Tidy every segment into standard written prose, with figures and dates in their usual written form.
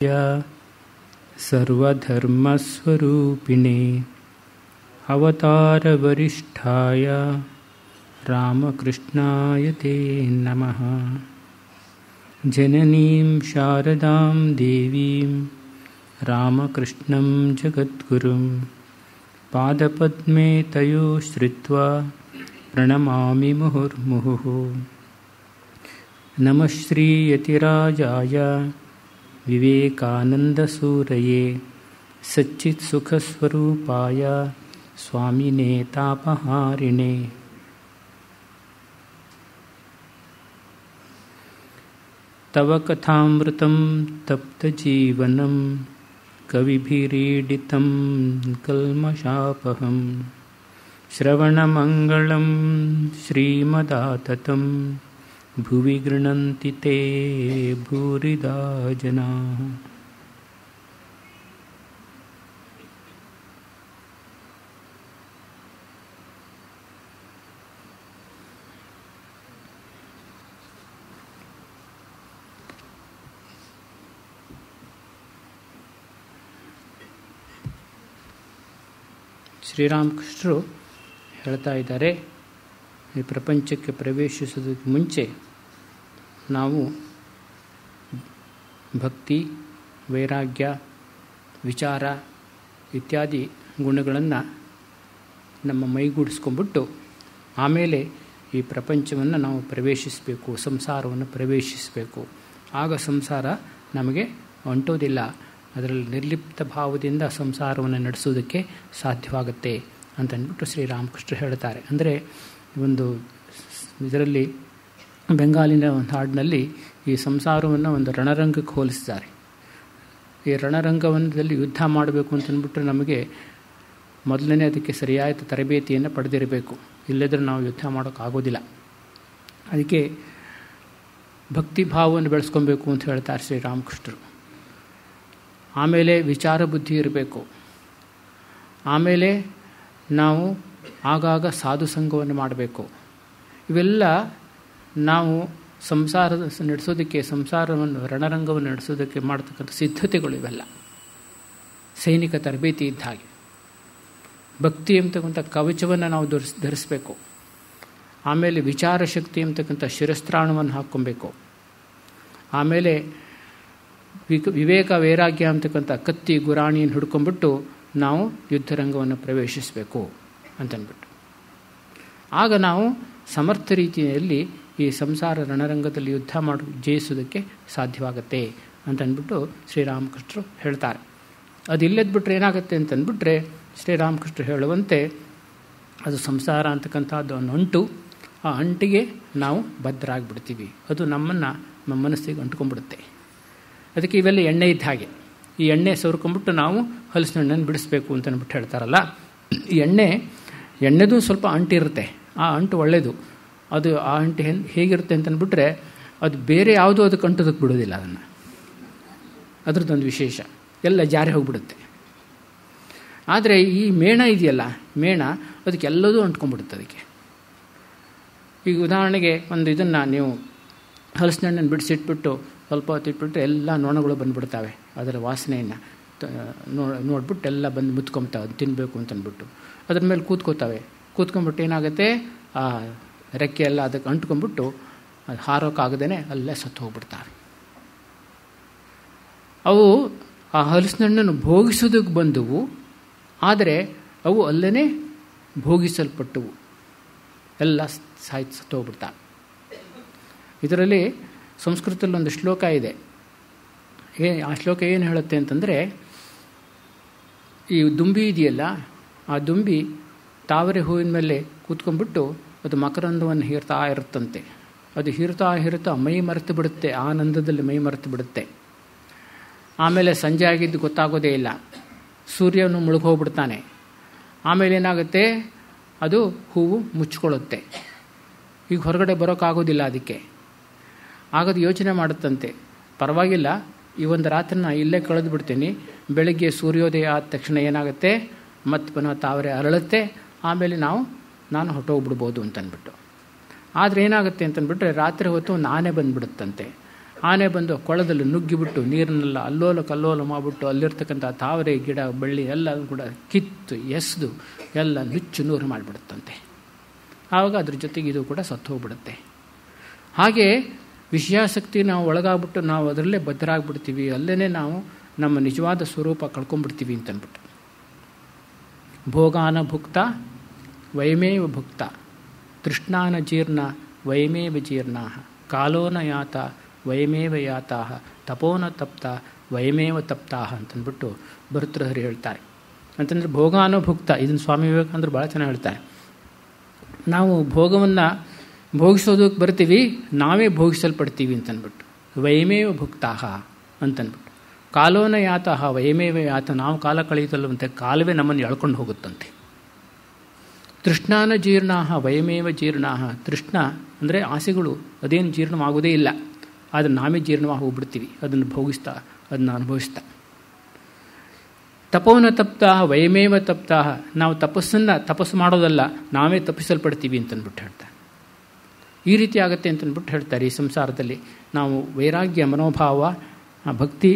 सर्वधर्मस्वरूपिणे अवतारवरिष्ठाय रामकृष्णाय ते नमः। जननीं शारदां देवीं रामकृष्णं जगद्गुरुं पादपद्मे तयो श्रित्वा प्रणमामि मुहुर्मुहुः। नमः श्रीयतिराजाय विवेकानन्दसूरये सच्चित्सुखस्वरूपाय स्वामिने तापहारिणे। तव कथामृतं तप्तजीवनं कविभिरीडितं कल्मषापहं। श्रवणमङ्गलं श्रीमदाततं भुवि गृह्णन्ति ते भूरिदा जनाः। ಶ್ರೀರಾಮಕೃಷ್ಣರು ಹೇಳ್ತಾ ಇದ್ದಾರೆ, ಈ ಪ್ರಪಂಚಕ್ಕೆ ಪ್ರವೇಶಿಸೋದಕ್ಕೆ ಮುಂಚೆ ನಾವು ಭಕ್ತಿ, ವೈರಾಗ್ಯ, ವಿಚಾರ ಇತ್ಯಾದಿ ಗುಣಗಳನ್ನು ನಮ್ಮ ಮೈಗೂಡಿಸ್ಕೊಂಡ್ಬಿಟ್ಟು ಆಮೇಲೆ ಈ ಪ್ರಪಂಚವನ್ನು ನಾವು ಪ್ರವೇಶಿಸಬೇಕು, ಸಂಸಾರವನ್ನು ಪ್ರವೇಶಿಸಬೇಕು. ಆಗ ಸಂಸಾರ ನಮಗೆ ಅಂಟೋದಿಲ್ಲ, ಅದರಲ್ಲಿ ನಿರ್ಲಿಪ್ತ ಭಾವದಿಂದ ಸಂಸಾರವನ್ನು ನಡೆಸೋದಕ್ಕೆ ಸಾಧ್ಯವಾಗುತ್ತೆ ಅಂತಂದ್ಬಿಟ್ಟು ಶ್ರೀರಾಮಕೃಷ್ಣರು ಹೇಳ್ತಾರೆ. ಅಂದರೆ ಒಂದು ಇದರಲ್ಲಿ ಬೆಂಗಾಲಿನ ಒಂದು ಹಾಡಿನಲ್ಲಿ ಈ ಸಂಸಾರವನ್ನು ಒಂದು ರಣರಂಗಕ್ಕೆ ಹೋಲಿಸಿದ್ದಾರೆ. ಈ ರಣರಂಗವನ್ನದಲ್ಲಿ ಯುದ್ಧ ಮಾಡಬೇಕು ಅಂತಂದ್ಬಿಟ್ರೆ ನಮಗೆ ಮೊದಲನೇ ಅದಕ್ಕೆ ಸರಿಯಾದ ತರಬೇತಿಯನ್ನು ಪಡೆದಿರಬೇಕು, ಇಲ್ಲದ್ರೆ ನಾವು ಯುದ್ಧ ಮಾಡೋಕ್ಕಾಗೋದಿಲ್ಲ. ಅದಕ್ಕೆ ಭಕ್ತಿ ಭಾವವನ್ನು ಬೆಳೆಸ್ಕೊಬೇಕು ಅಂತ ಹೇಳ್ತಾರೆ ಶ್ರೀರಾಮಕೃಷ್ಣರು. ಆಮೇಲೆ ವಿಚಾರ ಬುದ್ಧಿ ಇರಬೇಕು. ಆಮೇಲೆ ನಾವು ಆಗಾಗ ಸಾಧು ಸಂಘವನ್ನು ಮಾಡಬೇಕು. ಇವೆಲ್ಲ ನಾವು ಸಂಸಾರದ ನಡೆಸೋದಕ್ಕೆ, ಸಂಸಾರವನ್ನು ರಣರಂಗವನ್ನು ನಡೆಸೋದಕ್ಕೆ ಮಾಡ್ತಕ್ಕಂಥ ಸಿದ್ಧತೆಗಳು ಇವೆಲ್ಲ. ಸೈನಿಕ ತರಬೇತಿ ಇದ್ದ ಹಾಗೆ ಭಕ್ತಿ ಎಂಬತಕ್ಕಂಥ ಕವಚವನ್ನು ನಾವು ಧರಿಸಬೇಕು. ಆಮೇಲೆ ವಿಚಾರ ಶಕ್ತಿ ಎಂಬತಕ್ಕಂಥ ಶಿರಸ್ತ್ರಾಣವನ್ನು ಹಾಕ್ಕೊಬೇಕು. ಆಮೇಲೆ ವಿವೇಕ ವೈರಾಗ್ಯ ಅಂತಕ್ಕಂಥ ಕತ್ತಿ ಗುರಾಣಿಯನ್ನು ಹಿಡ್ಕೊಂಡ್ಬಿಟ್ಟು ನಾವು ಯುದ್ಧರಂಗವನ್ನು ಪ್ರವೇಶಿಸಬೇಕು ಅಂತನ್ಬಿಟ್ಟು ಆಗ ನಾವು ಸಮರ್ಥ ರೀತಿಯಲ್ಲಿ ಈ ಸಂಸಾರ ರಣರಂಗದಲ್ಲಿ ಯುದ್ಧ ಮಾಡಿ ಜಯಿಸೋದಕ್ಕೆ ಸಾಧ್ಯವಾಗುತ್ತೆ ಅಂತಂದ್ಬಿಟ್ಟು ಶ್ರೀರಾಮಕೃಷ್ಣರು ಹೇಳ್ತಾರೆ. ಅದಿಲ್ಲದ್ಬಿಟ್ರೆ ಏನಾಗುತ್ತೆ ಅಂತಂದ್ಬಿಟ್ರೆ ಶ್ರೀರಾಮಕೃಷ್ಣರು ಹೇಳುವಂತೆ ಅದು ಸಂಸಾರ ಅಂತಕ್ಕಂಥದ್ದು ಒಂದು ಅಂಟು, ಆ ಅಂಟಿಗೆ ನಾವು ಬದ್ಧರಾಗಿಬಿಡ್ತೀವಿ. ಅದು ನಮ್ಮನ್ನು ನಮ್ಮ ಮನಸ್ಸಿಗೆ ಅಂಟ್ಕೊಂಡ್ಬಿಡುತ್ತೆ. ಅದಕ್ಕೆ ಇವೆಲ್ಲ ಎಣ್ಣೆ ಇದ್ದ ಹಾಗೆ. ಈ ಎಣ್ಣೆ ಸವರ್ಕೊಂಡ್ಬಿಟ್ಟು ನಾವು ಹಲಸಿನ ಹಣ್ಣನ್ನು ಬಿಡಿಸ್ಬೇಕು ಅಂತಂದ್ಬಿಟ್ಟು ಹೇಳ್ತಾರಲ್ಲ. ಈ ಎಣ್ಣೆದು ಸ್ವಲ್ಪ ಅಂಟಿರುತ್ತೆ, ಆ ಅಂಟು ಒಳ್ಳೆಯದು. ಅದು ಆ ಅಂಟು ಹೇಗಿರುತ್ತೆ ಅಂತಂದ್ಬಿಟ್ರೆ ಅದು ಬೇರೆ ಯಾವುದೂ ಅದಕ್ಕೆ ಅಂಟೋದಕ್ಕೆ ಬಿಡೋದಿಲ್ಲ. ಅದರದ್ದೊಂದು ವಿಶೇಷ, ಎಲ್ಲ ಜಾರಿ ಹೋಗಿಬಿಡುತ್ತೆ. ಆದರೆ ಈ ಮೇಣ ಇದೆಯಲ್ಲ, ಮೇಣ ಅದಕ್ಕೆ ಎಲ್ಲದೂ ಅಂಟ್ಕೊಂಡ್ಬಿಡುತ್ತೆ. ಅದಕ್ಕೆ ಈಗ ಉದಾಹರಣೆಗೆ ಒಂದು ಇದನ್ನು ನೀವು ಹಲಸಿನ ಹಣ್ಣನ್ನು ಬಿಡಿಸಿಟ್ಬಿಟ್ಟು ಸ್ವಲ್ಪ ಹೊತ್ತು ಇಟ್ಬಿಟ್ರೆ ಎಲ್ಲ ನೊಣಗಳು ಬಂದುಬಿಡ್ತಾವೆ. ಅದರ ವಾಸನೆಯನ್ನು ನೋಡ್ಬಿಟ್ಟು ಎಲ್ಲ ಬಂದು ಮುತ್ಕೊಂತಾವೆ ತಿನ್ನಬೇಕು ಅಂತಂದ್ಬಿಟ್ಟು. ಅದ್ರ ಮೇಲೆ ಕೂತ್ಕೊಂಡ್ಬಿಟ್ಟು ಏನಾಗುತ್ತೆ, ಆ ರೆಕ್ಕೆ ಎಲ್ಲ ಅದಕ್ಕೆ ಅಂಟ್ಕೊಂಡ್ಬಿಟ್ಟು ಅದು ಹಾರೋಕ್ಕಾಗದೇ ಅಲ್ಲೇ ಸತ್ತು ಹೋಗ್ಬಿಡ್ತಾವೆ. ಅವು ಆ ಹಲಸಿನ ಹಣ್ಣನ್ನು ಭೋಗಿಸೋದಕ್ಕೆ ಬಂದವು, ಆದರೆ ಅವು ಅಲ್ಲೇ ಭೋಗಿಸಲ್ಪಟ್ಟವು, ಎಲ್ಲ ಸತ್ತು ಹೋಗ್ಬಿಡ್ತಾವೆ. ಇದರಲ್ಲಿ ಸಂಸ್ಕೃತದಲ್ಲಿ ಒಂದು ಶ್ಲೋಕ ಇದೆ. ಆ ಶ್ಲೋಕ ಏನು ಹೇಳುತ್ತೆ ಅಂತಂದರೆ, ಈ ದುಂಬಿ ಇದೆಯಲ್ಲ, ಆ ದುಂಬಿ ತಾವರೆ ಹೂವಿನ ಮೇಲೆ ಕೂತ್ಕೊಂಡ್ಬಿಟ್ಟು ಅದು ಮಕರಂದವನ್ನು ಹೀರ್ತಾ ಇರುತ್ತಂತೆ. ಅದು ಹೀರ್ತಾ ಮೈ ಮರೆತು ಬಿಡುತ್ತೆ, ಆನಂದದಲ್ಲಿ ಮೈ ಮರೆತು ಬಿಡುತ್ತೆ. ಆಮೇಲೆ ಸಂಜೆ ಆಗಿದ್ದು ಗೊತ್ತಾಗೋದೇ ಇಲ್ಲ, ಸೂರ್ಯನು ಮುಳುಗೋಗ್ಬಿಡ್ತಾನೆ. ಆಮೇಲೆ ಏನಾಗುತ್ತೆ, ಅದು ಹೂವು ಮುಚ್ಕೊಳ್ಳುತ್ತೆ. ಈಗ ಹೊರಗಡೆ ಬರೋಕ್ಕಾಗೋದಿಲ್ಲ ಅದಕ್ಕೆ. ಆಗದು ಯೋಚನೆ ಮಾಡುತ್ತಂತೆ, ಪರವಾಗಿಲ್ಲ, ಈ ಒಂದು ರಾತ್ರಿನ ಇಲ್ಲೇ ಕಳೆದು ಬಿಡ್ತೀನಿ, ಬೆಳಗ್ಗೆ ಸೂರ್ಯೋದಯ ಆದ ತಕ್ಷಣ ಏನಾಗುತ್ತೆ, ಮತ್ತೆ ಪುನಃ ತಾವರೆ ಅರಳುತ್ತೆ, ಆಮೇಲೆ ನಾನು ಹೊಟ್ಟೋಗ್ಬಿಡ್ಬೋದು ಅಂತಂದ್ಬಿಟ್ಟು. ಆದರೆ ಏನಾಗುತ್ತೆ ಅಂತಂದ್ಬಿಟ್ರೆ ರಾತ್ರಿ ಹೊತ್ತು ಒಂದು ಆನೆ ಬಂದುಬಿಡುತ್ತಂತೆ. ಆನೆ ಬಂದು ಕೊಳದಲ್ಲಿ ನುಗ್ಗಿಬಿಟ್ಟು ನೀರನ್ನೆಲ್ಲ ಅಲ್ಲೋಲ ಕಲ್ಲೋಲ ಮಾಡಿಬಿಟ್ಟು ಅಲ್ಲಿರ್ತಕ್ಕಂಥ ತಾವರೆ ಗಿಡ ಬಳ್ಳಿ ಎಲ್ಲ ಕೂಡ ಕಿತ್ತು ಎಸೆದು ಎಲ್ಲ ನುಚ್ಚು ನೂರು ಮಾಡಿಬಿಡುತ್ತಂತೆ. ಆವಾಗ ಅದ್ರ ಜೊತೆಗೆ ಇದು ಕೂಡ ಸತ್ತು ಹೋಗ್ಬಿಡುತ್ತೆ. ಹಾಗೆ ವಿಷಯಾಸಕ್ತಿ ನಾವು ಒಳಗಾಗ್ಬಿಟ್ಟು ನಾವು ಅದರಲ್ಲೇ ಬದ್ಧರಾಗ್ಬಿಡ್ತೀವಿ, ಅಲ್ಲೇ ನಾವು ನಮ್ಮ ನಿಜವಾದ ಸ್ವರೂಪ ಕಳ್ಕೊಂಡ್ಬಿಡ್ತೀವಿ ಅಂತಂದ್ಬಿಟ್ಟು. ಭೋಗಾನ ಭುಕ್ತ ವಯಮೇವ ಭುಕ್ತ ತೃಷ್ಣಾನ ಜೀರ್ಣ ವಯಮೇವ ಜೀರ್ಣಾ ಕಾಲೋನ ಯಾತ ವಯಮೇವ ಯಾತಾ ತಪೋನ ತಪ್ತ ವಯಮೇವ ತಪ್ತಾಹ ಅಂತಂದ್ಬಿಟ್ಟು ಭರ್ತೃಹರಿ ಹೇಳ್ತಾರೆ. ಅಂತಂದರೆ ಭೋಗಾನುಭುಕ್ತ, ಇದನ್ನು ಸ್ವಾಮಿ ವಿವೇಕಾನಂದರು ಭಾಳ ಚೆನ್ನಾಗಿ ಹೇಳ್ತಾರೆ. ನಾವು ಭೋಗವನ್ನು ಭೋಗಿಸೋದಕ್ಕೆ ಬರ್ತೀವಿ, ನಾವೇ ಭೋಗಿಸಲ್ಪಡ್ತೀವಿ ಅಂತಂದ್ಬಿಟ್ಟು. ವಯಮೇವ ಭುಕ್ತಾಹ ಅಂತಂದ್ಬಿಟ್ಟು. ಕಾಲೋನ ಯಾತಃ ವಯಮೇವ ಯಾತ, ನಾವು ಕಾಲ ಕಳೆಯುತ್ತಲ್ಲವಂತೆ ಕಾಲವೇ ನಮ್ಮನ್ನು ಎಳ್ಕೊಂಡು ಹೋಗುತ್ತಂತೆ. ತೃಷ್ಣಾನ ಜೀರ್ಣಾಹ ವಯಮೇವ ಜೀರ್ಣಾಹ. ತೃಷ್ಣ ಅಂದರೆ ಆಸೆಗಳು, ಅದೇನು ಜೀರ್ಣವಾಗೋದೇ ಇಲ್ಲ, ಆದರೆ ನಾವೇ ಜೀರ್ಣವಾಗಿ ಹೋಗ್ಬಿಡ್ತೀವಿ ಅದನ್ನು ಭೋಗಿಸ್ತಾ, ಅದನ್ನು ಅನುಭವಿಸ್ತಾ. ತಪೋನ ತಪ್ತಾಹ ವಯಮೇವ ತಪ್ತಾಹ. ನಾವು ತಪಸ್ಸು ಮಾಡೋದಲ್ಲ, ನಾವೇ ತಪ್ಪಿಸಲ್ಪಡ್ತೀವಿ ಅಂತಂದ್ಬಿಟ್ಟು ಹೇಳ್ತಾರೆ. ಈ ರೀತಿ ಆಗುತ್ತೆ ಅಂತಂದ್ಬಿಟ್ಟು ಹೇಳ್ತಾರೆ. ಈ ಸಂಸಾರದಲ್ಲಿ ನಾವು ವೈರಾಗ್ಯ ಮನೋಭಾವ, ಭಕ್ತಿ,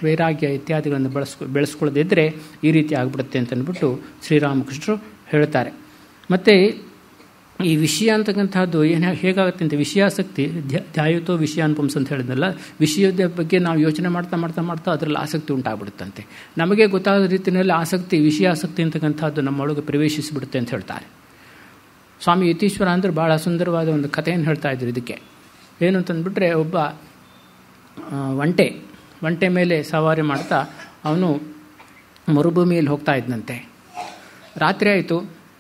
ವೈರಾಗ್ಯ ಇತ್ಯಾದಿಗಳನ್ನು ಬೆಳೆಸ್ಕೊಳ್ಳದಿದ್ದರೆ ಈ ರೀತಿ ಆಗಿಬಿಡುತ್ತೆ ಅಂತಂದ್ಬಿಟ್ಟು ಶ್ರೀರಾಮಕೃಷ್ಣರು ಹೇಳ್ತಾರೆ. ಮತ್ತು ಈ ವಿಷಯ ಅಂತಕ್ಕಂಥದ್ದು ಹೇಗಾಗುತ್ತೆ ಅಂತ, ವಿಷಯಾಸಕ್ತಿ ಧ್ಯಾಯುತೋ ವಿಷಯಾನುಪಂಸ ಅಂತ ಹೇಳಿದ್ನಲ್ಲ, ವಿಷಯದ ಬಗ್ಗೆ ನಾವು ಯೋಚನೆ ಮಾಡ್ತಾ ಮಾಡ್ತಾ ಮಾಡ್ತಾ ಅದರಲ್ಲಿ ಆಸಕ್ತಿ ಉಂಟಾಗ್ಬಿಡುತ್ತಂತೆ. ನಮಗೆ ಗೊತ್ತಾದ ರೀತಿಯಲ್ಲಿ ವಿಷಯಾಸಕ್ತಿ ಅಂತಕ್ಕಂಥದ್ದು ನಮ್ಮೊಳಗೆ ಪ್ರವೇಶಿಸಿಬಿಡುತ್ತೆ ಅಂತ ಹೇಳ್ತಾರೆ. ಸ್ವಾಮಿ ಯತೀಶ್ವರ ಅಂದರೆ ಭಾಳ ಸುಂದರವಾದ ಒಂದು ಕಥೆಯನ್ನು ಹೇಳ್ತಾ ಇದ್ರು ಇದಕ್ಕೆ. ಏನು ಅಂತಂದ್ಬಿಟ್ರೆ, ಒಬ್ಬ ಒಂಟೆ ಮೇಲೆ ಸವಾರಿ ಮಾಡ್ತಾ ಅವನು ಮರುಭೂಮಿಯಲ್ಲಿ ಹೋಗ್ತಾ ಇದ್ದಂತೆ. ರಾತ್ರಿ ಆಯಿತು.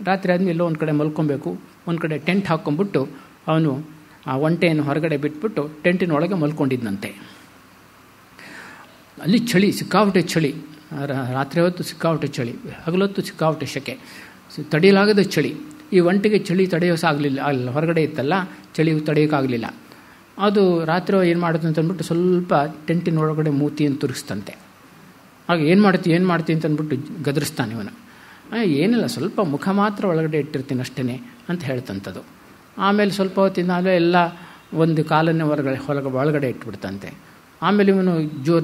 ರಾತ್ರಿ ಆದಮೇಲೆ ಎಲ್ಲೋ ಒಂದು ಕಡೆ ಮಲ್ಕೊಬೇಕು, ಒಂದು ಕಡೆ ಟೆಂಟ್ ಹಾಕ್ಕೊಂಡ್ಬಿಟ್ಟು ಅವನು ಆ ಒಂಟೆಯನ್ನು ಹೊರಗಡೆ ಬಿಟ್ಬಿಟ್ಟು ಟೆಂಟಿನೊಳಗೆ ಮಲ್ಕೊಂಡಿದ್ದಂತೆ. ಅಲ್ಲಿ ಚಳಿ, ಸಿಕ್ಕಾಪಟ್ಟೆ ಚಳಿ. ರಾತ್ರಿ ಹೊತ್ತು ಸಿಕ್ಕಾಪಟ್ಟೆ ಚಳಿ, ಹಗಲೊತ್ತು ಸಿಕ್ಕಾಪಟ್ಟೆ ಸೆಕೆ, ತಡೆಯಲಾಗದ ಚಳಿ. ಈ ಒಂಟೆಗೆ ಚಳಿ ತಡೆಯೋಸಾಗಲಿಲ್ಲ, ಹೊರಗಡೆ ಇತ್ತಲ್ಲ, ಚಳಿ ತಡೆಯೋಕ್ಕಾಗಲಿಲ್ಲ. ಅದು ರಾತ್ರಿ ಏನು ಮಾಡುತ್ತೆ ಅಂತಂದ್ಬಿಟ್ಟು ಸ್ವಲ್ಪ ಟೆಂಟಿನೊಳಗಡೆ ಮೂತಿಯನ್ನು ತುರಿಸ್ತಂತೆ. ಆಗ ಏನು ಮಾಡ್ತೀನಿ ಅಂತಂದ್ಬಿಟ್ಟು ಗದರಿಸ್ತಾನೆ ಇವನು. ಏನಿಲ್ಲ, ಸ್ವಲ್ಪ ಮುಖ ಮಾತ್ರ ಒಳಗಡೆ ಇಟ್ಟಿರ್ತೀನಿ ಅಷ್ಟೇ ಅಂತ ಹೇಳ್ತಂಥದ್ದು. ಆಮೇಲೆ ಸ್ವಲ್ಪ ಹೊತ್ತಿನಾಲೆ ಎಲ್ಲ ಒಂದು ಕಾಲನ್ನೇ ಒಳಗಡೆ ಇಟ್ಬಿಡ್ತಂತೆ. ಆಮೇಲೆ ಇವನು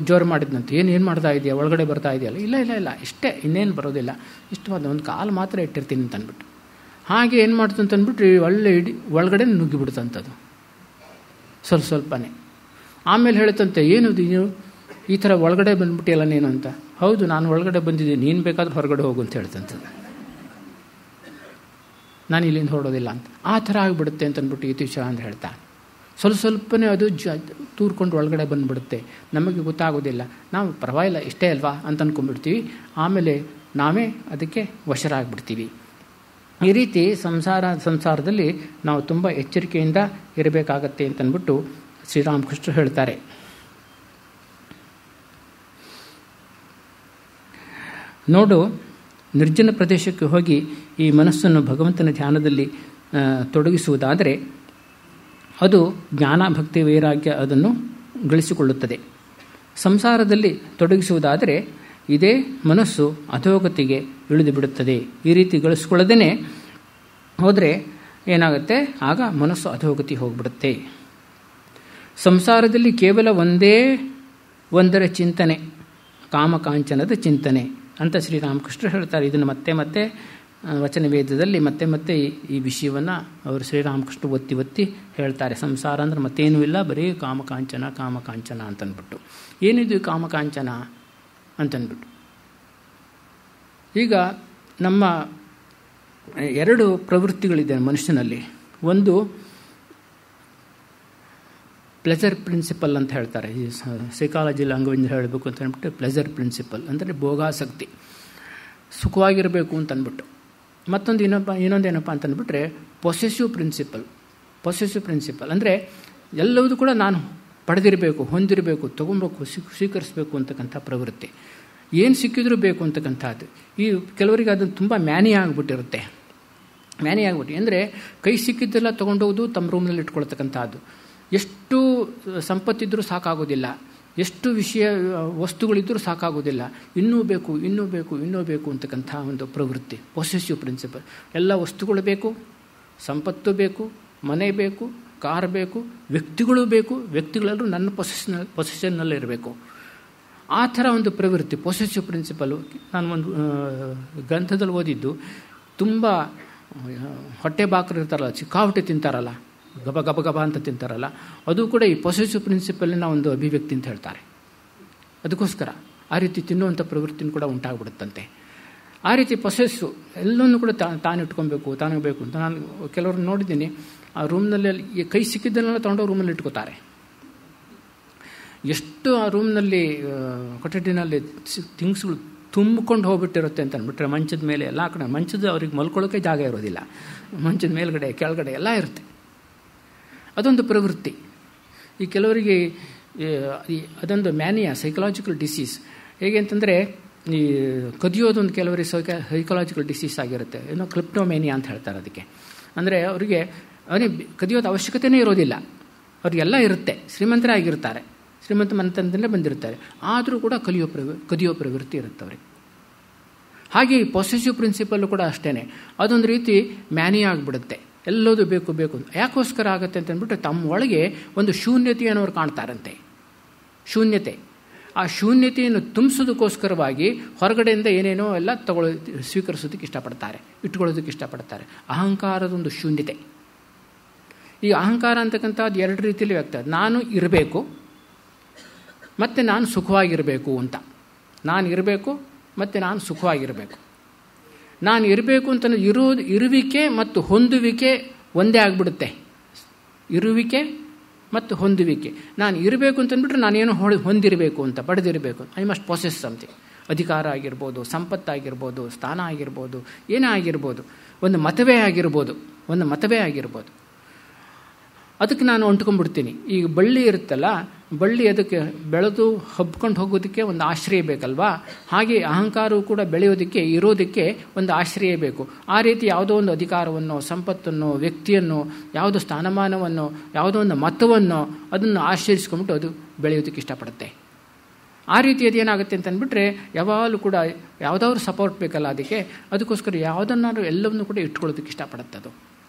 ಜೋರು ಮಾಡಿದ್ನಂತೆ. ಏನು ಮಾಡ್ತಾ ಇದೆಯಾ, ಒಳಗಡೆ ಬರ್ತಾ ಇದೆಯಲ್ಲ? ಇಲ್ಲ ಇಷ್ಟೇ, ಇನ್ನೇನು ಬರೋದಿಲ್ಲ, ಇಷ್ಟವಾದ ಒಂದು ಕಾಲು ಮಾತ್ರ ಇಟ್ಟಿರ್ತೀನಿ ಅಂತಂದ್ಬಿಟ್ಟು. ಹಾಗೆ ಏನು ಮಾಡ್ತಂತಂದ್ಬಿಟ್ಟು ಒಳಗಡೆ ನುಗ್ಗಿಬಿಡ್ತಂಥದ್ದು ಸ್ವಲ್ಪನೇ. ಆಮೇಲೆ ಹೇಳ್ತಂತೆ, ಏನದು ನೀನು ಈ ಥರ ಒಳಗಡೆ ಬಂದ್ಬಿಟ್ಟಿಯಲ್ಲ ನೀನು ಅಂತ. ಹೌದು, ನಾನು ಒಳಗಡೆ ಬಂದಿದ್ದೀನಿ, ನೀನು ಬೇಕಾದ್ರೆ ಹೊರಗಡೆ ಹೋಗು ಅಂತ ಹೇಳ್ತಂಥದ್ದು. ನಾನು ಇಲ್ಲಿಂದ ಹೊರಡೋದಿಲ್ಲ ಅಂತ. ಆ ಥರ ಆಗಿಬಿಡುತ್ತೆ ಅಂತಂದ್ಬಿಟ್ಟು ಯತೀಶ್ವರ ಅಂತ ಹೇಳ್ತಾನೆ. ಸ್ವಲ್ಪನೇ ಅದು ತೂರ್ಕೊಂಡು ಒಳಗಡೆ ಬಂದುಬಿಡುತ್ತೆ, ನಮಗೆ ಗೊತ್ತಾಗೋದಿಲ್ಲ. ನಾವು ಪರವಾಗಿಲ್ಲ, ಇಷ್ಟೇ ಅಲ್ವಾ ಅಂತ ಅಂದ್ಕೊಂಡ್ಬಿಡ್ತೀವಿ. ಆಮೇಲೆ ನಾವೇ ಅದಕ್ಕೆ ವಶರಾಗ್ಬಿಡ್ತೀವಿ. ಈ ರೀತಿ ಸಂಸಾರದಲ್ಲಿ ನಾವು ತುಂಬ ಎಚ್ಚರಿಕೆಯಿಂದ ಇರಬೇಕಾಗತ್ತೆ ಅಂತಂದ್ಬಿಟ್ಟು ಶ್ರೀರಾಮಕೃಷ್ಣರು ಹೇಳ್ತಾರೆ. ನೋಡು, ನಿರ್ಜನ ಪ್ರದೇಶಕ್ಕೆ ಹೋಗಿ ಈ ಮನಸ್ಸನ್ನು ಭಗವಂತನ ಧ್ಯಾನದಲ್ಲಿ ತೊಡಗಿಸುವುದಾದರೆ ಅದು ಜ್ಞಾನ, ಭಕ್ತಿ, ವೈರಾಗ್ಯ ಅದನ್ನು ಗಳಿಸಿಕೊಳ್ಳುತ್ತದೆ. ಸಂಸಾರದಲ್ಲಿ ತೊಡಗಿಸುವುದಾದರೆ ಇದೇ ಮನಸ್ಸು ಅಧೋಗತಿಗೆ ಇಳಿದು ಬಿಡುತ್ತದೆ. ಈ ರೀತಿ ಗಳಿಸ್ಕೊಳ್ಳದೇನೆ ಹೋದರೆ ಏನಾಗುತ್ತೆ, ಆಗ ಮನಸ್ಸು ಅಧೋಗತಿ ಹೋಗಿಬಿಡುತ್ತೆ. ಸಂಸಾರದಲ್ಲಿ ಕೇವಲ ಒಂದರ ಚಿಂತನೆ, ಕಾಮಕಾಂಚನದ ಚಿಂತನೆ ಅಂತ ಶ್ರೀರಾಮಕೃಷ್ಣರು ಹೇಳ್ತಾರೆ. ಇದನ್ನು ಮತ್ತೆ ವಚನ ವೇದದಲ್ಲಿ ಮತ್ತೆ ಈ ವಿಷಯವನ್ನು ಅವರು ಶ್ರೀರಾಮಕೃಷ್ಣ ಒತ್ತಿ ಹೇಳ್ತಾರೆ. ಸಂಸಾರ ಅಂದ್ರೆ ಮತ್ತೇನೂ ಇಲ್ಲ, ಬರೀ ಕಾಮಕಾಂಚನ ಅಂತಂದ್ಬಿಟ್ಟು. ಏನಿದು ಕಾಮಕಾಂಚನ ಅಂತಂದ್ಬಿಟ್ಟು, ಈಗ ನಮ್ಮ ಎರಡು ಪ್ರವೃತ್ತಿಗಳಿದೆ ಮನುಷ್ಯನಲ್ಲಿ. ಒಂದು ಪ್ಲೆಜರ್ ಪ್ರಿನ್ಸಿಪಲ್ ಅಂತ ಹೇಳ್ತಾರೆ. ಈ ಸೈಕಾಲಜಿಲಿ ಅಂಗವಿಂದ ಹೇಳಬೇಕು ಅಂತ ಅಂದ್ಬಿಟ್ಟು ಪ್ಲೆಜರ್ ಪ್ರಿನ್ಸಿಪಲ್ ಅಂದರೆ ಭೋಗಾಸಕ್ತಿ, ಸುಖವಾಗಿರಬೇಕು ಅಂತಂದ್ಬಿಟ್ಟು. ಮತ್ತೊಂದು ಇನ್ನೊಂದೇನಪ್ಪ ಅಂತಂದ್ಬಿಟ್ರೆ ಪೊಸೆಸಿವ್ ಪ್ರಿನ್ಸಿಪಲ್ ಅಂದರೆ ಎಲ್ಲವೂ ಕೂಡ ನಾನು ಪಡೆದಿರಬೇಕು, ಹೊಂದಿರಬೇಕು, ತೊಗೊಬೇಕು, ಸ್ವೀಕರಿಸಬೇಕು ಅಂತಕ್ಕಂಥ ಪ್ರವೃತ್ತಿ. ಏನು ಸಿಕ್ಕಿದ್ರೂ ಬೇಕು ಅಂತಕ್ಕಂಥದ್ದು. ಈ ಕೆಲವರಿಗೆ ಅದನ್ನು ತುಂಬ ಮ್ಯಾನಿ ಆಗಿಬಿಟ್ಟಿರುತ್ತೆ. ಅಂದರೆ ಕೈ ಸಿಕ್ಕಿದ್ದೆಲ್ಲ ತೊಗೊಂಡೋದು ತಮ್ಮ ರೂಮ್ನಲ್ಲಿ ಇಟ್ಕೊಳ್ತಕ್ಕಂಥದ್ದು. ಎಷ್ಟು ಸಂಪತ್ತಿದ್ರೂ ಸಾಕಾಗೋದಿಲ್ಲ, ಎಷ್ಟು ವಸ್ತುಗಳಿದ್ದರೂ ಸಾಕಾಗೋದಿಲ್ಲ, ಇನ್ನೂ ಬೇಕು ಅಂತಕ್ಕಂಥ ಒಂದು ಪ್ರವೃತ್ತಿ, ಪೊಸೆಸಿವ್ ಪ್ರಿನ್ಸಿಪಲ್. ಎಲ್ಲ ವಸ್ತುಗಳು ಬೇಕು, ಸಂಪತ್ತು ಬೇಕು, ಮನೆ ಬೇಕು, ಕಾರ್ ಬೇಕು, ವ್ಯಕ್ತಿಗಳು ಬೇಕು, ವ್ಯಕ್ತಿಗಳೆಲ್ಲರೂ ನನ್ನ ಪೊಸೆಷನ್ನಲ್ಲೇ ಇರಬೇಕು. ಆ ಥರ ಒಂದು ಪ್ರವೃತ್ತಿ, ಪೊಸೆಸಿವ್ ಪ್ರಿನ್ಸಿಪಲು. ನಾನು ಒಂದು ಗ್ರಂಥದಲ್ಲಿ ಓದಿದ್ದು, ತುಂಬ ಹೊಟ್ಟೆ ಬಾಕರು ಇರ್ತಾರಲ್ಲ, ಸಿಕ್ಕಾಪಟ್ಟೆ ತಿಂತಾರಲ್ಲ, ಗಬ ಗಬ ಗಬ ಅಂತ ತಿಂತಾರಲ್ಲ, ಅದು ಕೂಡ ಈ ಪೊಸೆಸಿವ್ ಪ್ರಿನ್ಸಿಪಲ್ನ ಒಂದು ಅಭಿವ್ಯಕ್ತಿ ಅಂತ ಹೇಳ್ತಾರೆ. ಅದಕ್ಕೋಸ್ಕರ ಆ ರೀತಿ ತಿನ್ನುವಂಥ ಪ್ರವೃತ್ತಿನೂ ಕೂಡ ಉಂಟಾಗ್ಬಿಡುತ್ತಂತೆ. ಆ ರೀತಿ ಪೊಸೆಸ್ಸು ಎಲ್ಲವನ್ನೂ ಕೂಡ ತಾನು ಇಟ್ಕೊಬೇಕು, ತಾನು ಬೇಕು ಅಂತ. ನಾನು ಕೆಲವ್ರನ್ನ ನೋಡಿದ್ದೀನಿ, ಆ ರೂಮ್ನಲ್ಲಿ ಕೈ ಸಿಕ್ಕಿದ್ದನ್ನೆಲ್ಲ ತೊಗೊಂಡೋಗಿ ರೂಮಲ್ಲಿ ಇಟ್ಕೋತಾರೆ. ಎಷ್ಟು ಆ ರೂಮ್ನಲ್ಲಿ ಕೊಠಡಿನಲ್ಲಿ ಥಿಂಗ್ಸ್ಗಳು ತುಂಬಿಕೊಂಡು ಹೋಗ್ಬಿಟ್ಟಿರುತ್ತೆ ಅಂತ ಅಂದ್ಬಿಟ್ರೆ, ಮಂಚದ ಮೇಲೆ ಎಲ್ಲ ಕಡೆ, ಮಂಚದ ಅವ್ರಿಗೆ ಮಲ್ಕೊಳ್ಳೋಕೆ ಜಾಗ ಇರೋದಿಲ್ಲ, ಮಂಚದ ಮೇಲ್ಗಡೆ ಕೆಳಗಡೆ ಎಲ್ಲ ಇರುತ್ತೆ. ಅದೊಂದು ಪ್ರವೃತ್ತಿ. ಈ ಕೆಲವರಿಗೆ ಅದೊಂದು ಮ್ಯಾನಿಯಾ, ಸೈಕಲಾಜಿಕಲ್ ಡಿಸೀಸ್. ಹೇಗೆ ಅಂತಂದರೆ, ಈ ಕದಿಯೋದೊಂದು ಕೆಲವರಿಗೆ ಸೈಕಲಾಜಿಕಲ್ ಡಿಸೀಸ್ ಆಗಿರುತ್ತೆ. ಏನೋ ಕ್ಲಿಪ್ಟೋಮೇನಿಯಾ ಅಂತ ಹೇಳ್ತಾರೆ ಅದಕ್ಕೆ. ಅಂದರೆ ಅವರಿಗೆ ಕದಿಯೋದು ಅವಶ್ಯಕತೆಯೇ ಇರೋದಿಲ್ಲ, ಅವ್ರಿಗೆಲ್ಲ ಇರುತ್ತೆ, ಶ್ರೀಮಂತರೇ ಆಗಿರ್ತಾರೆ, ಶ್ರೀಮಂತ ಮನೆತನದಲ್ಲೇ ಬಂದಿರ್ತಾರೆ, ಆದರೂ ಕೂಡ ಕದಿಯೋ ಪ್ರವೃತ್ತಿ ಇರುತ್ತೆ ಅವ್ರಿಗೆ. ಹಾಗೆ ಈ ಪೊಸೆಸಿವ್ ಪ್ರಿನ್ಸಿಪಲ್ಲು ಕೂಡ ಅಷ್ಟೇ, ಅದೊಂದು ರೀತಿ ಮ್ಯಾನಿಯಾ ಆಗಿಬಿಡುತ್ತೆ. ಎಲ್ಲೋದು ಬೇಕು ಬೇಕು ಅಂತ. ಯಾಕೋಸ್ಕರ ಆಗುತ್ತೆ ಅಂತಂದ್ಬಿಟ್ಟು, ತಮ್ಮ ಒಳಗೆ ಒಂದು ಶೂನ್ಯತೆಯನ್ನು ಅವ್ರು ಕಾಣ್ತಾರಂತೆ. ಶೂನ್ಯತೆ, ಆ ಶೂನ್ಯತೆಯನ್ನು ತುಂಬಿಸೋದಕ್ಕೋಸ್ಕರವಾಗಿ ಹೊರಗಡೆಯಿಂದ ಏನೇನೋ ಎಲ್ಲ ಸ್ವೀಕರಿಸೋದಕ್ಕೆ ಇಷ್ಟಪಡ್ತಾರೆ, ಇಟ್ಕೊಳ್ಳೋದಕ್ಕೆ ಇಷ್ಟಪಡ್ತಾರೆ. ಅಹಂಕಾರದೊಂದು ಶೂನ್ಯತೆ. ಈ ಅಹಂಕಾರ ಅಂತಕ್ಕಂಥದ್ದು ಎರಡು ರೀತಿಯಲ್ಲಿ ವ್ಯಕ್ತ. ನಾನು ಇರಬೇಕು ಮತ್ತು ನಾನು ಸುಖವಾಗಿರಬೇಕು ಅಂತ. ನಾನು ಇರಬೇಕು ಮತ್ತು ನಾನು ಸುಖವಾಗಿರಬೇಕು. ನಾನು ಇರಬೇಕು ಅಂತ ಇರುವಿಕೆ ಮತ್ತು ಹೊಂದುವಿಕೆ ಒಂದೇ ಆಗಿಬಿಡುತ್ತೆ. ಇರುವಿಕೆ ಮತ್ತು ಹೊಂದುವಿಕೆ. ನಾನು ಇರಬೇಕು ಅಂತಂದ್ಬಿಟ್ರೆ ನಾನೇನೋ ಹೊಂದಿರಬೇಕು ಅಂತ, ಪಡೆದಿರಬೇಕು. I must possess something. ಅಧಿಕಾರ ಆಗಿರ್ಬೋದು, ಸಂಪತ್ತಾಗಿರ್ಬೋದು, ಸ್ಥಾನ ಆಗಿರ್ಬೋದು, ಏನೇ ಆಗಿರ್ಬೋದು, ಒಂದು ಮತವೇ ಆಗಿರ್ಬೋದು. ಅದಕ್ಕೆ ನಾನು ಅಂಟ್ಕೊಂಡ್ಬಿಡ್ತೀನಿ. ಈಗ ಬಳ್ಳಿ ಇರುತ್ತಲ್ಲ, ಬಳ್ಳಿ ಅದಕ್ಕೆ ಬೆಳೆದು ಹಬ್ಕೊಂಡು ಹೋಗೋದಕ್ಕೆ ಒಂದು ಆಶ್ರಯ ಬೇಕಲ್ವಾ? ಹಾಗೆ ಅಹಂಕಾರವು ಕೂಡ ಬೆಳೆಯೋದಕ್ಕೆ, ಇರೋದಕ್ಕೆ ಒಂದು ಆಶ್ರಯ ಬೇಕು. ಆ ರೀತಿ ಯಾವುದೋ ಒಂದು ಅಧಿಕಾರವನ್ನು, ಸಂಪತ್ತನ್ನು, ವ್ಯಕ್ತಿಯನ್ನು, ಯಾವುದೋ ಸ್ಥಾನಮಾನವನ್ನು, ಯಾವುದೋ ಒಂದು ಮತವನ್ನು ಅದನ್ನು ಆಶ್ರಯಿಸ್ಕೊಂಡ್ಬಿಟ್ಟು ಅದು ಬೆಳೆಯೋದಕ್ಕೆ ಇಷ್ಟಪಡುತ್ತೆ. ಆ ರೀತಿ ಅದೇನಾಗುತ್ತೆ ಅಂತಂದ್ಬಿಟ್ರೆ, ಯಾವಾಗಲೂ ಕೂಡ ಯಾವುದಾದ್ರು ಸಪೋರ್ಟ್ ಬೇಕಲ್ಲ ಅದಕ್ಕೋಸ್ಕರ ಯಾವುದನ್ನಾದ್ರೂ ಎಲ್ಲವನ್ನೂ ಕೂಡ ಇಟ್ಕೊಳ್ಳೋದಕ್ಕೆ ಇಷ್ಟಪಡುತ್ತೆ ಅದು.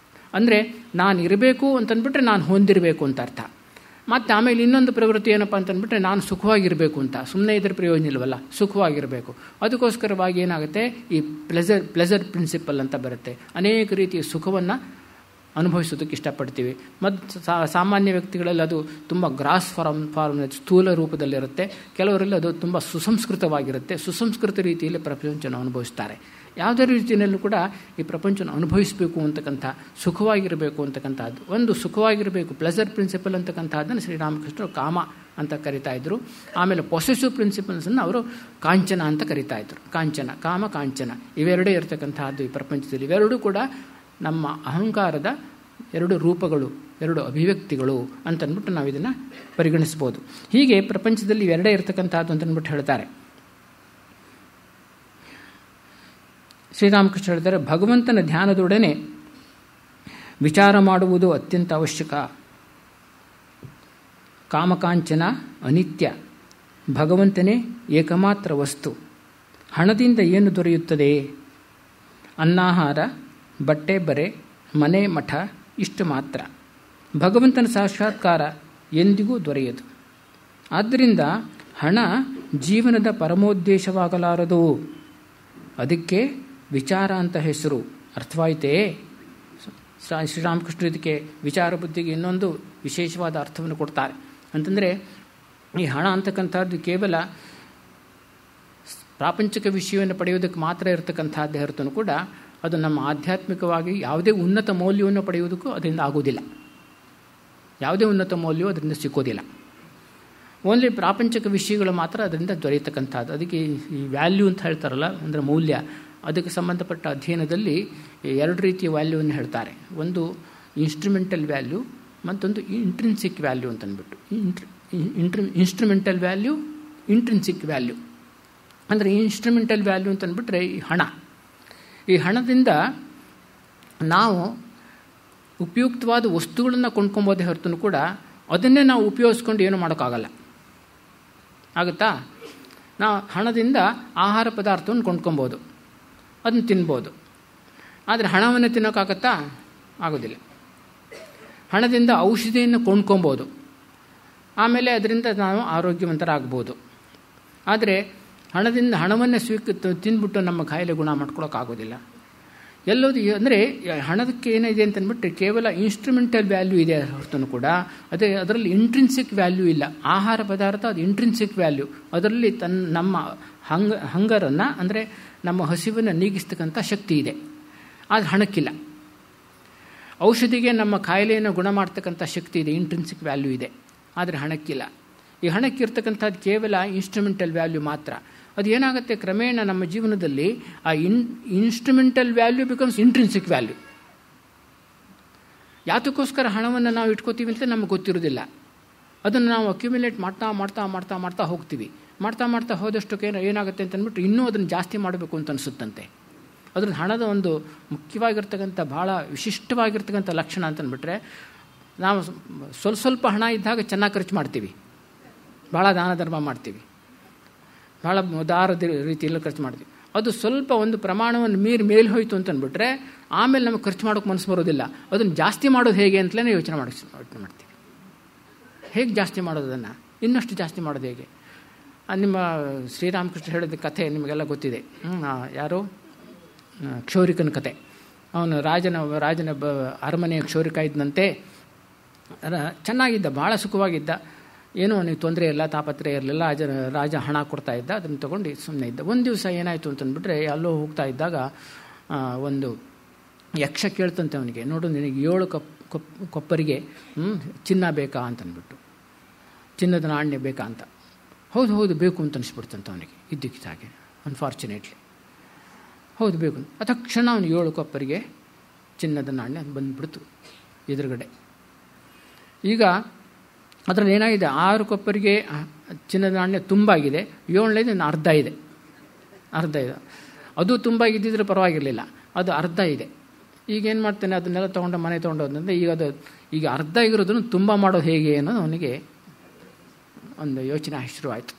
ಅಂದರೆ ನಾನು ಇರಬೇಕು ಅಂತಂದ್ಬಿಟ್ರೆ ನಾನು ಹೊಂದಿರಬೇಕು ಅಂತ ಅರ್ಥ. ಮತ್ತು ಆಮೇಲೆ ಇನ್ನೊಂದು ಪ್ರವೃತ್ತಿ ಏನಪ್ಪ ಅಂತಂದ್ಬಿಟ್ರೆ, ನಾನು ಸುಖವಾಗಿರಬೇಕು ಅಂತ. ಸುಮ್ಮನೆ ಇದ್ರ ಪ್ರಯೋಜನ ಇಲ್ವಲ್ಲ, ಸುಖವಾಗಿರಬೇಕು. ಅದಕ್ಕೋಸ್ಕರವಾಗಿ ಏನಾಗುತ್ತೆ, ಈ ಪ್ಲೆಜರ್ ಪ್ರಿನ್ಸಿಪಲ್ ಅಂತ ಬರುತ್ತೆ. ಅನೇಕ ರೀತಿಯ ಸುಖವನ್ನು ಅನುಭವಿಸೋದಕ್ಕೆ ಇಷ್ಟಪಡ್ತೀವಿ. ಮತ್ತು ಸಾಮಾನ್ಯ ವ್ಯಕ್ತಿಗಳಲ್ಲಿ ಅದು ತುಂಬ ಗ್ರಾಸ್ ಫಾರ್ಮ್ ಸ್ಥೂಲ ರೂಪದಲ್ಲಿರುತ್ತೆ. ಕೆಲವರಲ್ಲಿ ಅದು ತುಂಬ ಸುಸಂಸ್ಕೃತವಾಗಿರುತ್ತೆ. ಸುಸಂಸ್ಕೃತ ರೀತಿಯಲ್ಲಿ ಪ್ರಪಂಚವನ್ನು ಅನುಭವಿಸ್ತಾರೆ. ಯಾವುದೇ ರೀತಿಯಲ್ಲೂ ಕೂಡ ಈ ಪ್ರಪಂಚವನ್ನು ಅನುಭವಿಸಬೇಕು ಅಂತಕ್ಕಂಥ, ಸುಖವಾಗಿರಬೇಕು ಅಂತಕ್ಕಂಥದ್ದು ಒಂದು ಸುಖವಾಗಿರಬೇಕು. ಪ್ಲೆಜರ್ ಪ್ರಿನ್ಸಿಪಲ್ ಅಂತಕ್ಕಂಥದ್ದನ್ನು ಶ್ರೀರಾಮಕೃಷ್ಣರು ಕಾಮ ಅಂತ ಕರಿತಾ ಇದ್ರು. ಆಮೇಲೆ ಪೊಸೆಸಿವ್ ಪ್ರಿನ್ಸಿಪಲ್ಸನ್ನು ಅವರು ಕಾಂಚನ ಅಂತ ಕರಿತಾ ಇದ್ರು. ಕಾಂಚನ, ಕಾಮ, ಕಾಂಚನ ಇವೆರಡೇ ಇರತಕ್ಕಂಥದ್ದು ಈ ಪ್ರಪಂಚದಲ್ಲಿ. ಇವೆರಡೂ ಕೂಡ ನಮ್ಮ ಅಹಂಕಾರದ ಎರಡು ರೂಪಗಳು, ಎರಡು ಅಭಿವ್ಯಕ್ತಿಗಳು ಅಂತಂದ್ಬಿಟ್ಟು ನಾವು ಇದನ್ನು ಪರಿಗಣಿಸ್ಬೋದು. ಹೀಗೆ ಪ್ರಪಂಚದಲ್ಲಿ ಇವೆರಡೇ ಇರತಕ್ಕಂಥದ್ದು ಅಂತಂದ್ಬಿಟ್ಟು ಹೇಳ್ತಾರೆ. ಶ್ರೀರಾಮಕೃಷ್ಣ ಹೇಳ್ತಾರೆ, ಭಗವಂತನ ಧ್ಯಾನದೊಡನೆ ವಿಚಾರ ಮಾಡುವುದು ಅತ್ಯಂತ ಅವಶ್ಯಕ. ಕಾಮಕಾಂಚನ ಅನಿತ್ಯ, ಭಗವಂತನೇ ಏಕಮಾತ್ರ ವಸ್ತು. ಹಣದಿಂದ ಏನು ದೊರೆಯುತ್ತದೆ? ಅನ್ನಾಹಾರ, ಬಟ್ಟೆ ಬರೆ, ಮನೆ ಮಠ ಇಷ್ಟು ಮಾತ್ರ. ಭಗವಂತನ ಸಾಕ್ಷಾತ್ಕಾರ ಎಂದಿಗೂ ದೊರೆಯದು. ಆದ್ದರಿಂದ ಹಣ ಜೀವನದ ಪರಮೋದ್ದೇಶವಾಗಲಾರದು. ಅದಕ್ಕೆ ವಿಚಾರ ಅಂತ ಹೆಸರು. ಅರ್ಥವಾಯಿತೇ? ಶ್ರೀರಾಮಕೃಷ್ಣ ಇದಕ್ಕೆ ವಿಚಾರ ಬುದ್ಧಿಗೆ ಇನ್ನೊಂದು ವಿಶೇಷವಾದ ಅರ್ಥವನ್ನು ಕೊಡ್ತಾರೆ. ಅಂತಂದರೆ, ಈ ಹಣ ಅಂತಕ್ಕಂಥದ್ದು ಕೇವಲ ಪ್ರಾಪಂಚಿಕ ವಿಷಯವನ್ನು ಪಡೆಯೋದಕ್ಕೆ ಮಾತ್ರ ಇರತಕ್ಕಂಥದ್ದೇ ಹೊರತು ಕೂಡ ಅದು ನಮ್ಮ ಆಧ್ಯಾತ್ಮಿಕವಾಗಿ ಯಾವುದೇ ಉನ್ನತ ಮೌಲ್ಯವನ್ನು ಪಡೆಯೋದಕ್ಕೂ ಅದರಿಂದ ಆಗೋದಿಲ್ಲ. ಯಾವುದೇ ಉನ್ನತ ಮೌಲ್ಯವೂ ಅದರಿಂದ ಸಿಕ್ಕೋದಿಲ್ಲ. ಓನ್ಲಿ ಪ್ರಾಪಂಚಿಕ ವಿಷಯಗಳು ಮಾತ್ರ ಅದರಿಂದ ದೊರೆಯತಕ್ಕಂಥದ್ದು. ಅದಕ್ಕೆ ಈ ವ್ಯಾಲ್ಯೂ ಅಂತ ಹೇಳ್ತಾರಲ್ಲ, ಅಂದರೆ ಮೌಲ್ಯ, ಅದಕ್ಕೆ ಸಂಬಂಧಪಟ್ಟ ಅಧ್ಯಯನದಲ್ಲಿ ಎರಡು ರೀತಿಯ ವ್ಯಾಲ್ಯೂವನ್ನು ಹೇಳ್ತಾರೆ. ಒಂದು ಇನ್ಸ್ಟ್ರುಮೆಂಟಲ್ ವ್ಯಾಲ್ಯೂ, ಮತ್ತೊಂದು ಇಂಟ್ರಿನ್ಸಿಕ್ ವ್ಯಾಲ್ಯೂ ಅಂತಂದ್ಬಿಟ್ಟು. Instrumental value, intrinsic value. ಅಂದರೆ ಇನ್ಸ್ಟ್ರುಮೆಂಟಲ್ ವ್ಯಾಲ್ಯೂ ಅಂತಂದ್ಬಿಟ್ರೆ ಈ ಹಣ. ಈ ಹಣದಿಂದ ನಾವು ಉಪಯುಕ್ತವಾದ ವಸ್ತುಗಳನ್ನು ಕೊಂಡ್ಕೊಬೋದೇ ಹೊರತು ಕೂಡ ಅದನ್ನೇ ನಾವು ಉಪಯೋಗಿಸ್ಕೊಂಡು ಏನೂ ಮಾಡೋಕ್ಕಾಗಲ್ಲ. ಆಗುತ್ತಾ? ನಾವು ಹಣದಿಂದ ಆಹಾರ ಪದಾರ್ಥವನ್ನು ಕೊಂಡ್ಕೊಬೋದು, ಅದನ್ನು ತಿನ್ಬೋದು. ಆದರೆ ಹಣವನ್ನು ತಿನ್ನೋಕ್ಕಾಗತ್ತಾ? ಆಗೋದಿಲ್ಲ. ಹಣದಿಂದ ಔಷಧಿಯನ್ನು ಕೊಂಡ್ಕೊಬೋದು, ಆಮೇಲೆ ಅದರಿಂದ ನಾವು ಆರೋಗ್ಯವಂತರಾಗ್ಬೋದು. ಆದರೆ ಹಣವನ್ನೇ ತಿಂದ್ಬಿಟ್ಟು ನಮ್ಮ ಕಾಯಿಲೆ ಗುಣ ಮಾಡ್ಕೊಳ್ಳೋಕ್ಕಾಗೋದಿಲ್ಲ. ಎಲ್ಲೋದು ಅಂದರೆ ಹಣದಕ್ಕೆ ಏನಿದೆ ಅಂತಂದ್ಬಿಟ್ಟು ಕೇವಲ ಇನ್ಸ್ಟ್ರೂಮೆಂಟಲ್ ವ್ಯಾಲ್ಯೂ ಇದೆ ಹೊರತು ಕೂಡ ಅದರಲ್ಲಿ ಇಂಟ್ರಿನ್ಸಿಕ್ ವ್ಯಾಲ್ಯೂ ಇಲ್ಲ. ಆಹಾರ ಪದಾರ್ಥ ಅದು ಇಂಟ್ರಿನ್ಸಿಕ್ ವ್ಯಾಲ್ಯೂ, ಅದರಲ್ಲಿ ನಮ್ಮ ಹಂಗರನ್ನು ಅಂದರೆ ನಮ್ಮ ಹಸಿವನ್ನು ನೀಗಿಸ್ತಕ್ಕಂಥ ಶಕ್ತಿ ಇದೆ, ಆದರೆ ಹಣಕ್ಕಿಲ್ಲ. ಔಷಧಿಗೆ ನಮ್ಮ ಕಾಯಿಲೆಯನ್ನು ಗುಣ ಮಾಡ್ತಕ್ಕಂಥ ಶಕ್ತಿ ಇದೆ, ಇಂಟ್ರಿನ್ಸಿಕ್ ವ್ಯಾಲ್ಯೂ ಇದೆ, ಆದರೆ ಹಣಕ್ಕಿಲ್ಲ. ಈ ಹಣಕ್ಕಿರ್ತಕ್ಕಂಥದ್ದು ಕೇವಲ ಇನ್ಸ್ಟ್ರೂಮೆಂಟಲ್ ವ್ಯಾಲ್ಯೂ ಮಾತ್ರ. ಅದು ಏನಾಗುತ್ತೆ, ಕ್ರಮೇಣ ನಮ್ಮ ಜೀವನದಲ್ಲಿ ಆ instrumental value becomes intrinsic value. ಯಾತಕ್ಕೋಸ್ಕರ ಹಣವನ್ನು ನಾವು ಇಟ್ಕೋತೀವಿ ಅಂತ ನಮಗೆ ಗೊತ್ತಿರೋದಿಲ್ಲ. ಅದನ್ನು ನಾವು ಅಕ್ಯುಮುಲೇಟ್ ಮಾಡ್ತಾ ಮಾಡ್ತಾ ಮಾಡ್ತಾ ಮಾಡ್ತಾ ಹೋಗ್ತೀವಿ. ಮಾಡ್ತಾ ಹೋದಷ್ಟಕ್ಕೆ ಏನಾಗುತ್ತೆ ಅಂತಂದ್ಬಿಟ್ಟು ಇನ್ನೂ ಅದನ್ನು ಜಾಸ್ತಿ ಮಾಡಬೇಕು ಅಂತ ಅನಿಸುತ್ತಂತೆ. ಅದ್ರ ಹಣದ ಒಂದು ಮುಖ್ಯವಾಗಿರ್ತಕ್ಕಂಥ ಭಾಳ ವಿಶಿಷ್ಟವಾಗಿರ್ತಕ್ಕಂಥ ಲಕ್ಷಣ ಅಂತಂದ್ಬಿಟ್ರೆ, ನಾವು ಸ್ವಲ್ಪ ಹಣ ಇದ್ದಾಗ ಚೆನ್ನಾಗಿ ಖರ್ಚು ಮಾಡ್ತೀವಿ, ಭಾಳ ದಾನ ಧರ್ಮ ಮಾಡ್ತೀವಿ, ಭಾಳ ಉದಾರದ ರೀತಿಯಲ್ಲಿ ಖರ್ಚು ಮಾಡ್ತೀವಿ. ಅದು ಸ್ವಲ್ಪ ಒಂದು ಪ್ರಮಾಣವನ್ನು ಮೇಲೆ ಹೋಯಿತು ಅಂತಂದ್ಬಿಟ್ರೆ ಆಮೇಲೆ ನಮಗೆ ಖರ್ಚು ಮಾಡೋಕ್ಕೆ ಮನಸ್ಸು ಬರೋದಿಲ್ಲ. ಅದನ್ನು ಜಾಸ್ತಿ ಮಾಡೋದು ಹೇಗೆ ಅಂತಲೇ ಯೋಚನೆ ಮಾಡ್ತೀವಿ. ಹೇಗೆ ಜಾಸ್ತಿ ಮಾಡೋದನ್ನು, ಇನ್ನಷ್ಟು ಜಾಸ್ತಿ ಮಾಡೋದು ಹೇಗೆ? ನಿಮ್ಮ ಶ್ರೀರಾಮಕೃಷ್ಣ ಹೇಳಿದ ಕಥೆ ನಿಮಗೆಲ್ಲ ಗೊತ್ತಿದೆ. ಯಾರು ಕ್ಷೌರಿಕನ ಕಥೆ. ಅವನು ರಾಜನ ಅರಮನೆಯ ಕ್ಷೌರಿಕ ಇದ್ದಂತೆ, ಚೆನ್ನಾಗಿದ್ದ, ಭಾಳ ಸುಖವಾಗಿದ್ದ, ಏನೋ ಅವನಿಗೆ ತೊಂದರೆ ಇಲ್ಲ, ತಾಪತ್ರೆ ಇರಲಿಲ್ಲ. ರಾಜ ಹಣ ಕೊಡ್ತಾ ಇದ್ದ, ಅದನ್ನು ತೊಗೊಂಡು ಸುಮ್ಮನೆ ಇದ್ದ. ಒಂದು ದಿವಸ ಏನಾಯಿತು ಅಂತಂದ್ಬಿಟ್ರೆ, ಎಲ್ಲೋ ಹೋಗ್ತಾ ಇದ್ದಾಗ ಒಂದು ಯಕ್ಷ ಕೇಳ್ತಂತೆ ಅವನಿಗೆ, ನೋಡು ನಿನಗೆ 7 ಕೊಪ್ಪರಿಗೆ ಚಿನ್ನ ಬೇಕಾ ಅಂತಂದ್ಬಿಟ್ಟು, ಚಿನ್ನದ ನಾಣ್ಯ ಬೇಕಾ ಅಂತ. ಹೌದು ಬೇಕು ಅಂತ ಅನಿಸ್ಬಿಡ್ತಂತೆ ಅವನಿಗೆ ಇದ್ದಕ್ಕಿದ್ದಾಗೆ. ಅನ್ಫಾರ್ಚುನೇಟ್ಲಿ ಹೌದು ಬೇಕು. ತಕ್ಷಣ ಅವನು 7 ಕೊಪ್ಪರಿಗೆ ಚಿನ್ನದ ನಾಣ್ಯ ಬಂದುಬಿಡ್ತು ಎದುರುಗಡೆ. ಈಗ ಅದರಲ್ಲಿ ಏನಾಗಿದೆ, 6 ಕೊಪ್ಪರಿಗೆ ಚಿನ್ನದ ನಾಣ್ಯ ತುಂಬಾಗಿದೆ, 7ನೇದು ಅರ್ಧ ಇದೆ. ಅದು ತುಂಬ ಇದ್ದಿದ್ರೆ ಪರವಾಗಿರಲಿಲ್ಲ, ಅದು ಅರ್ಧ ಇದೆ. ಈಗೇನು ಮಾಡ್ತಾನೆ, ಅದನ್ನೆಲ್ಲ ತೊಗೊಂಡು ಮನೆ ತೊಗೊಂಡೋದಂದರೆ ಈಗ ಅರ್ಧ ಇರೋದನ್ನು ತುಂಬ ಮಾಡೋದು ಹೇಗೆ ಅನ್ನೋದು ಅವನಿಗೆ ಒಂದು ಯೋಚನೆ ಶುರುವಾಯಿತು.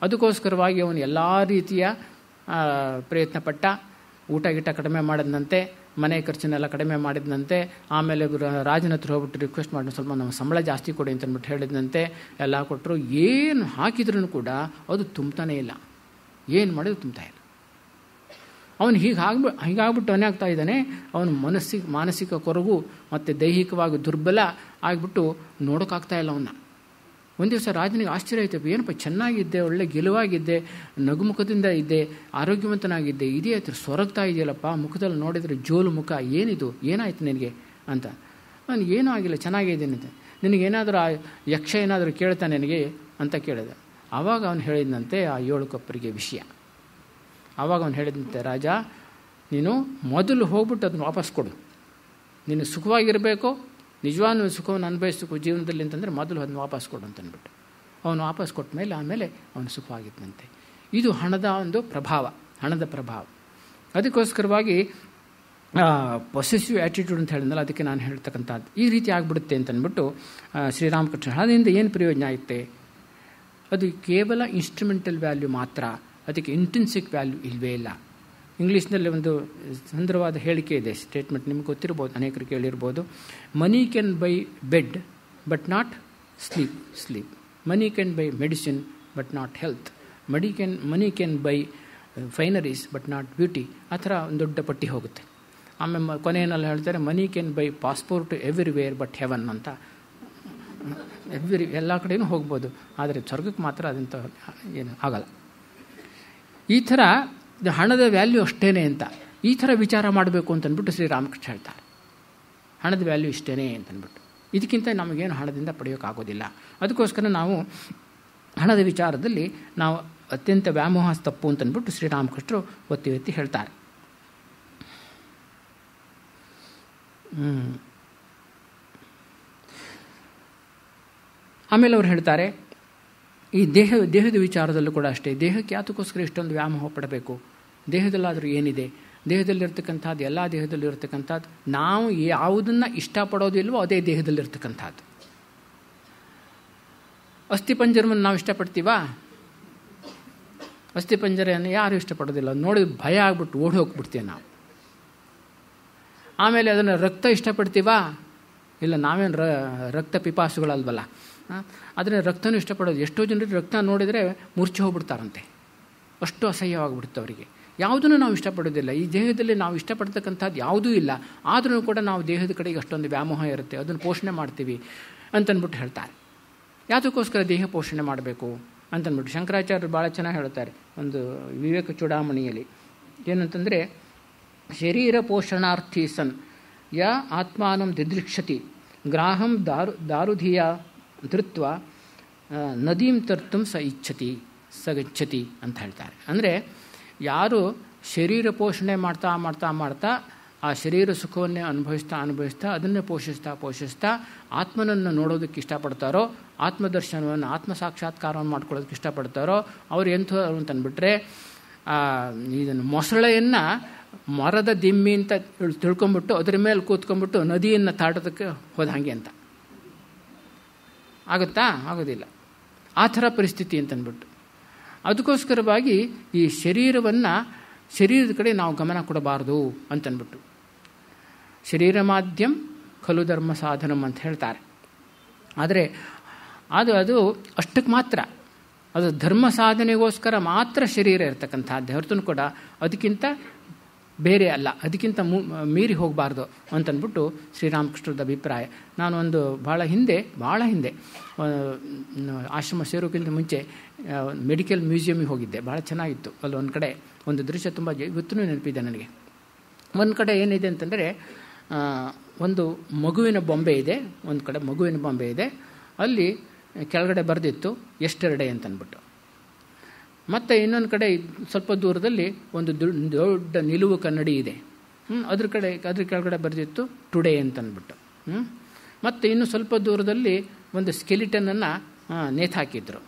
ಅದಕ್ಕೋಸ್ಕರವಾಗಿ ಅವನು ಎಲ್ಲ ರೀತಿಯ ಪ್ರಯತ್ನಪಟ್ಟ. ಊಟ ಗೀಟ ಕಡಿಮೆ ಮಾಡಿದಂತೆ, ಮನೆ ಖರ್ಚನ್ನೆಲ್ಲ ಕಡಿಮೆ ಮಾಡಿದಂತೆ, ಆಮೇಲೆ ರಾಜನ ಹತ್ರ ಹೋಗ್ಬಿಟ್ಟು ರಿಕ್ವೆಸ್ಟ್ ಮಾಡಿ ಸ್ವಲ್ಪ ನಮ್ಮ ಸಂಬಳ ಜಾಸ್ತಿ ಕೊಡಿ ಅಂತಂದ್ಬಿಟ್ಟು ಹೇಳಿದಂತೆ ಎಲ್ಲ ಕೊಟ್ಟರು. ಏನು ಹಾಕಿದ್ರೂ ಕೂಡ ಅದು ತುಂಬ್ತಾನೇ ಇಲ್ಲ, ಏನು ಮಾಡಿದ್ರು ತುಂಬ್ತಾ ಇಲ್ಲ. ಅವನು ಹೀಗಾಗ್ಬಿಟ್ಟು ಏನಾಗ್ತಾ ಇದ್ದಾನೆ, ಅವನು ಮಾನಸಿಕ ಕೊರಗು ಮತ್ತು ದೈಹಿಕವಾಗಿ ದುರ್ಬಲ ಆಗಿಬಿಟ್ಟು ನೋಡೋಕ್ಕಾಗ್ತಾ ಇಲ್ಲ ಅವನ್ನ. ಒಂದು ದಿವಸ ರಾಜನಿಗೆ ಆಶ್ಚರ್ಯ ಆಯಿತು, ಏನಪ್ಪ ಚೆನ್ನಾಗಿದ್ದೆ, ಒಳ್ಳೆ ಗೆಲುವಾಗಿದ್ದೆ, ನಗುಮುಖದಿಂದ ಇದ್ದೆ, ಆರೋಗ್ಯವಂತನಾಗಿದ್ದೆ, ಇದೇ ಹತ್ರ ಸೊರಗ್ತಾ ಇದೆಯಲ್ಲಪ್ಪ, ಮುಖದಲ್ಲಿ ನೋಡಿದರೆ ಜೋಲು ಮುಖ, ಏನಿದು, ಏನಾಯಿತು ನಿನಗೆ ಅಂತ. ನನಗೆ ಏನೂ ಆಗಿಲ್ಲ, ಚೆನ್ನಾಗಿದ್ದೀನಿ ಅಂತ. ನಿನಗೇನಾದರೂ ಆ ಯಕ್ಷ ಏನಾದರೂ ಕೇಳ್ತಾನೆ ನನಗೆ ಅಂತ ಕೇಳಿದೆ. ಆವಾಗ ಅವನು ಹೇಳಿದಂತೆ ಆ 7 ಕೊಪ್ಪರಿಗೆ ವಿಷಯ. ಆವಾಗ ಅವನು ಹೇಳಿದಂತೆ, ರಾಜ ನೀನು ಮೊದಲು ಹೋಗ್ಬಿಟ್ಟು ಅದನ್ನು ವಾಪಸ್ ಕೊಡು, ನೀನು ಸುಖವಾಗಿರಬೇಕು, ನಿಜವಾದ ಸುಖವನ್ನು ಅನುಭವಿಸಬೇಕು ಜೀವನದಲ್ಲಿ ಅಂತಂದರೆ ಮೊದಲು ಅದನ್ನು ವಾಪಸ್ ಕೊಡು ಅಂತಂದ್ಬಿಟ್ಟು ಅವನು ವಾಪಸ್ ಕೊಟ್ಟ ಮೇಲೆ ಆಮೇಲೆ ಅವನು ಸುಖವಾಗಿದ್ದಂತೆ. ಇದು ಹಣದ ಒಂದು ಪ್ರಭಾವ, ಹಣದ ಪ್ರಭಾವ. ಅದಕ್ಕೋಸ್ಕರವಾಗಿ ಪೊಸೆಸಿವ್ ಆ್ಯಟಿಟ್ಯೂಡ್ ಅಂತ ಹೇಳಿದ್ನಲ್ಲ, ಅದಕ್ಕೆ ನಾನು ಹೇಳ್ತಕ್ಕಂಥದ್ದು ಈ ರೀತಿ ಆಗಿಬಿಡುತ್ತೆ ಅಂತಂದ್ಬಿಟ್ಟು ಶ್ರೀರಾಮಕೃಷ್ಣ. ಹಣದಿಂದ ಏನು ಪ್ರಯೋಜನ ಆಗುತ್ತೆ? ಅದು ಕೇವಲ ಇನ್ಸ್ಟ್ರೂಮೆಂಟಲ್ ವ್ಯಾಲ್ಯೂ ಮಾತ್ರ, ಅದಕ್ಕೆ ಇಂಟ್ರಿನ್ಸಿಕ್ ವ್ಯಾಲ್ಯೂ ಇಲ್ಲವೇ ಇಲ್ಲ. ಇಂಗ್ಲೀಷ್ನಲ್ಲಿ ಒಂದು ಸುಂದರವಾದ ಹೇಳಿಕೆ ಇದೆ, ಸ್ಟೇಟ್ಮೆಂಟ್ ನಿಮ್ಗೆ ಗೊತ್ತಿರ್ಬೋದು, ಅನೇಕರು ಕೇಳಿರ್ಬೋದು. Money can buy bed but not sleep. Money can buy medicine but not health. Money can buy fineries but not beauty. ಆ ಥರ ಒಂದು ದೊಡ್ಡ ಪಟ್ಟಿ ಹೋಗುತ್ತೆ. ಆಮೇಲೆ ಕೊನೆಯಲ್ಲಿ ಹೇಳ್ತಾರೆ, money can buy passport everywhere but heaven ಅಂತ. ಎಲ್ಲ ಕಡೆಯೂ ಹೋಗ್ಬೋದು, ಆದರೆ ಸ್ವರ್ಗಕ್ಕೆ ಮಾತ್ರ ಅದಂತ ಏನು ಆಗಲ್ಲ. ಈ ಥರ ಹಣದ ವ್ಯಾಲ್ಯೂ ಅಷ್ಟೇ ಅಂತ ಈ ಥರ ವಿಚಾರ ಮಾಡಬೇಕು ಅಂತಂದ್ಬಿಟ್ಟು ಶ್ರೀರಾಮಕೃಷ್ಣ ಹೇಳ್ತಾರೆ. ಹಣದ ವ್ಯಾಲ್ಯೂ ಇಷ್ಟೇ ಅಂತಂದ್ಬಿಟ್ಟು, ಇದಕ್ಕಿಂತ ನಮಗೇನು ಹಣದಿಂದ ಪಡೆಯೋಕ್ಕಾಗೋದಿಲ್ಲ. ಅದಕ್ಕೋಸ್ಕರ ನಾವು ಹಣದ ವಿಚಾರದಲ್ಲಿ ನಾವು ಅತ್ಯಂತ ವ್ಯಾಮೋಹ ತಪ್ಪು ಅಂತಂದ್ಬಿಟ್ಟು ಶ್ರೀರಾಮಕೃಷ್ಣರು ಒತ್ತಿ ಹೇಳ್ತಾರೆ. ಆಮೇಲೆ ಅವ್ರು ಹೇಳ್ತಾರೆ, ಈ ದೇಹದ ವಿಚಾರದಲ್ಲೂ ಕೂಡ ಅಷ್ಟೇ. ದೇಹಕ್ಕೆ ಯಾತಕ್ಕೋಸ್ಕರ ಇಷ್ಟೊಂದು ವ್ಯಾಮೋಹ ಪಡಬೇಕು? ದೇಹದಲ್ಲಾದರೂ ಏನಿದೆ? ದೇಹದಲ್ಲಿರ್ತಕ್ಕಂಥದ್ದು ಎಲ್ಲ ದೇಹದಲ್ಲಿರ್ತಕ್ಕಂಥದ್ದು ನಾವು ಯಾವುದನ್ನು ಇಷ್ಟಪಡೋದಿಲ್ವೋ ಅದೇ ದೇಹದಲ್ಲಿರ್ತಕ್ಕಂಥದ್ದು. ಅಸ್ಥಿಪಂಜರವನ್ನು ನಾವು ಇಷ್ಟಪಡ್ತೀವಾ? ಅಸ್ಥಿಪಂಜರೆಯನ್ನು ಯಾರು ಇಷ್ಟಪಡೋದಿಲ್ಲ. ನೋಡಿ ಭಯ ಆಗ್ಬಿಟ್ಟು ಓಡಿ ಹೋಗ್ಬಿಡ್ತೀವಿ ನಾವು. ಆಮೇಲೆ ಅದನ್ನು ರಕ್ತ ಇಷ್ಟಪಡ್ತೀವಾ? ಇಲ್ಲ ನಾವೇನು ರಕ್ತ ಪಿಪಾಸುಗಳಲ್ವಲ್ಲ. ಆದರೆ ರಕ್ತನೂ ಇಷ್ಟಪಡೋದು. ಎಷ್ಟೋ ಜನರಿಗೆ ರಕ್ತ ನೋಡಿದರೆ ಮೂರ್ಛೆ ಹೋಗ್ಬಿಡ್ತಾರಂತೆ, ಅಷ್ಟು ಅಸಹ್ಯವಾಗಿಬಿಡುತ್ತೆ ಅವರಿಗೆ. ಯಾವುದನ್ನು ನಾವು ಇಷ್ಟಪಡೋದಿಲ್ಲ. ಈ ದೇಹದಲ್ಲಿ ನಾವು ಇಷ್ಟಪಡ್ತಕ್ಕಂಥದ್ದು ಯಾವುದೂ ಇಲ್ಲ. ಆದರೂ ಕೂಡ ನಾವು ದೇಹದ ಕಡೆಗೆ ಅಷ್ಟೊಂದು ವ್ಯಾಮೋಹ ಇರುತ್ತೆ, ಅದನ್ನು ಪೋಷಣೆ ಮಾಡ್ತೀವಿ ಅಂತಂದ್ಬಿಟ್ಟು ಹೇಳ್ತಾರೆ. ಯಾವುದಕ್ಕೋಸ್ಕರ ದೇಹ ಪೋಷಣೆ ಮಾಡಬೇಕು ಅಂತಂದ್ಬಿಟ್ಟು ಶಂಕರಾಚಾರ್ಯರು ಭಾಳ ಚೆನ್ನಾಗಿ ಹೇಳ್ತಾರೆ ಒಂದು ವಿವೇಕ ಚೂಡಾಮಣಿಯಲ್ಲಿ. ಏನಂತಂದರೆ, ಶರೀರ ಪೋಷಣಾರ್ಥಿ ಸನ್ ಯ ಆತ್ಮಾನಂ ದಿದೃಕ್ಷತಿ ಗ್ರಾಹಂ ದಾರುಧಿಯ ಧೃತ್ವ ನದೀಂ ತರ್ತುಂ ಸ ಇಚ್ಛತಿ ಸ ಗಚ್ಚತಿ ಅಂತ ಹೇಳ್ತಾರೆ. ಅಂದರೆ ಯಾರು ಶರೀರ ಪೋಷಣೆ ಮಾಡ್ತಾ ಮಾಡ್ತಾ ಮಾಡ್ತಾ ಆ ಶರೀರ ಸುಖವನ್ನೇ ಅನುಭವಿಸ್ತಾ ಅದನ್ನೇ ಪೋಷಿಸ್ತಾ ಆತ್ಮನನ್ನು ನೋಡೋದಕ್ಕೆ ಇಷ್ಟಪಡ್ತಾರೋ, ಆತ್ಮದರ್ಶನವನ್ನು ಆತ್ಮ ಸಾಕ್ಷಾತ್ಕಾರವನ್ನು ಮಾಡ್ಕೊಳ್ಳೋದಕ್ಕೆ ಇಷ್ಟಪಡ್ತಾರೋ ಅವ್ರು ಎಂಥವ್ರು ಅಂತಂದ್ಬಿಟ್ರೆ, ಇದನ್ನು ಮೊಸಳೆಯನ್ನು ಮರದ ದಿಮ್ಮಿ ಅಂತ ತಿಳ್ಕೊಂಬಿಟ್ಟು ಅದ್ರ ಮೇಲೆ ಕೂತ್ಕೊಂಡ್ಬಿಟ್ಟು ನದಿಯನ್ನು ದಾಟೋದಕ್ಕೆ ಹೋದಂಗೆ ಅಂತ ಆಗುತ್ತಾ? ಆಗೋದಿಲ್ಲ. ಆ ಥರ ಪರಿಸ್ಥಿತಿ ಅಂತಂದ್ಬಿಟ್ಟು ಅದಕ್ಕೋಸ್ಕರವಾಗಿ ಈ ಶರೀರದ ಕಡೆ ನಾವು ಗಮನ ಕೊಡಬಾರ್ದು ಅಂತಂದ್ಬಿಟ್ಟು ಶರೀರ ಮಾಧ್ಯಮ ಖಲು ಧರ್ಮ ಸಾಧನಂ ಅಂತ ಹೇಳ್ತಾರೆ. ಆದರೆ ಅದು ಅಷ್ಟಕ್ಕೆ ಮಾತ್ರ, ಅದು ಧರ್ಮ ಸಾಧನೆಗೋಸ್ಕರ ಮಾತ್ರ ಶರೀರ ಇರತಕ್ಕಂಥದ್ದು ಹೊರತು ಕೂಡ ಅದಕ್ಕಿಂತ ಬೇರೆ ಅಲ್ಲ, ಅದಕ್ಕಿಂತ ಮೀರಿ ಹೋಗಬಾರ್ದು ಅಂತಂದ್ಬಿಟ್ಟು ಶ್ರೀರಾಮಕೃಷ್ಣದ ಅಭಿಪ್ರಾಯ. ನಾನು ಒಂದು ಭಾಳ ಹಿಂದೆ ಆಶ್ರಮ ಸೇರೋಕ್ಕಿಂತ ಮುಂಚೆ ಮೆಡಿಕಲ್ ಮ್ಯೂಸಿಯಮಿಗೆ ಹೋಗಿದ್ದೆ. ಭಾಳ ಚೆನ್ನಾಗಿತ್ತು. ಅಲ್ಲಿ ಒಂದು ಕಡೆ ಒಂದು ದೃಶ್ಯ ತುಂಬ ಇವತ್ತೂ ನೆನಪಿದೆ ನನಗೆ. ಒಂದು ಕಡೆ ಏನಿದೆ ಅಂತಂದರೆ, ಒಂದು ಮಗುವಿನ ಬೊಂಬೆ ಇದೆ, ಒಂದು ಕಡೆ ಮಗುವಿನ ಬೊಂಬೆ ಇದೆ, ಅಲ್ಲಿ ಕೆಳಗಡೆ ಬರೆದಿತ್ತು ಎಷ್ಟೆರಡೆ ಅಂತಂದ್ಬಿಟ್ಟು. ಮತ್ತು ಇನ್ನೊಂದು ಕಡೆ ಸ್ವಲ್ಪ ದೂರದಲ್ಲಿ ಒಂದು ದೊಡ್ಡ ನಿಲುವು ಕನ್ನಡಿ ಇದೆ, ಅದ್ರ ಕೆಳಗಡೆ ಬರೆದಿತ್ತು ಟುಡೇ ಅಂತಂದ್ಬಿಟ್ಟು. ಮತ್ತು ಇನ್ನು ಸ್ವಲ್ಪ ದೂರದಲ್ಲಿ ಒಂದು ಸ್ಕೆಲಿಟನನ್ನು ನೇತಾಕಿದ್ರು,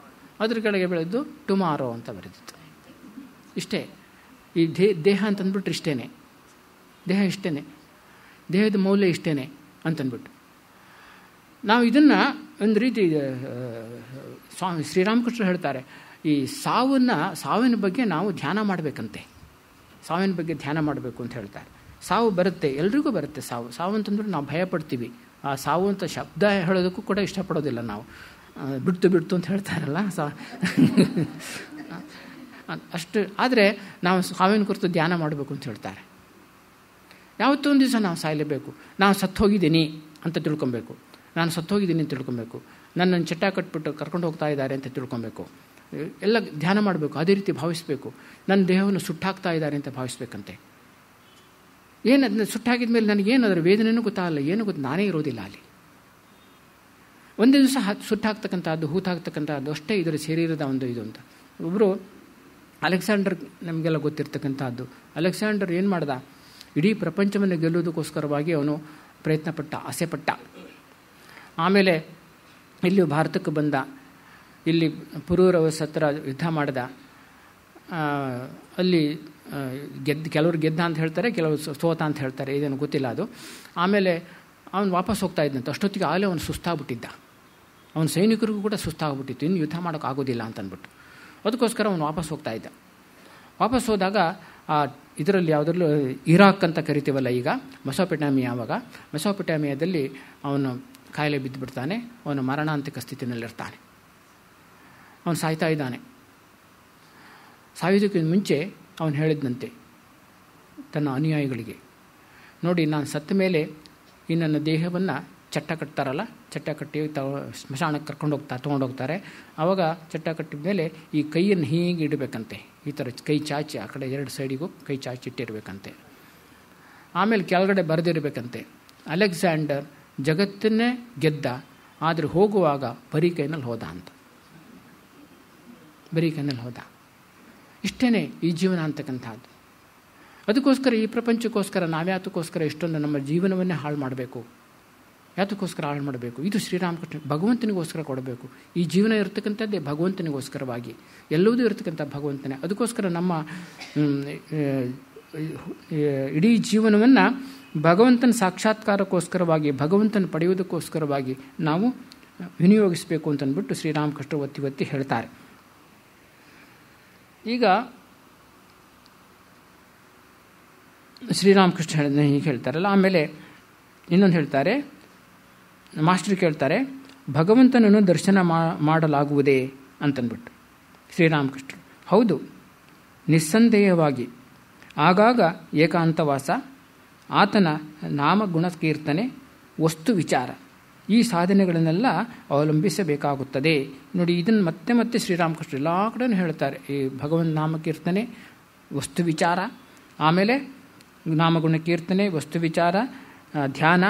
ಅದ್ರ ಕೆಳಗೆ ಬೆಳೆದು ಟುಮಾರೋ ಅಂತ ಬರೆದಿತ್ತು. ಇಷ್ಟೇ. ಈ ದೇಹ ಅಂತಂದ್ಬಿಟ್ರೆ ಇಷ್ಟೇ, ದೇಹ ಇಷ್ಟೇ, ದೇಹದ ಮೌಲ್ಯ ಇಷ್ಟೇ ಅಂತಂದ್ಬಿಟ್ಟು ನಾವು ಇದನ್ನು ಒಂದು ರೀತಿ ಸ್ವಾಮಿ ಶ್ರೀರಾಮಕೃಷ್ಣ ಹೇಳ್ತಾರೆ, ಈ ಸಾವಿನ ಬಗ್ಗೆ ನಾವು ಧ್ಯಾನ ಮಾಡಬೇಕಂತೆ, ಸಾವಿನ ಬಗ್ಗೆ ಧ್ಯಾನ ಮಾಡಬೇಕು ಅಂತ ಹೇಳ್ತಾರೆ. ಸಾವು ಬರುತ್ತೆ, ಎಲ್ರಿಗೂ ಬರುತ್ತೆ ಸಾವು ಅಂತಂದ್ರೆ ನಾವು ಭಯಪಡ್ತೀವಿ. ಆ ಸಾವು ಅಂತ ಶಬ್ದ ಹೇಳೋದಕ್ಕೂ ಕೂಡ ಇಷ್ಟಪಡೋದಿಲ್ಲ ನಾವು. ಬಿಡ್ತು ಅಂತ ಹೇಳ್ತಾರಲ್ಲ ಅಷ್ಟು. ಆದರೆ ನಾವು ಸಾವಿನ ಕುರಿತು ಧ್ಯಾನ ಮಾಡಬೇಕು ಅಂತ ಹೇಳ್ತಾರೆ. ಯಾವತ್ತೂ ಒಂದು ದಿವಸ ನಾವು ಸಾಯಲೇಬೇಕು. ನಾನು ಸತ್ತೋಗಿದ್ದೀನಿ ಅಂತ ತಿಳ್ಕೊಬೇಕು, ನಾನು ಸತ್ತೋಗಿದ್ದೀನಿ ಅಂತ ತಿಳ್ಕೊಬೇಕು, ನನ್ನನ್ನು ಚಟ್ಟ ಕಟ್ಬಿಟ್ಟು ಕರ್ಕೊಂಡು ಹೋಗ್ತಾ ಇದ್ದಾರೆ ಅಂತ ತಿಳ್ಕೊಬೇಕು, ಎಲ್ಲ ಧ್ಯಾನ ಮಾಡಬೇಕು. ಅದೇ ರೀತಿ ಭಾವಿಸಬೇಕು. ನನ್ನ ದೇಹವನ್ನು ಸುಟ್ಟಾಕ್ತಾ ಇದ್ದಾರೆ ಅಂತ ಭಾವಿಸ್ಬೇಕಂತೆ. ಅದನ್ನ ಸುಟ್ಟಾಕಿದ ಮೇಲೆ ನನಗೇನು ಅದರ ವೇದನೆಯೂ ಗೊತ್ತಾಗಲ್ಲ, ಏನು ಗೊತ್ತು, ನಾನೇ ಇರೋದಿಲ್ಲ ಅಲ್ಲಿ. ಒಂದೇ ದಿವಸ ಸುಟ್ಟಾಕ್ತಕ್ಕಂಥದ್ದು, ಹೂತಾಗ್ತಕ್ಕಂಥದ್ದು ಅಷ್ಟೇ ಇದರ ಶರೀರದ ಒಂದು ಇದು ಅಂತ. ಒಬ್ಬರು ಅಲೆಕ್ಸಾಂಡರ್, ನಮಗೆಲ್ಲ ಗೊತ್ತಿರ್ತಕ್ಕಂಥದ್ದು. ಅಲೆಕ್ಸಾಂಡರ್ ಏನು ಮಾಡ್ದ, ಇಡೀ ಪ್ರಪಂಚವನ್ನು ಗೆಲ್ಲುವುದಕ್ಕೋಸ್ಕರವಾಗಿ ಅವನು ಪ್ರಯತ್ನಪಟ್ಟ, ಆಸೆಪಟ್ಟ. ಆಮೇಲೆ ಇಲ್ಲಿ ಭಾರತಕ್ಕೆ ಬಂದ, ಇಲ್ಲಿ ಪುರೂರವಸ್ ಹತ್ರ ಯುದ್ಧ ಮಾಡಿದ. ಅಲ್ಲಿ ಕೆಲವರು ಗೆದ್ದ ಅಂತ ಹೇಳ್ತಾರೆ, ಕೆಲವರು ಸೋತ ಅಂತ ಹೇಳ್ತಾರೆ, ಇದೇನು ಗೊತ್ತಿಲ್ಲ ಅದು. ಆಮೇಲೆ ಅವನು ವಾಪಸ್ ಹೋಗ್ತಾ ಇದ್ದಂತೆ. ಅಷ್ಟೊತ್ತಿಗೆ ಆಗಲೇ ಅವನು ಸುಸ್ತಾಗ್ಬಿಟ್ಟಿದ್ದ, ಅವನ ಸೈನಿಕರಿಗೂ ಕೂಡ ಸುಸ್ತಾಗ್ಬಿಟ್ಟಿತ್ತು, ಇನ್ನು ಯುದ್ಧ ಮಾಡೋಕ್ಕಾಗೋದಿಲ್ಲ ಅಂತಂದ್ಬಿಟ್ಟು. ಅದಕ್ಕೋಸ್ಕರ ಅವನು ವಾಪಸ್ ಹೋಗ್ತಾ ಇದ್ದ. ವಾಪಸ್ ಹೋದಾಗ ಇದರಲ್ಲಿ ಯಾವುದ್ರಲ್ಲೂ ಇರಾಕ್ ಅಂತ ಕರಿತೀವಲ್ಲ ಈಗ, ಮೆಸೊಪೊಟ್ಯಾಮಿಯಾದಲ್ಲಿ ಅವನು ಕಾಯಿಲೆ ಬಿದ್ದುಬಿಡ್ತಾನೆ. ಅವನು ಮರಣಾಂತಿಕ ಸ್ಥಿತಿನಲ್ಲಿರ್ತಾನೆ, ಅವನು ಸಾಯ್ತಾ ಇದ್ದಾನೆ. ಸಾಯೋದಕ್ಕಿಂತ ಮುಂಚೆ ಅವನು ಹೇಳಿದಂತೆ ತನ್ನ ಅನುಯಾಯಿಗಳಿಗೆ, ನೋಡಿ ನಾನು ಸತ್ತ ಮೇಲೆ ಈ ನನ್ನ ದೇಹವನ್ನು ಚಟ್ಟ ಕಟ್ತಾರಲ್ಲ, ಚಟ್ಟ ಕಟ್ಟಿ ಸ್ಮಶಾನಕ್ಕೆ ತೊಗೊಂಡೋಗ್ತಾರೆ. ಆವಾಗ ಚಟ್ಟ ಕಟ್ಟಿದ ಮೇಲೆ ಈ ಕೈಯನ್ನು ಹೀಗೆ ಇಡಬೇಕಂತೆ, ಈ ಥರ ಕೈ ಚಾಚಿ, ಆ ಕಡೆ ಎರಡು ಸೈಡಿಗೂ ಕೈ ಚಾಚಿ ಇಟ್ಟಿರಬೇಕಂತೆ. ಆಮೇಲೆ ಕೆಳಗಡೆ ಬರೆದಿರಬೇಕಂತೆ, ಅಲೆಕ್ಸಾಂಡರ್ ಜಗತ್ತನ್ನೇ ಗೆದ್ದ, ಆದರೆ ಹೋಗುವಾಗ ಬರೀ ಕೈನಲ್ಲಿ ಹೋದ ಅಂತ. ಬರೀ ಕೈನಲ್ಲಿ ಹೋದ. ಇಷ್ಟೇ ಈ ಜೀವನ ಅಂತಕ್ಕಂಥದ್ದು. ಅದಕ್ಕೋಸ್ಕರ ಈ ಪ್ರಪಂಚಕ್ಕೋಸ್ಕರ ನಾವ್ಯಾತಕ್ಕೋಸ್ಕರ ಇಷ್ಟೊಂದು ನಮ್ಮ ಜೀವನವನ್ನೇ ಹಾಳು ಮಾಡಬೇಕು, ಯಾತಕ್ಕೋಸ್ಕರ ಹಾಳು ಮಾಡಬೇಕು? ಇದು ಶ್ರೀರಾಮಕೃಷ್ಣ ಭಗವಂತನಿಗೋಸ್ಕರ ಕೊಡಬೇಕು. ಈ ಜೀವನ ಇರತಕ್ಕಂಥದ್ದೇ ಭಗವಂತನಿಗೋಸ್ಕರವಾಗಿ, ಎಲ್ಲವೂ ಇರತಕ್ಕಂಥ ಭಗವಂತನೇ. ಅದಕ್ಕೋಸ್ಕರ ನಮ್ಮ ಇಡೀ ಜೀವನವನ್ನು ಭಗವಂತನ ಸಾಕ್ಷಾತ್ಕಾರಕ್ಕೋಸ್ಕರವಾಗಿ, ಭಗವಂತನ ಪಡೆಯುವುದಕ್ಕೋಸ್ಕರವಾಗಿ ನಾವು ವಿನಿಯೋಗಿಸಬೇಕು ಅಂತಂದ್ಬಿಟ್ಟು ಶ್ರೀರಾಮಕೃಷ್ಣ ಒತ್ತಿ ಹೇಳ್ತಾರೆ. ಈಗ ಶ್ರೀರಾಮಕೃಷ್ಣ ಹೀಗೆ ಹೇಳ್ತಾರಲ್ಲ, ಆಮೇಲೆ ಇನ್ನೊಂದು ಹೇಳ್ತಾರೆ, ಮಾಸ್ಟರ್ ಕೇಳ್ತಾರೆ, ಭಗವಂತನನ್ನು ದರ್ಶನ ಮಾಡಲಾಗುವುದೇ ಅಂತನ್ಬಿಟ್ಟು. ಶ್ರೀರಾಮಕೃಷ್ಣರು, ಹೌದು, ನಿಸ್ಸಂದೇಹವಾಗಿ. ಆಗಾಗ ಏಕಾಂತವಾಸ, ಆತನ ನಾಮಗುಣ ಕೀರ್ತನೆ, ವಸ್ತು ವಿಚಾರ, ಈ ಸಾಧನೆಗಳನ್ನೆಲ್ಲ ಅವಲಂಬಿಸಬೇಕಾಗುತ್ತದೆ. ನೋಡಿ, ಇದನ್ನು ಮತ್ತೆ ಮತ್ತೆ ಶ್ರೀರಾಮಕೃಷ್ಣ ಎಲ್ಲ ಕಡೆಯೂ ಹೇಳ್ತಾರೆ. ಈ ಭಗವಂತ ನಾಮಕೀರ್ತನೆ, ವಸ್ತು ವಿಚಾರ, ಆಮೇಲೆ ನಾಮಗುಣ ಕೀರ್ತನೆ, ವಸ್ತು ವಿಚಾರ, ಧ್ಯಾನ,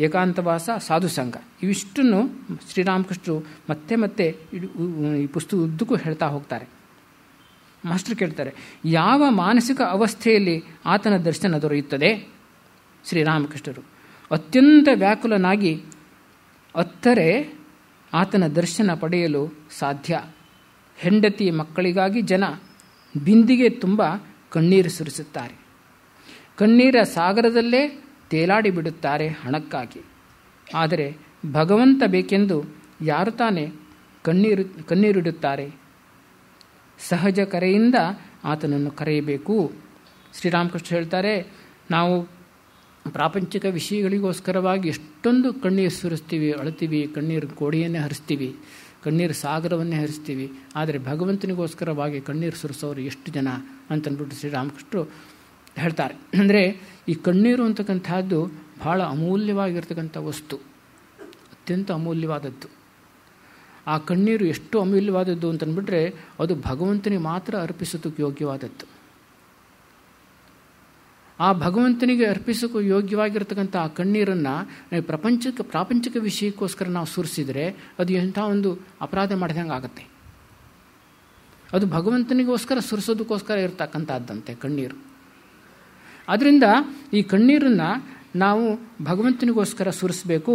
ಏಕಾಂತವಾಸ, ಸಾಧುಸಂಗ, ಇವಿಷ್ಟನ್ನು ಶ್ರೀರಾಮಕೃಷ್ಣರು ಮತ್ತೆ ಮತ್ತೆ ಈ ಪುಸ್ತಕ ಉದ್ದಕ್ಕೂ ಹೇಳ್ತಾ ಹೋಗ್ತಾರೆ. ಮಾಸ್ಟರ್ ಕೇಳ್ತಾರೆ, ಯಾವ ಮಾನಸಿಕ ಅವಸ್ಥೆಯಲ್ಲಿ ಆತನ ದರ್ಶನ ದೊರೆಯುತ್ತದೆ? ಶ್ರೀರಾಮಕೃಷ್ಣರು, ಅತ್ಯಂತ ವ್ಯಾಕುಲನಾಗಿ ಅತ್ತರೆ ಆತನ ದರ್ಶನ ಪಡೆಯಲು ಸಾಧ್ಯ. ಹೆಂಡತಿ ಮಕ್ಕಳಿಗಾಗಿ ಜನ ಬಿಂದಿಗೆ ತುಂಬ ಕಣ್ಣೀರು ಸುರಿಸುತ್ತಾರೆ. ಕಣ್ಣೀರ ಸಾಗರದಲ್ಲೇ ತೇಲಾಡಿ ಬಿಡುತ್ತಾರೆ ಹಣಕ್ಕಾಗಿ. ಆದರೆ ಭಗವಂತ ಬೇಕೆಂದು ಯಾರು ತಾನೇ ಕಣ್ಣೀರಿಡುತ್ತಾರೆ? ಸಹಜ ಕರೆಯಿಂದ ಆತನನ್ನು ಕರೆಯಬೇಕು. ಶ್ರೀರಾಮಕೃಷ್ಣ ಹೇಳ್ತಾರೆ, ನಾವು ಪ್ರಾಪಂಚಿಕ ವಿಷಯಗಳಿಗೋಸ್ಕರವಾಗಿ ಎಷ್ಟೊಂದು ಕಣ್ಣೀರು ಸುರಿಸ್ತೀವಿ, ಅಳ್ತೀವಿ, ಕಣ್ಣೀರು ಕೋಡಿಯನ್ನೇ ಹರಿಸ್ತೀವಿ, ಕಣ್ಣೀರು ಸಾಗರವನ್ನೇ ಹರಿಸ್ತೀವಿ. ಆದರೆ ಭಗವಂತನಿಗೋಸ್ಕರವಾಗಿ ಕಣ್ಣೀರು ಸುರಿಸೋರು ಎಷ್ಟು ಜನ ಅಂತಂದ್ಬಿಟ್ಟು ಶ್ರೀರಾಮಕೃಷ್ಣರು ಹೇಳ್ತಾರೆ. ಅಂದರೆ ಈ ಕಣ್ಣೀರು ಅಂತಕ್ಕಂಥದ್ದು ಬಹಳ ಅಮೂಲ್ಯವಾಗಿರ್ತಕ್ಕಂಥ ವಸ್ತು, ಅತ್ಯಂತ ಅಮೂಲ್ಯವಾದದ್ದು. ಆ ಕಣ್ಣೀರು ಎಷ್ಟು ಅಮೂಲ್ಯವಾದದ್ದು ಅಂತಂದ್ಬಿಟ್ರೆ ಅದು ಭಗವಂತನಿಗೆ ಮಾತ್ರ ಅರ್ಪಿಸೋದಕ್ಕೆ ಯೋಗ್ಯವಾದದ್ದು. ಆ ಭಗವಂತನಿಗೆ ಅರ್ಪಿಸೋಕ್ಕೂ ಯೋಗ್ಯವಾಗಿರ್ತಕ್ಕಂಥ ಆ ಕಣ್ಣೀರನ್ನು ಪ್ರಾಪಂಚಿಕ ವಿಷಯಕ್ಕೋಸ್ಕರ ನಾವು ಸುರಿಸಿದರೆ ಅದು ಎಂಥ ಒಂದು ಅಪರಾಧ ಮಾಡಿದಂಗೆ ಆಗುತ್ತೆ. ಅದು ಭಗವಂತನಿಗೋಸ್ಕರ ಸುರಿಸೋದಕ್ಕೋಸ್ಕರ ಇರ್ತಕ್ಕಂಥದ್ದಂತೆ ಕಣ್ಣೀರು. ಆದ್ದರಿಂದ ಈ ಕಣ್ಣೀರನ್ನು ನಾವು ಭಗವಂತನಿಗೋಸ್ಕರ ಸುರಿಸಬೇಕು.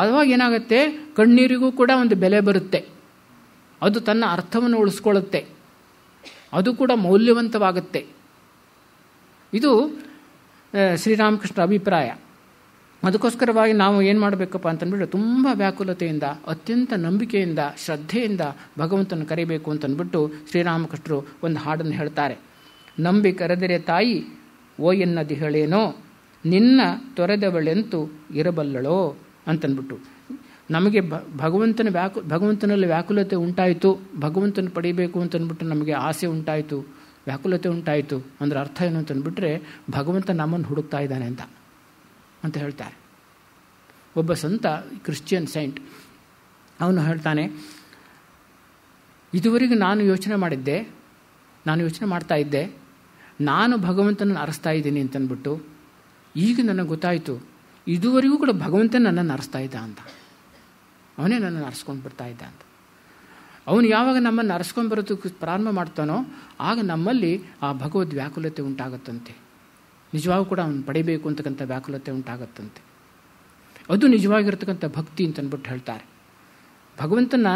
ಆವಾಗ ಏನಾಗುತ್ತೆ, ಕಣ್ಣೀರಿಗೂ ಕೂಡ ಒಂದು ಬೆಲೆ ಬರುತ್ತೆ, ಅದು ತನ್ನ ಅರ್ಥವನ್ನು ಉಳಿಸ್ಕೊಳ್ಳುತ್ತೆ, ಅದು ಕೂಡ ಮೌಲ್ಯವಂತವಾಗುತ್ತೆ. ಇದು ಶ್ರೀರಾಮಕೃಷ್ಣ ಅಭಿಪ್ರಾಯ. ಅದಕ್ಕೋಸ್ಕರವಾಗಿ ನಾವು ಏನು ಮಾಡಬೇಕಪ್ಪ ಅಂತಂದ್ಬಿಟ್ಟು ತುಂಬ ವ್ಯಾಕುಲತೆಯಿಂದ, ಅತ್ಯಂತ ನಂಬಿಕೆಯಿಂದ, ಶ್ರದ್ಧೆಯಿಂದ ಭಗವಂತನ ಕರಿಬೇಕು ಅಂತಂದ್ಬಿಟ್ಟು ಶ್ರೀರಾಮಕೃಷ್ಣರು ಒಂದು ಹಾಡನ್ನು ಹೇಳ್ತಾರೆ. ನಂಬಿ ಕರೆದರೆ ತಾಯಿ ಓ ಎನ್ನದಿ ಹೇಳೇನೋ, ನಿನ್ನ ತೊರೆದವಳೆಂತೂ ಇರಬಲ್ಲಳೋ ಅಂತನ್ಬಿಟ್ಟು. ನಮಗೆ ಭಗವಂತನಲ್ಲಿ ವ್ಯಾಕುಲತೆ ಉಂಟಾಯಿತು, ಭಗವಂತನ ಪಡಿಬೇಕು ಅಂತಂದ್ಬಿಟ್ಟು ನಮಗೆ ಆಸೆ ಉಂಟಾಯಿತು, ವ್ಯಾಕುಲತೆ ಉಂಟಾಯಿತು ಅಂದರೆ ಅರ್ಥ ಏನು ಅಂತಂದ್ಬಿಟ್ರೆ ಭಗವಂತ ನಮ್ಮನ್ನು ಹುಡುಕ್ತಾ ಇದ್ದಾನೆ ಅಂತ ಹೇಳ್ತಾರೆ. ಒಬ್ಬ ಸಂತ, ಕ್ರಿಶ್ಚಿಯನ್ ಸೈಂಟ್, ಅವನು ಹೇಳ್ತಾನೆ, ಇದುವರೆಗೂ ನಾನು ಯೋಚನೆ ಮಾಡ್ತಾ ಇದ್ದೆ, ನಾನು ಭಗವಂತನನ್ನು ಅರಸ್ತಾ ಇದ್ದೀನಿ ಅಂತಂದ್ಬಿಟ್ಟು. ಈಗ ನನಗೆ ಗೊತ್ತಾಯಿತು, ಇದುವರೆಗೂ ಕೂಡ ಭಗವಂತ ನನ್ನನ್ನು ಅರಸ್ತಾ ಇದ್ದ ಅಂತ, ಅವನೇ ನನ್ನನ್ನು ಅರಸ್ಕೊಂಡು ಬರ್ತಾ ಇದ್ದ ಅಂತ. ಅವನು ಯಾವಾಗ ನಮ್ಮನ್ನು ಅರಸ್ಕೊಂಡು ಬರೋದಕ್ಕೆ ಪ್ರಾರಂಭ ಮಾಡ್ತಾನೋ ಆಗ ನಮ್ಮಲ್ಲಿ ಆ ಭಗವದ್ ವ್ಯಾಕುಲತೆ ಉಂಟಾಗತ್ತಂತೆ. ನಿಜವಾಗೂ ಕೂಡ ಅವನು ಪಡಿಬೇಕು ಅಂತಕ್ಕಂಥ ವ್ಯಾಕುಲತೆ ಉಂಟಾಗತ್ತಂತೆ. ಅದು ನಿಜವಾಗಿರ್ತಕ್ಕಂಥ ಭಕ್ತಿ ಅಂತಂದ್ಬಿಟ್ಟು ಹೇಳ್ತಾರೆ. ಭಗವಂತನ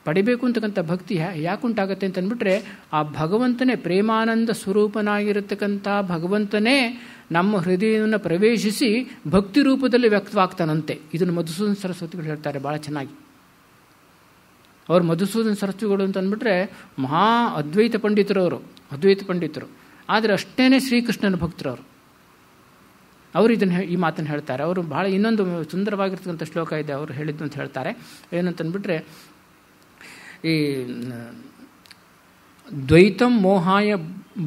ಪಡಿಬೇಕು ಅಂತಕ್ಕಂಥ ಭಕ್ತಿ ಯಾಕೆ ಉಂಟಾಗತ್ತೆ ಅಂತಂದ್ಬಿಟ್ರೆ ಆ ಭಗವಂತನೇ ಪ್ರೇಮಾನಂದ ಸ್ವರೂಪನಾಗಿರತಕ್ಕಂಥ ಭಗವಂತನೇ ನಮ್ಮ ಹೃದಯವನ್ನು ಪ್ರವೇಶಿಸಿ ಭಕ್ತಿ ರೂಪದಲ್ಲಿ ವ್ಯಕ್ತವಾಗ್ತಾನಂತೆ. ಇದನ್ನು ಮಧುಸೂದನ ಸರಸ್ವತಿಗಳು ಹೇಳ್ತಾರೆ ಭಾಳ ಚೆನ್ನಾಗಿ. ಅವರು ಮಧುಸೂದನ ಸರಸ್ವತಿಗಳು ಅಂತಂದ್ಬಿಟ್ರೆ ಮಹಾ ಅದ್ವೈತ ಪಂಡಿತರು, ಆದರೆ ಅಷ್ಟೇ ಶ್ರೀಕೃಷ್ಣನ ಭಕ್ತರವರು. ಅವರು ಈ ಮಾತನ್ನು ಹೇಳ್ತಾರೆ. ಅವರು ಭಾಳ ಇನ್ನೊಂದು ಸುಂದರವಾಗಿರ್ತಕ್ಕಂಥ ಶ್ಲೋಕ ಇದೆ, ಅವರು ಹೇಳಿದ್ದು ಅಂತ ಹೇಳ್ತಾರೆ. ಏನಂತಂದ್ಬಿಟ್ರೆ, ಈ ದ್ವೈತಂ ಮೋಹಾಯ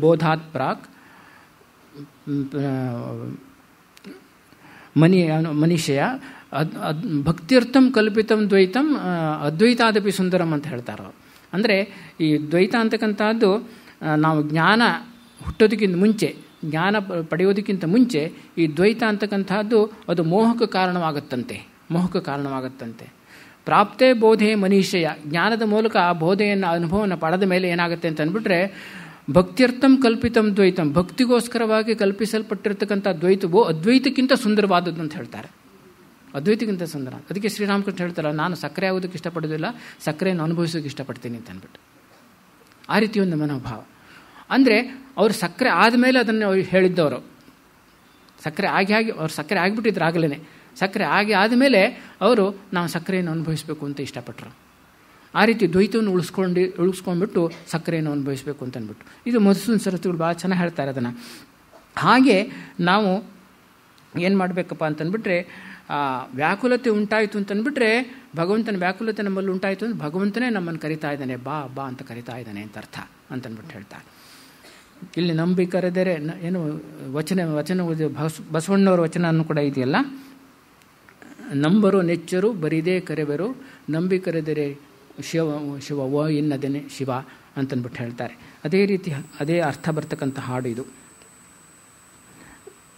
ಬೋಧಾತ್ ಪ್ರಾಕ್ ಮನೀಷಯ ಭಕ್ತಿಯರ್ಥಂ ಕಲ್ಪಿತಂ ದ್ವೈತಂ ಅದ್ವೈತಾದಪಿ ಸುಂದರಂ ಅಂತ ಹೇಳ್ತಾರೆ ಅವರು. ಅಂದರೆ ಈ ದ್ವೈತ ಅಂತಕ್ಕಂಥದ್ದು ನಾವು ಜ್ಞಾನ ಹುಟ್ಟೋದಕ್ಕಿಂತ ಮುಂಚೆ, ಜ್ಞಾನ ಪಡೆಯೋದಕ್ಕಿಂತ ಮುಂಚೆ ಈ ದ್ವೈತ ಅಂತಕ್ಕಂಥದ್ದು ಅದು ಮೋಹಕ್ಕೆ ಕಾರಣವಾಗುತ್ತಂತೆ. ಪ್ರಾಪ್ತೇ ಬೋಧೆ ಮನೀಷಯ, ಜ್ಞಾನದ ಮೂಲಕ ಆ ಬೋಧೆಯನ್ನು ಅನುಭವವನ್ನು ಪಡೆದ ಮೇಲೆ ಏನಾಗುತ್ತೆ ಅಂತ ಅಂದ್ಬಿಟ್ರೆ ಭಕ್ತಿಯರ್ಥಂ ಕಲ್ಪಿತಂ ದ್ವೈತಂ, ಭಕ್ತಿಗೋಸ್ಕರವಾಗಿ ಕಲ್ಪಿಸಲ್ಪಟ್ಟಿರ್ತಕ್ಕಂಥ ದ್ವೈತವು ಅದ್ವೈತಕ್ಕಿಂತ ಸುಂದರವಾದದ್ದು ಅಂತ ಹೇಳ್ತಾರೆ. ಅದ್ವೈತಕ್ಕಿಂತ ಸುಂದರ. ಅದಕ್ಕೆ ಶ್ರೀರಾಮಕೃಷ್ಣ ಹೇಳ್ತಾರೆ, ನಾನು ಸಕ್ಕರೆ ಆಗೋದಕ್ಕೆ ಇಷ್ಟಪಡೋದಿಲ್ಲ, ಸಕ್ಕರೆಯನ್ನು ಅನುಭವಿಸೋಕೆ ಇಷ್ಟಪಡ್ತೀನಿ ಅಂತ ಅಂದ್ಬಿಟ್ಟು. ಆ ರೀತಿ ಒಂದು ಮನೋಭಾವ. ಅಂದರೆ ಅವರು ಸಕ್ಕರೆ ಆದಮೇಲೆ ಅದನ್ನು ಅವ್ರು ಹೇಳಿದ್ದವರು. ಸಕ್ಕರೆ ಅವ್ರು ಸಕ್ಕರೆ ಆಗಿಬಿಟ್ಟಿದ್ರು ಆಗಲೇ. ಸಕ್ಕರೆ ಆದಮೇಲೆ ಅವರು ನಾವು ಸಕ್ಕರೆಯನ್ನು ಅನುಭವಿಸಬೇಕು ಅಂತ ಇಷ್ಟಪಟ್ಟರು. ಆ ರೀತಿ ದ್ವೈತವನ್ನು ಉಳಿಸ್ಕೊಂಡ್ಬಿಟ್ಟು ಸಕ್ಕರೆಯನ್ನು ಅನುಭವಿಸಬೇಕು ಅಂತ ಅಂದ್ಬಿಟ್ಟು. ಇದು ಮಧುಸೂದನ ಸರಸ್ವತಿಗಳು ಭಾಳ ಚೆನ್ನಾಗಿ ಹೇಳ್ತಾರೆ ಅದನ್ನು. ಹಾಗೆ ನಾವು ಏನು ಮಾಡಬೇಕಪ್ಪ ಅಂತಂದ್ಬಿಟ್ರೆ ಆ ವ್ಯಾಕುಲತೆ ಉಂಟಾಯಿತು ಅಂತಂದ್ಬಿಟ್ರೆ ಭಗವಂತನ ವ್ಯಾಕುಲತೆ ನಮ್ಮಲ್ಲಿ ಉಂಟಾಯಿತು ಅಂದರೆ ಭಗವಂತನೇ ನಮ್ಮನ್ನು ಕರಿತಾ ಇದ್ದಾನೆ, ಬಾ ಬಾ ಅಂತ ಕರಿತಾ ಇದ್ದಾನೆ ಅಂತ ಅರ್ಥ ಅಂತಂದ್ಬಿಟ್ಟು ಹೇಳ್ತಾರೆ. ಇಲ್ಲಿ ನಂಬಿ ಕರೆದರೆ ಏನು ವಚನ ಬಸವಣ್ಣವರ ವಚನ ಕೂಡ ಇದೆಯಲ್ಲ, ನಂಬರು ನೆಚ್ಚರು ಬರಿದೇ ಕರೆಬರು ನಂಬಿ ಕರೆದರೆ ಶಿವ ಓ ಎನ್ನದೇನೆ ಶಿವ ಅಂತಂದ್ಬಿಟ್ಟು ಹೇಳ್ತಾರೆ. ಅದೇ ರೀತಿ ಅದೇ ಅರ್ಥ ಬರ್ತಕ್ಕಂಥ ಹಾಡು ಇದು.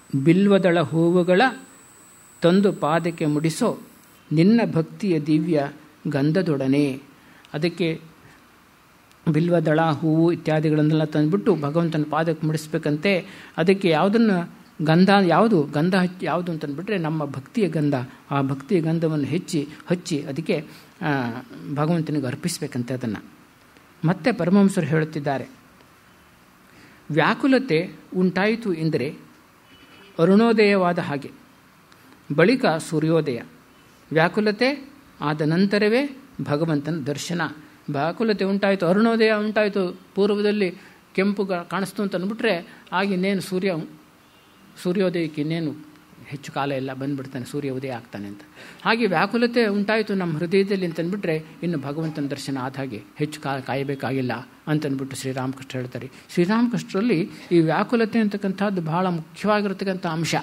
ಬಿಲ್ವದಳ ಹೂವುಗಳ ತಂದು ಪಾದಕ್ಕೆ ಮುಡಿಸೋ ನಿನ್ನ ಭಕ್ತಿಯ ದಿವ್ಯ ಗಂಧದೊಡನೆ. ಅದಕ್ಕೆ ಬಿಲ್ವದಳ ಹೂವು ಇತ್ಯಾದಿಗಳನ್ನೆಲ್ಲ ತಂದುಬಿಟ್ಟು ಭಗವಂತನ ಪಾದಕ್ಕೆ ಮುಡಿಸ್ಬೇಕಂತೆ. ಅದಕ್ಕೆ ಯಾವುದನ್ನು ಗಂಧ ಯಾವುದು ಅಂತಂದ್ಬಿಟ್ರೆ ನಮ್ಮ ಭಕ್ತಿಯ ಗಂಧ. ಆ ಭಕ್ತಿಯ ಗಂಧವನ್ನು ಹಚ್ಚಿ ಅದಕ್ಕೆ ಭಗವಂತನಿಗೆ ಅರ್ಪಿಸಬೇಕಂತೆ ಅದನ್ನು. ಮತ್ತೆ ಪರಮಹಂಸರು ಹೇಳುತ್ತಿದ್ದಾರೆ, ವ್ಯಾಕುಲತೆ ಉಂಟಾಯಿತು ಎಂದರೆ ಅರುಣೋದಯವಾದ ಹಾಗೆ, ಬಳಿಕ ಸೂರ್ಯೋದಯ. ವ್ಯಾಕುಲತೆ ಆದ ನಂತರವೇ ಭಗವಂತನ ದರ್ಶನ. ವ್ಯಾಕುಲತೆ ಉಂಟಾಯಿತು, ಅರುಣೋದಯ ಉಂಟಾಯಿತು, ಪೂರ್ವದಲ್ಲಿ ಕೆಂಪು ಕಾಣಿಸ್ತು ಅಂತ ಅಂದ್ಬಿಟ್ರೆ ಆಗಿನ್ನೇನು ಸೂರ್ಯೋದಯಕ್ಕೆ ಇನ್ನೇನು ಹೆಚ್ಚು ಕಾಲ ಎಲ್ಲ ಬಂದುಬಿಡ್ತಾನೆ, ಸೂರ್ಯ ಉದಯ ಆಗ್ತಾನೆ ಅಂತ. ಹಾಗೆ ವ್ಯಾಕುಲತೆ ಉಂಟಾಯಿತು ನಮ್ಮ ಹೃದಯದಲ್ಲಿ ಅಂತಂದ್ಬಿಟ್ರೆ ಇನ್ನು ಭಗವಂತನ ದರ್ಶನ ಆದ ಹಾಗೆ ಹೆಚ್ಚು ಕಾಯಬೇಕಾಗಿಲ್ಲ ಅಂತಂದ್ಬಿಟ್ಟು ಶ್ರೀರಾಮಕೃಷ್ಣ ಹೇಳ್ತಾರೆ. ಶ್ರೀರಾಮಕೃಷ್ಣರಲ್ಲಿ ಈ ವ್ಯಾಕುಲತೆ ಅಂತಕ್ಕಂಥದ್ದು ಬಹಳ ಮುಖ್ಯವಾಗಿರತಕ್ಕಂಥ ಅಂಶ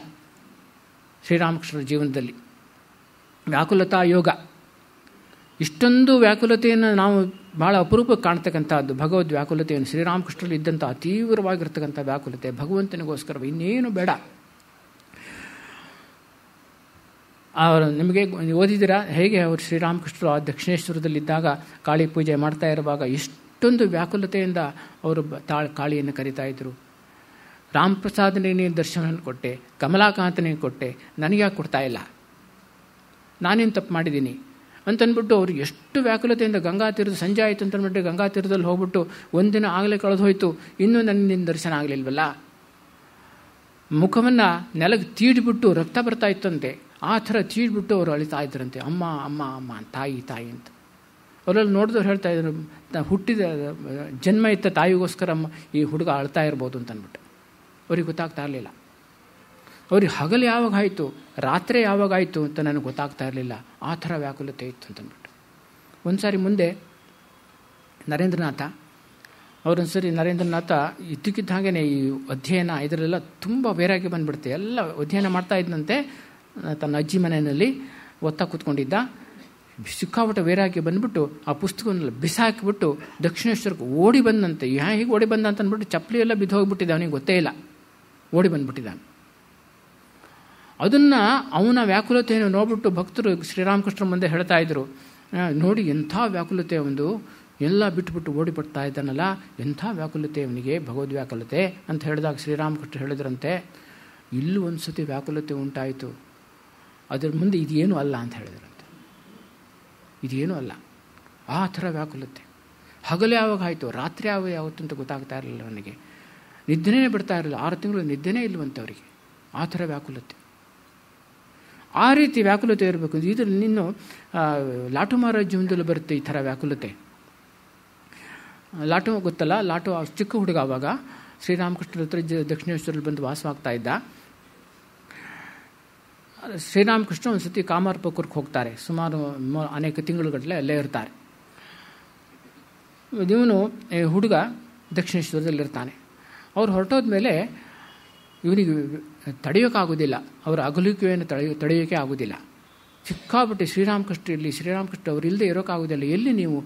ಶ್ರೀರಾಮಕೃಷ್ಣರ ಜೀವನದಲ್ಲಿ. ವ್ಯಾಕುಲತಾ ಯೋಗ, ಇಷ್ಟೊಂದು ವ್ಯಾಕುಲತೆಯನ್ನು ನಾವು ಭಾಳ ಅಪರೂಪಕ್ಕೆ ಕಾಣ್ತಕ್ಕಂಥದ್ದು ಭಗವದ್ ವ್ಯಾಕುಲತೆಯನ್ನು. ಶ್ರೀರಾಮಕೃಷ್ಣರಲ್ಲಿ ಇದ್ದಂಥ ತೀವ್ರವಾಗಿರ್ತಕ್ಕಂಥ ವ್ಯಾಕುಲತೆ ಭಗವಂತನಿಗೋಸ್ಕರ ಇನ್ನೇನು ಬೇಡ. ಅವರು ನಿಮಗೆ ಓದಿದ್ದೀರಾ ಹೇಗೆ ಅವರು ಶ್ರೀರಾಮಕೃಷ್ಣರು ಆ ದಕ್ಷಿಣೇಶ್ವರದಲ್ಲಿದ್ದಾಗ ಕಾಳಿ ಪೂಜೆ ಮಾಡ್ತಾ ಇರುವಾಗ ಇಷ್ಟೊಂದು ವ್ಯಾಕುಲತೆಯಿಂದ ಅವರು ಕಾಳಿಯನ್ನು ಕರೀತಾ ಇದ್ದರು. ರಾಮಪ್ರಸಾದನಿಗೆ ದರ್ಶನ ಕೊಟ್ಟೆ, ಕಮಲಾಕಾಂತನಿಗೆ ಕೊಟ್ಟೆ, ನನಗ್ಯಾಕೆ ಕೊಡ್ತಾ ಇಲ್ಲ, ನಾನೇನು ತಪ್ಪು ಮಾಡಿದ್ದೀನಿ ಅಂತಂದ್ಬಿಟ್ಟು ಅವರು ಎಷ್ಟು ವ್ಯಾಕುಲತೆಯಿಂದ ಗಂಗಾ ತೀರದ ಸಂಜೆ ಆಯಿತು ಅಂತಂದ್ಬಿಟ್ಟು ಗಂಗಾ ತೀರದಲ್ಲಿ ಹೋಗ್ಬಿಟ್ಟು ಒಂದಿನ ಆಗಲೇ ಕಳೆದು ಹೋಯಿತು, ಇನ್ನೂ ನಿನ್ನ ದರ್ಶನ ಆಗಲಿಲ್ವಲ್ಲ. ಮುಖವನ್ನು ನೆಲಕ್ಕೆ ತೀಡ್ಬಿಟ್ಟು ರಕ್ತ ಬರ್ತಾ ಇತ್ತಂತೆ, ಆ ಥರ ತೀಡ್ಬಿಟ್ಟು ಅವರು ಅಳಿತಾ ಇದ್ರಂತೆ, ಅಮ್ಮ ಅಮ್ಮ ಅಮ್ಮ ತಾಯಿ ತಾಯಿ ಅಂತ. ಅವರಲ್ಲಿ ನೋಡಿದವ್ರು ಹೇಳ್ತಾ ಇದ್ರು, ಹುಟ್ಟಿದ ಜನ್ಮ ಇತ್ತ ತಾಯಿಗೋಸ್ಕರ ಈ ಹುಡುಗ ಅಳ್ತಾ ಇರ್ಬೋದು ಅಂತಂದ್ಬಿಟ್ಟು. ಅವ್ರಿಗೆ ಗೊತ್ತಾಗ್ತಾ ಇರಲಿಲ್ಲ. ಅವ್ರಿಗೆ ಹಗಲು ಯಾವಾಗ ಆಯಿತು ರಾತ್ರಿ ಯಾವಾಗ ಆಯಿತು ಅಂತ ನನಗೆ ಗೊತ್ತಾಗ್ತಾ ಇರಲಿಲ್ಲ, ಆ ಥರ ವ್ಯಾಕುಲತೆ ಇತ್ತು ಅಂತಂದ್ಬಿಟ್ಟು. ಒಂದು ಸಾರಿ ಮುಂದೆ ನರೇಂದ್ರನಾಥ ಇದ್ದಕ್ಕಿದ್ದ ಹಾಗೇ ಈ ಅಧ್ಯಯನ ಇದರಲ್ಲೆಲ್ಲ ತುಂಬ ಬೇರಾಗಿ ಬಂದುಬಿಡುತ್ತೆ. ಎಲ್ಲ ಅಧ್ಯಯನ ಮಾಡ್ತಾ ಇದ್ದಂತೆ ತನ್ನ ಅಜ್ಜಿ ಮನೆಯಲ್ಲಿ ಒತ್ತಾ ಕೂತ್ಕೊಂಡಿದ್ದ. ಸಿಕ್ಕಾಪಟ್ಟೆ ಬೇರಾಗಿ ಬಂದುಬಿಟ್ಟು ಆ ಪುಸ್ತಕವನ್ನೆಲ್ಲ ಬಿಸಾಕಿಬಿಟ್ಟು ದಕ್ಷಿಣೇಶ್ವರಕ್ಕೆ ಓಡಿ ಬಂದಂತೆ. ಹೀಗೆ ಓಡಿ ಬಂದ ಅಂತ ಅಂದ್ಬಿಟ್ಟು ಚಪ್ಪಲಿ ಎಲ್ಲ ಬಿದ್ದು ಹೋಗಿಬಿಟ್ಟಿದ್ದ, ಅವನಿಗೆ ಗೊತ್ತೇ ಇಲ್ಲ, ಓಡಿ ಬಂದುಬಿಟ್ಟಿದ್ದಾನೆ. ಅದನ್ನು ಅವನ ವ್ಯಾಕುಲತೆಯನ್ನು ನೋಡ್ಬಿಟ್ಟು ಭಕ್ತರು ಶ್ರೀರಾಮಕೃಷ್ಣ ಮುಂದೆ ಹೇಳ್ತಾ ಇದ್ರು, ನೋಡಿ ಎಂಥ ವ್ಯಾಕುಲತೆ ಒಂದು, ಎಲ್ಲ ಬಿಟ್ಟುಬಿಟ್ಟು ಓಡಿ ಬರ್ತಾ ಇದ್ದಾನಲ್ಲ, ಎಂಥ ವ್ಯಾಕುಲತೆ ಅವನಿಗೆ, ಭಗವದ್ ವ್ಯಾಕುಲತೆ ಅಂತ ಹೇಳಿದಾಗ ಶ್ರೀರಾಮಕೃಷ್ಣ ಹೇಳಿದ್ರಂತೆ, ಇಲ್ಲೂ ಒಂದು ಸತಿ ವ್ಯಾಕುಲತೆ ಉಂಟಾಯಿತು, ಅದರ ಮುಂದೆ ಇದೇನೂ ಅಲ್ಲ ಅಂತ ಹೇಳಿದ್ರಂತೆ. ಇದೇನೂ ಅಲ್ಲ, ಆ ಥರ ವ್ಯಾಕುಲತೆ. ಹಗಲು ಯಾವಾಗ ಆಯಿತು ರಾತ್ರಿ ಯಾವತ್ತು ಅಂತ ಗೊತ್ತಾಗ್ತಾ ಇರಲಿಲ್ಲ ಅವನಿಗೆ, ನಿದ್ದೆನೇ ಬಿಡ್ತಾ ಇರಲಿಲ್ಲ, 6 ತಿಂಗಳು ನಿದ್ದೆನೇ ಇಲ್ಲವಂತೆ ಅವರಿಗೆ, ಆ ಥರ ವ್ಯಾಕುಲತೆ. ಆ ರೀತಿ ವ್ಯಾಕುಲತೆ ಇರಬೇಕು. ಇದರಲ್ಲಿ ನಿನ್ನು ಲಾಟು ಮಹಾರಾಜ್ ಜೀವನದಲ್ಲಿ ಬರುತ್ತೆ ಈ ಥರ ವ್ಯಾಕುಲತೆ. ಲಾಟು ಗೊತ್ತಲ್ಲ, ಲಾಟು ಚಿಕ್ಕ ಹುಡುಗ ಆವಾಗ ಶ್ರೀರಾಮಕೃಷ್ಣರ ಹತ್ರ ದಕ್ಷಿಣೇಶ್ವರಲ್ಲಿ ಬಂದು ವಾಸವಾಗ್ತಾ ಇದ್ದ. ಶ್ರೀರಾಮಕೃಷ್ಣ ಒಂದು ಸತಿ ಕಾಮಾರ್ಪುರಕ್ಕೆ ಹೋಗ್ತಾರೆ, ಸುಮಾರು ಅನೇಕ ತಿಂಗಳುಗಟ್ಟಲೆ ಅಲ್ಲೇ ಇರ್ತಾರೆ. ಇವನು ಹುಡುಗ ದಕ್ಷಿಣೇಶ್ವರದಲ್ಲಿರ್ತಾನೆ. ಅವ್ರು ಹೊರಟೋದ ಮೇಲೆ ಇವನಿಗೆ ತಡೆಯೋಕ್ಕಾಗೋದಿಲ್ಲ, ಅವರ ಅಗಲಿಕೆಯನ್ನು ತಡೆಯೋಕ್ಕೆ ಆಗೋದಿಲ್ಲ. ಸಿಕ್ಕಾಪಟ್ಟೆ ಶ್ರೀರಾಮಕೃಷ್ಣ ಅವರು ಇಲ್ಲದೆ ಇರೋಕ್ಕಾಗೋದಿಲ್ಲ. ಎಲ್ಲಿ ನೀವು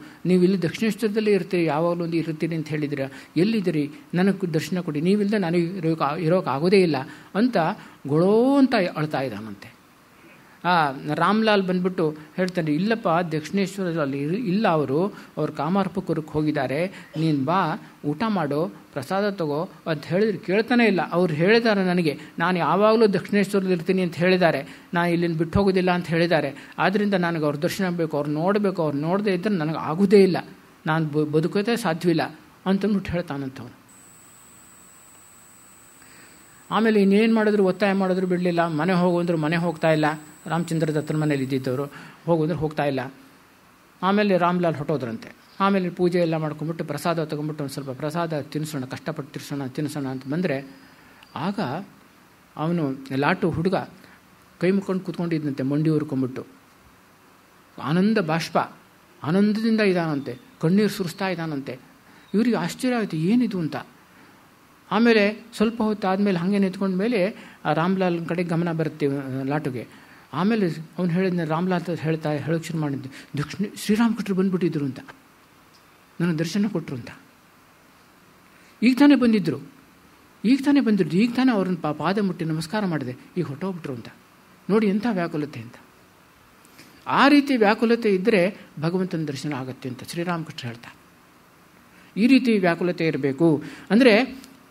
ಇಲ್ಲಿ ದಕ್ಷಿಣೇಶ್ವರದಲ್ಲೇ ಇರ್ತೀರಿ, ಯಾವಾಗಲೂ ಒಂದು ಇರ್ತೀರಿ ಅಂತ ಹೇಳಿದ್ರೆ, ಎಲ್ಲಿದ್ದೀರಿ, ನನಗೆ ದರ್ಶನ ಕೊಡಿ, ನೀವಿಲ್ಲದೆ ನನಗೆ ಇರೋಕ್ಕಾಗೋದೇ ಇಲ್ಲ ಅಂತ ಗೊಳೋ ಅಂತ ಅಳ್ತಾ ಇದ್ದಾನಂತೆ. ರಾಮ್ಲಾಲ್ ಬಂದ್ಬಿಟ್ಟು ಹೇಳ್ತಾನೆ, ಇಲ್ಲಪ್ಪ ದಕ್ಷಿಣೇಶ್ವರದಲ್ಲಿ ಇಲ್ಲ, ಅವ್ರು ಕಾಮಾರ್ಪುರಕ್ಕೆ ಹೋಗಿದ್ದಾರೆ, ನೀನು ಬಾ ಊಟ ಮಾಡೋ, ಪ್ರಸಾದ ತಗೋ ಅಂತ ಹೇಳಿದ್ರೆ ಕೇಳ್ತಾನೆ ಇಲ್ಲ. ಅವ್ರು ಹೇಳಿದ್ದಾರೆ ನನಗೆ, ನಾನು ಯಾವಾಗಲೂ ದಕ್ಷಿಣೇಶ್ವರದಲ್ಲಿ ಇರ್ತೀನಿ ಅಂತ ಹೇಳಿದ್ದಾರೆ, ನಾನು ಇಲ್ಲಿಂದ ಬಿಟ್ಟು ಹೋಗೋದಿಲ್ಲ ಅಂತ ಹೇಳಿದ್ದಾರೆ, ಆದ್ದರಿಂದ ನನಗೆ ಅವ್ರ ದರ್ಶನ ಬೇಕು, ಅವ್ರು ನೋಡಬೇಕು, ಅವ್ರು ನೋಡದೇ ಇದ್ದರೆ ನನಗೆ ಆಗೋದೇ ಇಲ್ಲ, ನಾನು ಬದುಕೋದೇ ಸಾಧ್ಯವಿಲ್ಲ ಅಂತಂದ್ಬಿಟ್ಟು ಹೇಳ್ತಾನಂತವನು. ಆಮೇಲೆ ಇನ್ನೇನು ಮಾಡಿದ್ರು, ಒತ್ತಾಯ ಮಾಡಿದ್ರು ಬಿಡಲಿಲ್ಲ. ಮನೆ ಹೋಗಂದ್ರು ಮನೆ ಹೋಗ್ತಾ ಇಲ್ಲ, ರಾಮಚಂದ್ರ ದತ್ತನ ಮನೇಲಿ ಇದ್ದಿದ್ದವರು, ಹೋಗಂದ್ರೆ ಹೋಗ್ತಾ ಇಲ್ಲ. ಆಮೇಲೆ ರಾಮ್ಲಾಲ್ ಹೊಟ್ಟೋದ್ರಂತೆ. ಆಮೇಲೆ ಪೂಜೆ ಎಲ್ಲ ಮಾಡ್ಕೊಂಬಿಟ್ಟು ಪ್ರಸಾದ ತೊಗೊಂಬಿಟ್ಟು ಒಂದು ಸ್ವಲ್ಪ ಪ್ರಸಾದ ತಿನ್ನಿಸೋಣ, ಕಷ್ಟಪಟ್ಟು ತಿನ್ನಿಸೋಣ ಅಂತ ಬಂದರೆ, ಆಗ ಅವನು ಲಾಟು ಹುಡುಗ ಕೈ ಮುಕ್ಕೊಂಡು ಕೂತ್ಕೊಂಡಿದ್ದಂತೆ, ಮಂಡಿ ಹುರ್ಕೊಂಬಿಟ್ಟು. ಆನಂದ ಬಾಷ್ಪ, ಆನಂದದಿಂದ ಇದ್ದಾನಂತೆ, ಕಣ್ಣೀರು ಸುರಿಸ್ತಾ ಇದ್ದಾನಂತೆ. ಇವರಿಗೆ ಆಶ್ಚರ್ಯ ಆಯಿತು, ಏನಿದು ಅಂತ. ಆಮೇಲೆ ಸ್ವಲ್ಪ ಹೊತ್ತು ಆದಮೇಲೆ ಹಾಗೆ ನಿಂತ್ಕೊಂಡ ಮೇಲೆ ಆ ರಾಮ್ಲಾಲ್ ಕಡೆ ಗಮನ ಬರುತ್ತೆ ಲಾಟುಗೆ. ಆಮೇಲೆ ಅವ್ನು ಹೇಳಿದ ರಾಮ್ಲಾಲ್ ಹೇಳೋಕ್ಕೆ ಶುರು ಮಾಡಿದ್ದು, ಶ್ರೀರಾಮಕೃಷ್ಣರು ಬಂದುಬಿಟ್ಟಿದ್ರು ಅಂತ, ನನಗೆ ದರ್ಶನ ಕೊಟ್ಟರು ಅಂತ. ಈಗ ತಾನೇ ಬಂದಿದ್ದರು, ಈಗ ತಾನೇ ಅವ್ರನ್ನ ಪಾದ ಮುಟ್ಟಿ ನಮಸ್ಕಾರ ಮಾಡಿದೆ, ಈಗ ಹೊಟ್ಟೋಗ್ಬಿಟ್ರು ಅಂತ. ನೋಡಿ ಎಂಥ ವ್ಯಾಕುಲತೆ ಅಂತ. ಆ ರೀತಿ ವ್ಯಾಕುಲತೆ ಇದ್ದರೆ ಭಗವಂತನ ದರ್ಶನ ಆಗುತ್ತೆ ಅಂತ ಶ್ರೀರಾಮಕೃಷ್ಣ ಹೇಳ್ತಾರೆ. ಈ ರೀತಿ ವ್ಯಾಕುಲತೆ ಇರಬೇಕು. ಅಂದರೆ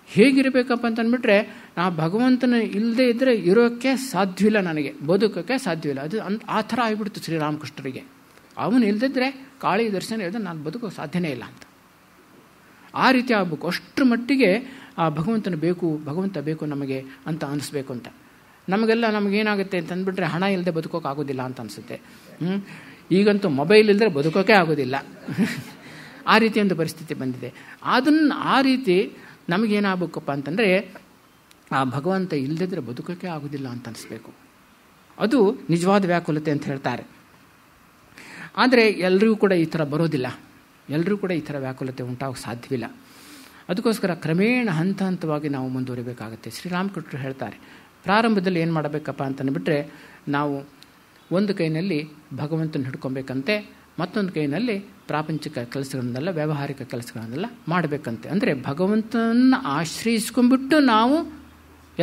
ಹೇಗಿರಬೇಕಪ್ಪ ಅಂತಂದ್ಬಿಟ್ರೆ, ನಾ ಭಗವಂತನ ಇಲ್ಲದೆ ಇದ್ದರೆ ಇರೋಕ್ಕೆ ಸಾಧ್ಯವಿಲ್ಲ, ನನಗೆ ಬದುಕೋಕ್ಕೆ ಸಾಧ್ಯವಿಲ್ಲ. ಅದು ಆ ಥರ ಆಗಿಬಿಡ್ತು ಶ್ರೀರಾಮಕೃಷ್ಣರಿಗೆ. ಅವನು ಇಲ್ಲದಿದ್ದರೆ, ಕಾಳಿ ದರ್ಶನ ಇಲ್ಲದೆ ನಾನು ಬದುಕೋಕ್ಕೆ ಸಾಧ್ಯನೇ ಇಲ್ಲ ಅಂತ. ಆ ರೀತಿ ಆಗಬೇಕು. ಅಷ್ಟರ ಮಟ್ಟಿಗೆ ಆ ಭಗವಂತ ಬೇಕು ನಮಗೆ ಅಂತ ಅನಿಸ್ಬೇಕು ಅಂತ. ನಮಗೇನಾಗುತ್ತೆ ಅಂತಂದ್ಬಿಟ್ರೆ, ಹಣ ಇಲ್ಲದೆ ಬದುಕೋಕ್ಕಾಗೋದಿಲ್ಲ ಅಂತ ಅನಿಸುತ್ತೆ. ಈಗಂತೂ ಮೊಬೈಲ್ ಇಲ್ಲದೆ ಬದುಕೋಕೆ ಆಗೋದಿಲ್ಲ. ಆ ರೀತಿ ಒಂದು ಪರಿಸ್ಥಿತಿ ಬಂದಿದೆ. ಆ ರೀತಿ ನಮಗೇನಾಗಬೇಕಪ್ಪ ಅಂತಂದರೆ, ಆ ಭಗವಂತ ಇಲ್ಲದಿದ್ದರೆ ಬದುಕೋಕೆ ಆಗೋದಿಲ್ಲ ಅಂತ ಅನಿಸ್ಬೇಕು. ಅದು ನಿಜವಾದ ವ್ಯಾಕುಲತೆ ಅಂತ ಹೇಳ್ತಾರೆ. ಆದರೆ ಎಲ್ಲರಿಗೂ ಕೂಡ ಈ ಥರ ಬರೋದಿಲ್ಲ, ಎಲ್ಲರೂ ಕೂಡ ಈ ಥರ ವ್ಯಾಕುಲತೆ ಉಂಟಾಗೋಕ್ಕೆ ಸಾಧ್ಯವಿಲ್ಲ. ಅದಕ್ಕೋಸ್ಕರ ಕ್ರಮೇಣ ಹಂತ ಹಂತವಾಗಿ ನಾವು ಮುಂದುವರಿಬೇಕಾಗುತ್ತೆ. ಶ್ರೀರಾಮಕೃಷ್ಣರು ಹೇಳ್ತಾರೆ, ಪ್ರಾರಂಭದಲ್ಲಿ ಏನು ಮಾಡಬೇಕಪ್ಪ ಅಂತಂದುಬಿಟ್ರೆ, ನಾವು ಒಂದು ಕೈನಲ್ಲಿ ಭಗವಂತನ ಹಿಡ್ಕೊಬೇಕಂತೆ, ಮತ್ತೊಂದು ಕೈನಲ್ಲಿ ಪ್ರಾಪಂಚಿಕ ಕೆಲಸಗಳನ್ನೆಲ್ಲ, ವ್ಯಾವಹಾರಿಕ ಕೆಲಸಗಳನ್ನೆಲ್ಲ ಮಾಡಬೇಕಂತೆ. ಅಂದರೆ ಭಗವಂತನ ಆಶ್ರಯಿಸ್ಕೊಂಡ್ಬಿಟ್ಟು ನಾವು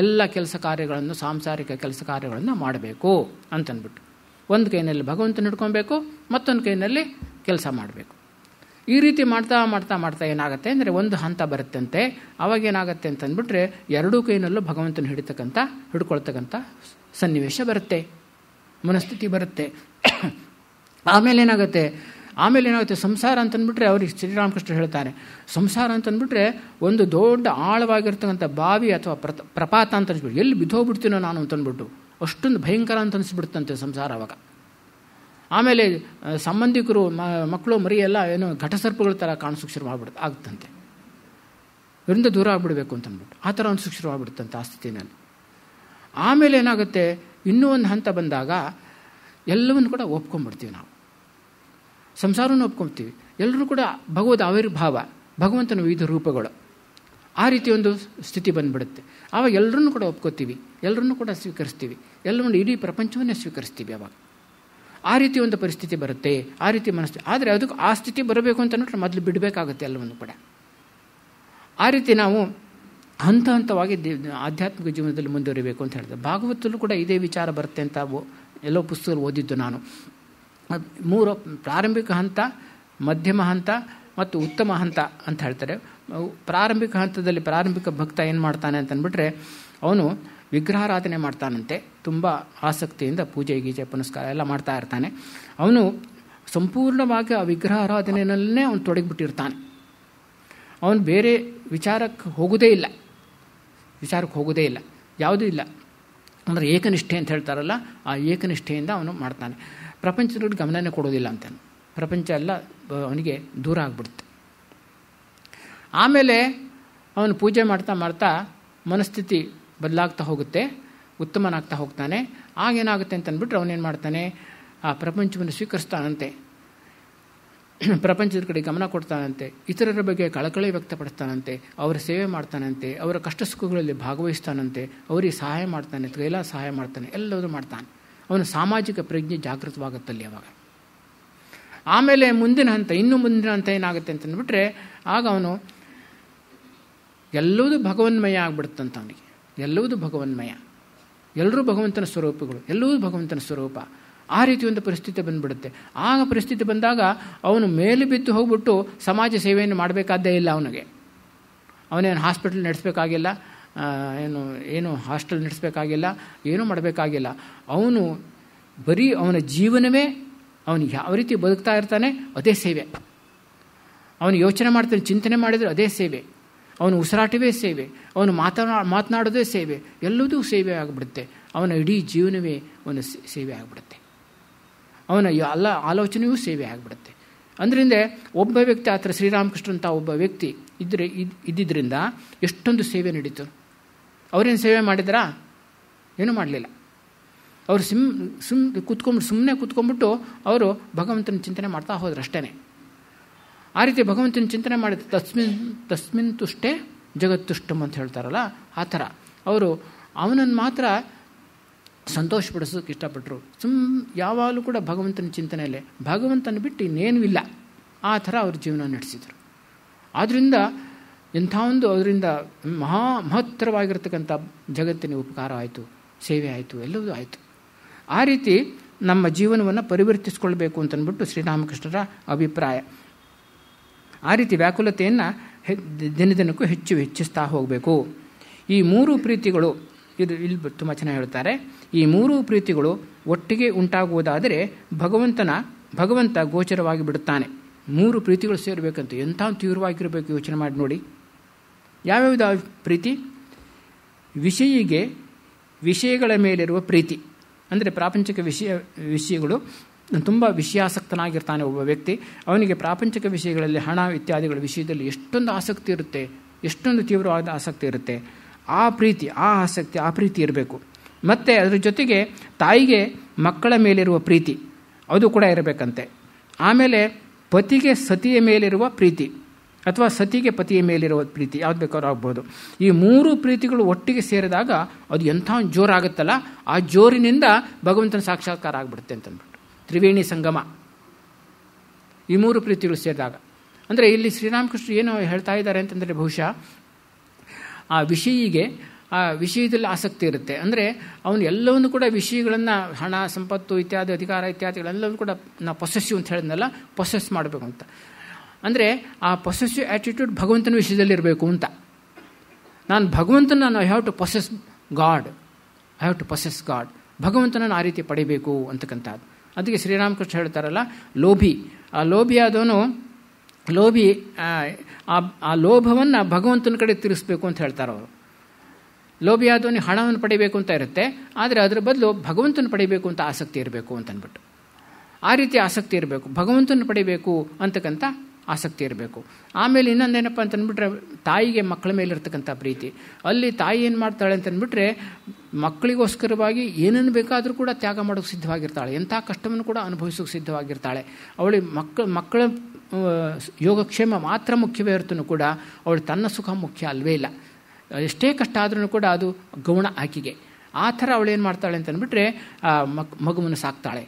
ಎಲ್ಲ ಕೆಲಸ ಕಾರ್ಯಗಳನ್ನು, ಸಾಂಸಾರಿಕ ಕೆಲಸ ಕಾರ್ಯಗಳನ್ನು ಮಾಡಬೇಕು ಅಂತಂದ್ಬಿಟ್ಟು, ಒಂದು ಕೈನಲ್ಲಿ ಭಗವಂತನ ಹಿಡ್ಕೊಬೇಕು, ಮತ್ತೊಂದು ಕೈನಲ್ಲಿ ಕೆಲಸ ಮಾಡಬೇಕು. ಈ ರೀತಿ ಮಾಡ್ತಾ ಮಾಡ್ತಾ ಮಾಡ್ತಾ ಏನಾಗುತ್ತೆ ಅಂದರೆ, ಒಂದು ಹಂತ ಬರುತ್ತಂತೆ. ಅವಾಗ ಏನಾಗುತ್ತೆ ಅಂತಂದ್ಬಿಟ್ರೆ, ಎರಡೂ ಕೈನಲ್ಲೂ ಭಗವಂತನ ಹಿಡ್ಕೊಳ್ತಕ್ಕಂಥ ಸನ್ನಿವೇಶ ಬರುತ್ತೆ, ಮನಸ್ಥಿತಿ ಬರುತ್ತೆ. ಆಮೇಲೆ ಏನಾಗುತ್ತೆ ಸಂಸಾರ ಅಂತಂದ್ಬಿಟ್ರೆ, ಅವ್ರಿಗೆ ಶ್ರೀರಾಮಕೃಷ್ಣ ಹೇಳ್ತಾರೆ, ಸಂಸಾರ ಅಂತಂದ್ಬಿಟ್ರೆ ಒಂದು ದೊಡ್ಡ ಆಳವಾಗಿರ್ತಕ್ಕಂಥ ಬಾವಿ ಅಥವಾ ಪ್ರಪಾತ ಅಂತ ಅನ್ಸ್ಬಿಟ್ಟು, ಎಲ್ಲಿ ಬಿದ್ದೋಗ್ಬಿಡ್ತೀನೋ ನಾನು ಅಂತಂದ್ಬಿಟ್ಟು, ಅಷ್ಟೊಂದು ಭಯಂಕರ ಅಂತ ಅನಿಸ್ಬಿಡ್ತಂತೆ ಸಂಸಾರ ಅವಾಗ. ಆಮೇಲೆ ಸಂಬಂಧಿಕರು, ಮಕ್ಕಳು ಮರಿ ಎಲ್ಲ ಏನೋ ಘಟಸರ್ಪಗಳ ಥರ ಕಾಣಿಸೋಕೆ ಶುರು ಆಗ್ತಂತೆ, ಇದರಿಂದ ದೂರ ಆಗಿಬಿಡ್ಬೇಕು ಅಂತಂದ್ಬಿಟ್ಟು ಆ ಥರ ಅನ್ಸೋಕೆ ಶುರು ಆಗ್ಬಿಡುತ್ತಂತೆ ಆ ಸ್ಥಿತಿನಲ್ಲಿ. ಆಮೇಲೆ ಏನಾಗುತ್ತೆ, ಇನ್ನೂ ಒಂದು ಹಂತ ಬಂದಾಗ ಎಲ್ಲವನ್ನು ಕೂಡ ಒಪ್ಕೊಂಡ್ಬಿಡ್ತೀವಿ ನಾವು, ಸಂಸಾರವನ್ನು ಒಪ್ಕೊಳ್ತೀವಿ. ಎಲ್ಲರೂ ಕೂಡ ಭಗವದ್ ಆವಿರ್ಭಾವ, ಭಗವಂತನ ವಿವಿಧ ರೂಪಗಳು, ಆ ರೀತಿ ಒಂದು ಸ್ಥಿತಿ ಬಂದುಬಿಡುತ್ತೆ. ಆವಾಗ ಎಲ್ಲರನ್ನೂ ಕೂಡ ಒಪ್ಕೋತೀವಿ, ಎಲ್ಲರನ್ನೂ ಕೂಡ ಸ್ವೀಕರಿಸ್ತೀವಿ, ಎಲ್ಲರನ್ನು ಇಡೀ ಪ್ರಪಂಚವನ್ನೇ ಸ್ವೀಕರಿಸ್ತೀವಿ. ಆವಾಗ ಆ ರೀತಿ ಒಂದು ಪರಿಸ್ಥಿತಿ ಬರುತ್ತೆ, ಆ ರೀತಿ ಮನಸ್ಥಿತಿ. ಆದರೆ ಅದಕ್ಕೆ ಆ ಸ್ಥಿತಿ ಬರಬೇಕು ಅಂತ ನೋಡ್ರೆ ಮೊದಲು ಬಿಡಬೇಕಾಗುತ್ತೆ ಎಲ್ಲವನ್ನು ಕೂಡ. ಆ ರೀತಿ ನಾವು ಹಂತ ಹಂತವಾಗಿ ಆಧ್ಯಾತ್ಮಿಕ ಜೀವನದಲ್ಲಿ ಮುಂದುವರಿಬೇಕು ಅಂತ ಹೇಳಿದೆ. ಭಾಗವತಲ್ಲೂ ಕೂಡ ಇದೇ ವಿಚಾರ ಬರುತ್ತೆ ಅಂತ ಎಲ್ಲೋ ಪುಸ್ತಕದಲ್ಲಿ ಓದಿದ್ದು ನಾನು. 3 ಪ್ರಾರಂಭಿಕ ಹಂತ, ಮಧ್ಯಮ ಹಂತ ಮತ್ತು ಉತ್ತಮ ಹಂತ ಅಂತ ಹೇಳ್ತಾರೆ. ಪ್ರಾರಂಭಿಕ ಹಂತದಲ್ಲಿ ಪ್ರಾರಂಭಿಕ ಭಕ್ತ ಏನು ಮಾಡ್ತಾನೆ ಅಂತಂದ್ಬಿಟ್ರೆ, ಅವನು ವಿಗ್ರಹಾರಾಧನೆ ಮಾಡ್ತಾನಂತೆ, ತುಂಬ ಆಸಕ್ತಿಯಿಂದ ಪೂಜೆ ಗೀಜೆ ಪುನಸ್ಕಾರ ಎಲ್ಲ ಮಾಡ್ತಾ ಇರ್ತಾನೆ. ಅವನು ಸಂಪೂರ್ಣವಾಗಿ ಆ ವಿಗ್ರಹಾರಾಧನೆಯಲ್ಲೇ ಅವನು ತೊಡಗಿಬಿಟ್ಟಿರ್ತಾನೆ. ಅವನು ಬೇರೆ ವಿಚಾರಕ್ಕೆ ಹೋಗೋದೇ ಇಲ್ಲ, ಯಾವುದೂ ಇಲ್ಲ. ಅಂದರೆ ಏಕನಿಷ್ಠೆ ಅಂತ ಹೇಳ್ತಾರಲ್ಲ, ಆ ಏಕನಿಷ್ಠೆಯಿಂದ ಅವನು ಮಾಡ್ತಾನೆ. ಪ್ರಪಂಚದ ಗಮನನೇ ಕೊಡೋದಿಲ್ಲ ಅಂತಾನೆ, ಪ್ರಪಂಚ ಎಲ್ಲ ಅವನಿಗೆ ದೂರ ಆಗಿಬಿಡುತ್ತೆ. ಆಮೇಲೆ ಅವನು ಪೂಜೆ ಮಾಡ್ತಾ ಮಾಡ್ತಾ ಮನಸ್ಥಿತಿ ಬದಲಾಗ್ತಾ ಹೋಗುತ್ತೆ, ಉತ್ತಮನಾಗ್ತಾ ಹೋಗ್ತಾನೆ. ಆಗೇನಾಗುತ್ತೆ ಅಂತಂದ್ಬಿಟ್ರೆ ಅವನೇನು ಮಾಡ್ತಾನೆ, ಆ ಪ್ರಪಂಚವನ್ನು ಸ್ವೀಕರಿಸ್ತಾನಂತೆ, ಪ್ರಪಂಚದ ಕಡೆ ಗಮನ ಕೊಡ್ತಾನಂತೆ, ಇತರರ ಬಗ್ಗೆ ಕಳಕಳಿ ವ್ಯಕ್ತಪಡಿಸ್ತಾನಂತೆ, ಅವರ ಸೇವೆ ಮಾಡ್ತಾನಂತೆ, ಅವರ ಕಷ್ಟ ಸುಖಗಳಲ್ಲಿ ಭಾಗವಹಿಸ್ತಾನಂತೆ, ಅವರಿಗೆ ಸಹಾಯ ಮಾಡ್ತಾನೆ, ಎಲ್ಲ ಸಹಾಯ ಮಾಡ್ತಾನೆ, ಎಲ್ಲವೂ ಮಾಡ್ತಾನೆ. ಅವನ ಸಾಮಾಜಿಕ ಪ್ರಜ್ಞೆ ಜಾಗೃತವಾಗುತ್ತಲ್ಲಿ ಅವಾಗ. ಆಮೇಲೆ ಮುಂದಿನ ಹಂತ ಏನಾಗುತ್ತೆ ಅಂತಂದ್ಬಿಟ್ರೆ, ಆಗ ಅವನು ಎಲ್ಲವೂ ಭಗವನ್ಮಯ ಆಗ್ಬಿಡುತ್ತಂತ. ಅವನಿಗೆ ಎಲ್ಲವೂ ಭಗವನ್ಮಯ, ಎಲ್ಲರೂ ಭಗವಂತನ ಸ್ವರೂಪಗಳು, ಎಲ್ಲವೂ ಭಗವಂತನ ಸ್ವರೂಪ. ಆ ರೀತಿ ಒಂದು ಪರಿಸ್ಥಿತಿ ಬಂದುಬಿಡುತ್ತೆ. ಆಗ ಪರಿಸ್ಥಿತಿ ಬಂದಾಗ ಅವನು ಮೇಲೆ ಬಿದ್ದು ಹೋಗ್ಬಿಟ್ಟು ಸಮಾಜ ಸೇವೆಯನ್ನು ಮಾಡಬೇಕಾದ್ದೇ ಇಲ್ಲ. ಅವನೇನು ಹಾಸ್ಪಿಟಲ್ ನಡೆಸಬೇಕಾಗಿಲ್ಲ, ಏನು ಹಾಸ್ಟೆಲ್ ನಡೆಸಬೇಕಾಗಿಲ್ಲ, ಏನೂ ಮಾಡಬೇಕಾಗಿಲ್ಲ. ಅವನು ಬರೀ ಅವನ ಜೀವನವೇ, ಅವನು ಯಾವ ರೀತಿ ಬದುಕ್ತಾ ಇರ್ತಾನೆ ಅದೇ ಸೇವೆ. ಅವನು ಯೋಚನೆ ಮಾಡ್ತಾನೆ, ಚಿಂತನೆ ಮಾಡಿದರೆ ಅದೇ ಸೇವೆ. ಅವನ ಉಸಿರಾಟವೇ ಸೇವೆ, ಅವನು ಮಾತನಾಡೋದೇ ಸೇವೆ, ಎಲ್ಲದೂ ಸೇವೆ ಆಗಿಬಿಡುತ್ತೆ. ಅವನ ಇಡೀ ಜೀವನವೇ ಒಂದು ಸೇವೆ ಆಗಿಬಿಡುತ್ತೆ. ಅವನ ಎಲ್ಲ ಆಲೋಚನೆಯೂ ಸೇವೆ ಆಗಿಬಿಡುತ್ತೆ. ಅಂದ್ರಿಂದ ಒಬ್ಬ ವ್ಯಕ್ತಿ, ಆ ಥರ ಶ್ರೀರಾಮಕೃಷ್ಣಂತ ಒಬ್ಬ ವ್ಯಕ್ತಿ ಇದ್ದಿದ್ದರಿಂದ ಎಷ್ಟೊಂದು ಸೇವೆ ನಡೀತು. ಅವರೇನು ಸೇವೆ ಮಾಡಿದ್ರಾ? ಏನೂ ಮಾಡಲಿಲ್ಲ. ಅವರು ಸುಮ್ಮನೆ ಕೂತ್ಕೊಂಡ್ಬಿಟ್ಟು ಅವರು ಭಗವಂತನ ಚಿಂತನೆ ಮಾಡ್ತಾ ಹೋದ್ರು ಅಷ್ಟೇ. ಆ ರೀತಿ ಭಗವಂತನ ಚಿಂತನೆ ಮಾಡಿದ ತಸ್ಮಿನ್ ತುಷ್ಟೇ ಜಗತ್ತುಷ್ಟಮ್ ಅಂತ ಹೇಳ್ತಾರಲ್ಲ, ಆ ಥರ ಅವರು ಅವನನ್ನು ಮಾತ್ರ ಸಂತೋಷಪಡಿಸೋದಕ್ಕೆ ಇಷ್ಟಪಟ್ಟರು. ಯಾವಾಗಲೂ ಕೂಡ ಭಗವಂತನ ಚಿಂತನೆಯಲ್ಲೇ, ಭಗವಂತನ ಬಿಟ್ಟು ಇನ್ನೇನೂ ಇಲ್ಲ, ಆ ಥರ ಅವ್ರ ಜೀವನ ನಡೆಸಿದರು. ಆದ್ದರಿಂದ ಎಂಥ ಒಂದು ಅದರಿಂದ ಮಹತ್ತರವಾಗಿರ್ತಕ್ಕಂಥ ಜಗತ್ತಿನ ಉಪಕಾರ ಆಯಿತು, ಸೇವೆ ಆಯಿತು, ಎಲ್ಲವೂ ಆಯಿತು. ಆ ರೀತಿ ನಮ್ಮ ಜೀವನವನ್ನು ಪರಿವರ್ತಿಸ್ಕೊಳ್ಬೇಕು ಅಂತಂದ್ಬಿಟ್ಟು ಶ್ರೀರಾಮಕೃಷ್ಣರ ಅಭಿಪ್ರಾಯ. ಆ ರೀತಿ ವ್ಯಾಕುಲತೆಯನ್ನು ದಿನದಿನಕ್ಕೂ ಹೆಚ್ಚಿಸ್ತಾ ಹೋಗಬೇಕು. ಈ ಮೂರು ಪ್ರೀತಿಗಳು, ಇದು ಇಲ್ಲಿ ತುಂಬ ಚೆನ್ನಾಗಿ ಹೇಳ್ತಾರೆ, ಈ ಮೂರು ಪ್ರೀತಿಗಳು ಒಟ್ಟಿಗೆ ಉಂಟಾಗುವುದಾದರೆ ಭಗವಂತ ಗೋಚರವಾಗಿ ಬಿಡುತ್ತಾನೆ. ಮೂರು ಪ್ರೀತಿಗಳು ಸೇರಬೇಕಂತ ಎಂಥ ತೀವ್ರವಾಗಿರಬೇಕು ಯೋಚನೆ ಮಾಡಿ ನೋಡಿ. ಯಾವ್ಯಾವುದು ಪ್ರೀತಿ? ವಿಷಯಗಳ ಮೇಲಿರುವ ಪ್ರೀತಿ, ಅಂದರೆ ಪ್ರಾಪಂಚಿಕ ವಿಷಯಗಳು ತುಂಬ ವಿಷಯಾಸಕ್ತನಾಗಿರ್ತಾನೆ ಒಬ್ಬ ವ್ಯಕ್ತಿ. ಅವನಿಗೆ ಪ್ರಾಪಂಚಿಕ ವಿಷಯಗಳಲ್ಲಿ ಹಣ ಇತ್ಯಾದಿಗಳ ವಿಷಯದಲ್ಲಿ ಎಷ್ಟೊಂದು ಆಸಕ್ತಿ ಇರುತ್ತೆ, ಎಷ್ಟೊಂದು ತೀವ್ರವಾದ ಆಸಕ್ತಿ ಇರುತ್ತೆ. ಆ ಪ್ರೀತಿ, ಆ ಆಸಕ್ತಿ, ಆ ಪ್ರೀತಿ ಇರಬೇಕು. ಮತ್ತು ಅದರ ಜೊತೆಗೆ ತಾಯಿಗೆ ಮಕ್ಕಳ ಮೇಲಿರುವ ಪ್ರೀತಿ ಅದು ಕೂಡ ಇರಬೇಕಂತೆ. ಆಮೇಲೆ ಪತಿಗೆ ಸತಿಯ ಮೇಲಿರುವ ಪ್ರೀತಿ ಅಥವಾ ಸತಿಗೆ ಪತಿಯ ಮೇಲಿರುವ ಪ್ರೀತಿ, ಯಾವ್ದು ಬೇಕಾದ್ರೂ ಆಗ್ಬೋದು. ಈ ಮೂರು ಪ್ರೀತಿಗಳು ಒಟ್ಟಿಗೆ ಸೇರಿದಾಗ ಅದು ಎಂಥ ಜೋರಾಗುತ್ತಲ್ಲ, ಆ ಜೋರಿನಿಂದ ಭಗವಂತನ ಸಾಕ್ಷಾತ್ಕಾರ ಆಗಿಬಿಡುತ್ತೆ ಅಂತಂದ್ಬಿಟ್ಟು ತ್ರಿವೇಣಿ ಸಂಗಮ. ಈ ಮೂರು ಪ್ರೀತಿಗಳು ಸೇರಿದಾಗ ಅಂದರೆ ಇಲ್ಲಿ ಶ್ರೀರಾಮಕೃಷ್ಣ ಏನು ಹೇಳ್ತಾ ಇದ್ದಾರೆ ಅಂತಂದರೆ, ಬಹುಶಃ ಆ ವಿಷಯದಲ್ಲಿ ಆಸಕ್ತಿ ಇರುತ್ತೆ. ಅಂದರೆ ಅವನು ಎಲ್ಲವನ್ನೂ ಕೂಡ ವಿಷಯಗಳನ್ನು, ಹಣ, ಸಂಪತ್ತು ಇತ್ಯಾದಿ, ಅಧಿಕಾರ ಇತ್ಯಾದಿಗಳೆಲ್ಲವೂ ಕೂಡ ನಾವು ಪೊಸೆಸಿವ್ ಅಂತ ಹೇಳಿದ್ನಲ್ಲ, ಪೊಸೆಸ್ ಮಾಡಬೇಕು ಅಂತ. ಅಂದರೆ ಆ ಪೊಸೆಸಿವ್ ಆ್ಯಟಿಟ್ಯೂಡ್ ಭಗವಂತನ ವಿಷಯದಲ್ಲಿರಬೇಕು ಅಂತ. ನಾನು I have to possess God, ಭಗವಂತನನ್ನು ಆ ರೀತಿ ಪಡಿಬೇಕು ಅಂತಕ್ಕಂಥದ್ದು. ಅದಕ್ಕೆ ಶ್ರೀರಾಮಕೃಷ್ಣ ಹೇಳ್ತಾರಲ್ಲ, ಲೋಭಿ ಆದವನು ಆ ಲೋಭವನ್ನು ಭಗವಂತನ ಕಡೆ ತಿರುಗಿಸ್ಬೇಕು ಅಂತ ಹೇಳ್ತಾರೆ ಅವರು. ಲೋಭಿ ಆದವನಿಗೆ ಹಣವನ್ನು ಪಡಿಬೇಕು ಅಂತ ಇರುತ್ತೆ, ಆದರೆ ಅದರ ಬದಲು ಭಗವಂತನ ಪಡಿಬೇಕು ಅಂತ ಆಸಕ್ತಿ ಇರಬೇಕು ಅಂತಂದ್ಬಿಟ್ಟು. ಆ ರೀತಿ ಆಸಕ್ತಿ ಇರಬೇಕು, ಭಗವಂತನ ಪಡಿಬೇಕು ಅಂತಕ್ಕಂಥ ಆಸಕ್ತಿ ಇರಬೇಕು. ಆಮೇಲೆ ಇನ್ನೊಂದೇನಪ್ಪ ಅಂತಂದ್ಬಿಟ್ರೆ, ತಾಯಿಗೆ ಮಕ್ಕಳ ಮೇಲಿರ್ತಕ್ಕಂಥ ಪ್ರೀತಿ. ಅಲ್ಲಿ ತಾಯಿ ಏನು ಮಾಡ್ತಾಳೆ ಅಂತಂದ್ಬಿಟ್ರೆ, ಮಕ್ಕಳಿಗೋಸ್ಕರವಾಗಿ ಏನನ್ನು ಬೇಕಾದರೂ ಕೂಡ ತ್ಯಾಗ ಮಾಡೋಕ್ಕೆ ಸಿದ್ಧವಾಗಿರ್ತಾಳೆ, ಎಂಥ ಕಷ್ಟವನ್ನು ಕೂಡ ಅನುಭವಿಸೋಕೆ ಸಿದ್ಧವಾಗಿರ್ತಾಳೆ. ಅವಳಿಗೆ ಮಕ್ಕಳ ಯೋಗಕ್ಷೇಮ ಮಾತ್ರ ಮುಖ್ಯವೇ ಹೊರತು ಕೂಡ ಅವಳು ತನ್ನ ಸುಖ ಮುಖ್ಯ ಅಲ್ವೇ ಇಲ್ಲ. ಎಷ್ಟೇ ಕಷ್ಟ ಆದ್ರೂ ಕೂಡ ಅದು ಗೌಣ ಆಕೆಗೆ. ಆ ಥರ ಅವಳೇನು ಮಾಡ್ತಾಳೆ ಅಂತಂದ್ಬಿಟ್ರೆ ಮಗುವನ್ನು ಸಾಕ್ತಾಳೆ.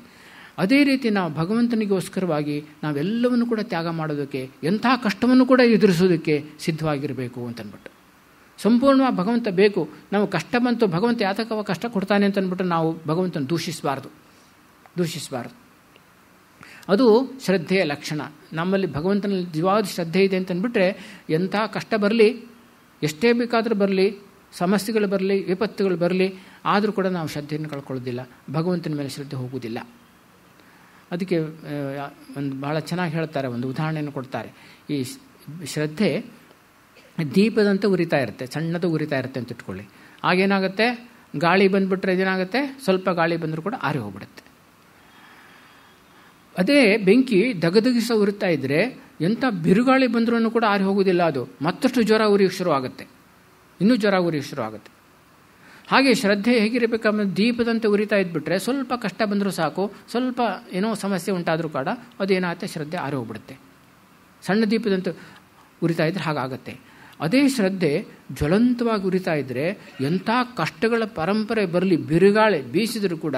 ಅದೇ ರೀತಿ ನಾವು ಭಗವಂತನಿಗೋಸ್ಕರವಾಗಿ ನಾವೆಲ್ಲವನ್ನು ಕೂಡ ತ್ಯಾಗ ಮಾಡೋದಕ್ಕೆ, ಎಂಥ ಕಷ್ಟವನ್ನು ಕೂಡ ಎದುರಿಸೋದಕ್ಕೆ ಸಿದ್ಧವಾಗಿರಬೇಕು ಅಂತಂದ್ಬಿಟ್ಟು. ಸಂಪೂರ್ಣವಾಗಿ ಭಗವಂತ ಬೇಕು. ನಾವು ಕಷ್ಟ ಬಂತು, ಭಗವಂತ ಯಾತಕವ ಕಷ್ಟ ಕೊಡ್ತಾನೆ ಅಂತಂದ್ಬಿಟ್ಟು ನಾವು ಭಗವಂತನ ದೂಷಿಸಬಾರ್ದು. ಅದು ಶ್ರದ್ಧೆಯ ಲಕ್ಷಣ. ನಮ್ಮಲ್ಲಿ ಭಗವಂತನಲ್ಲಿ ನಿಜವಾದ ಶ್ರದ್ಧೆ ಇದೆ ಅಂತಂದ್ಬಿಟ್ರೆ, ಎಂಥ ಕಷ್ಟ ಬರಲಿ, ಎಷ್ಟೇ ಬೇಕಾದರೂ ಬರಲಿ, ಸಮಸ್ಯೆಗಳು ಬರಲಿ, ವಿಪತ್ತುಗಳು ಬರಲಿ, ಆದರೂ ಕೂಡ ನಾವು ಶ್ರದ್ಧೆಯನ್ನು ಕಳ್ಕೊಳ್ಳೋದಿಲ್ಲ, ಭಗವಂತನ ಮೇಲೆ ಶ್ರದ್ಧೆ ಹೋಗೋದಿಲ್ಲ. ಅದಕ್ಕೆ ಒಂದು ಭಾಳ ಚೆನ್ನಾಗಿ ಹೇಳ್ತಾರೆ, ಒಂದು ಉದಾಹರಣೆಯನ್ನು ಕೊಡ್ತಾರೆ. ಈ ಶ್ರದ್ಧೆ ದೀಪದಂತೆ ಉರಿತಾ ಇರುತ್ತೆ, ಸಣ್ಣದು ಉರಿತಾ ಇರುತ್ತೆ ಅಂತ ಇಟ್ಕೊಳ್ಳಿ. ಆಗೇನಾಗುತ್ತೆ, ಗಾಳಿ ಬಂದುಬಿಟ್ರೆ ಏನಾಗುತ್ತೆ, ಸ್ವಲ್ಪ ಗಾಳಿ ಬಂದರೂ ಕೂಡ ಆರಿ ಹೋಗ್ಬಿಡುತ್ತೆ. ಅದೇ ಬೆಂಕಿ ದಗದಗಿಸ ಉರಿತಾ ಇದ್ದರೆ ಎಂಥ ಬಿರುಗಾಳಿ ಬಂದರೂ ಕೂಡ ಆರಿ ಹೋಗೋದಿಲ್ಲ, ಅದು ಮತ್ತಷ್ಟು ಜ್ವರ ಉರಿಯೋಕ್ಕೆ ಶುರು ಆಗುತ್ತೆ, ಇನ್ನೂ ಜ್ವರ ಉರಿಯೋಕ್ಕೆ ಶುರು ಆಗುತ್ತೆ. ಹಾಗೆ ಶ್ರದ್ಧೆ ಹೇಗಿರಬೇಕಂದ್ರೆ, ದೀಪದಂತೆ ಉರಿತಾ ಇದ್ಬಿಟ್ರೆ ಸ್ವಲ್ಪ ಕಷ್ಟ ಬಂದರೂ ಸಾಕು, ಸ್ವಲ್ಪ ಏನೋ ಸಮಸ್ಯೆ ಉಂಟಾದರೂ ಕೂಡ ಅದೇನಾಗುತ್ತೆ, ಶ್ರದ್ಧೆ ಆರಿ ಹೋಗ್ಬಿಡುತ್ತೆ. ಸಣ್ಣ ದೀಪದಂತೆ ಉರಿತಾ ಇದ್ರೆ ಹಾಗಾಗತ್ತೆ. ಅದೇ ಶ್ರದ್ಧೆ ಜ್ವಲಂತವಾಗಿ ಉರಿತಾ ಇದ್ದರೆ ಎಂಥ ಕಷ್ಟಗಳ ಪರಂಪರೆ ಬರಲಿ, ಬಿರುಗಾಳಿ ಬೀಸಿದರೂ ಕೂಡ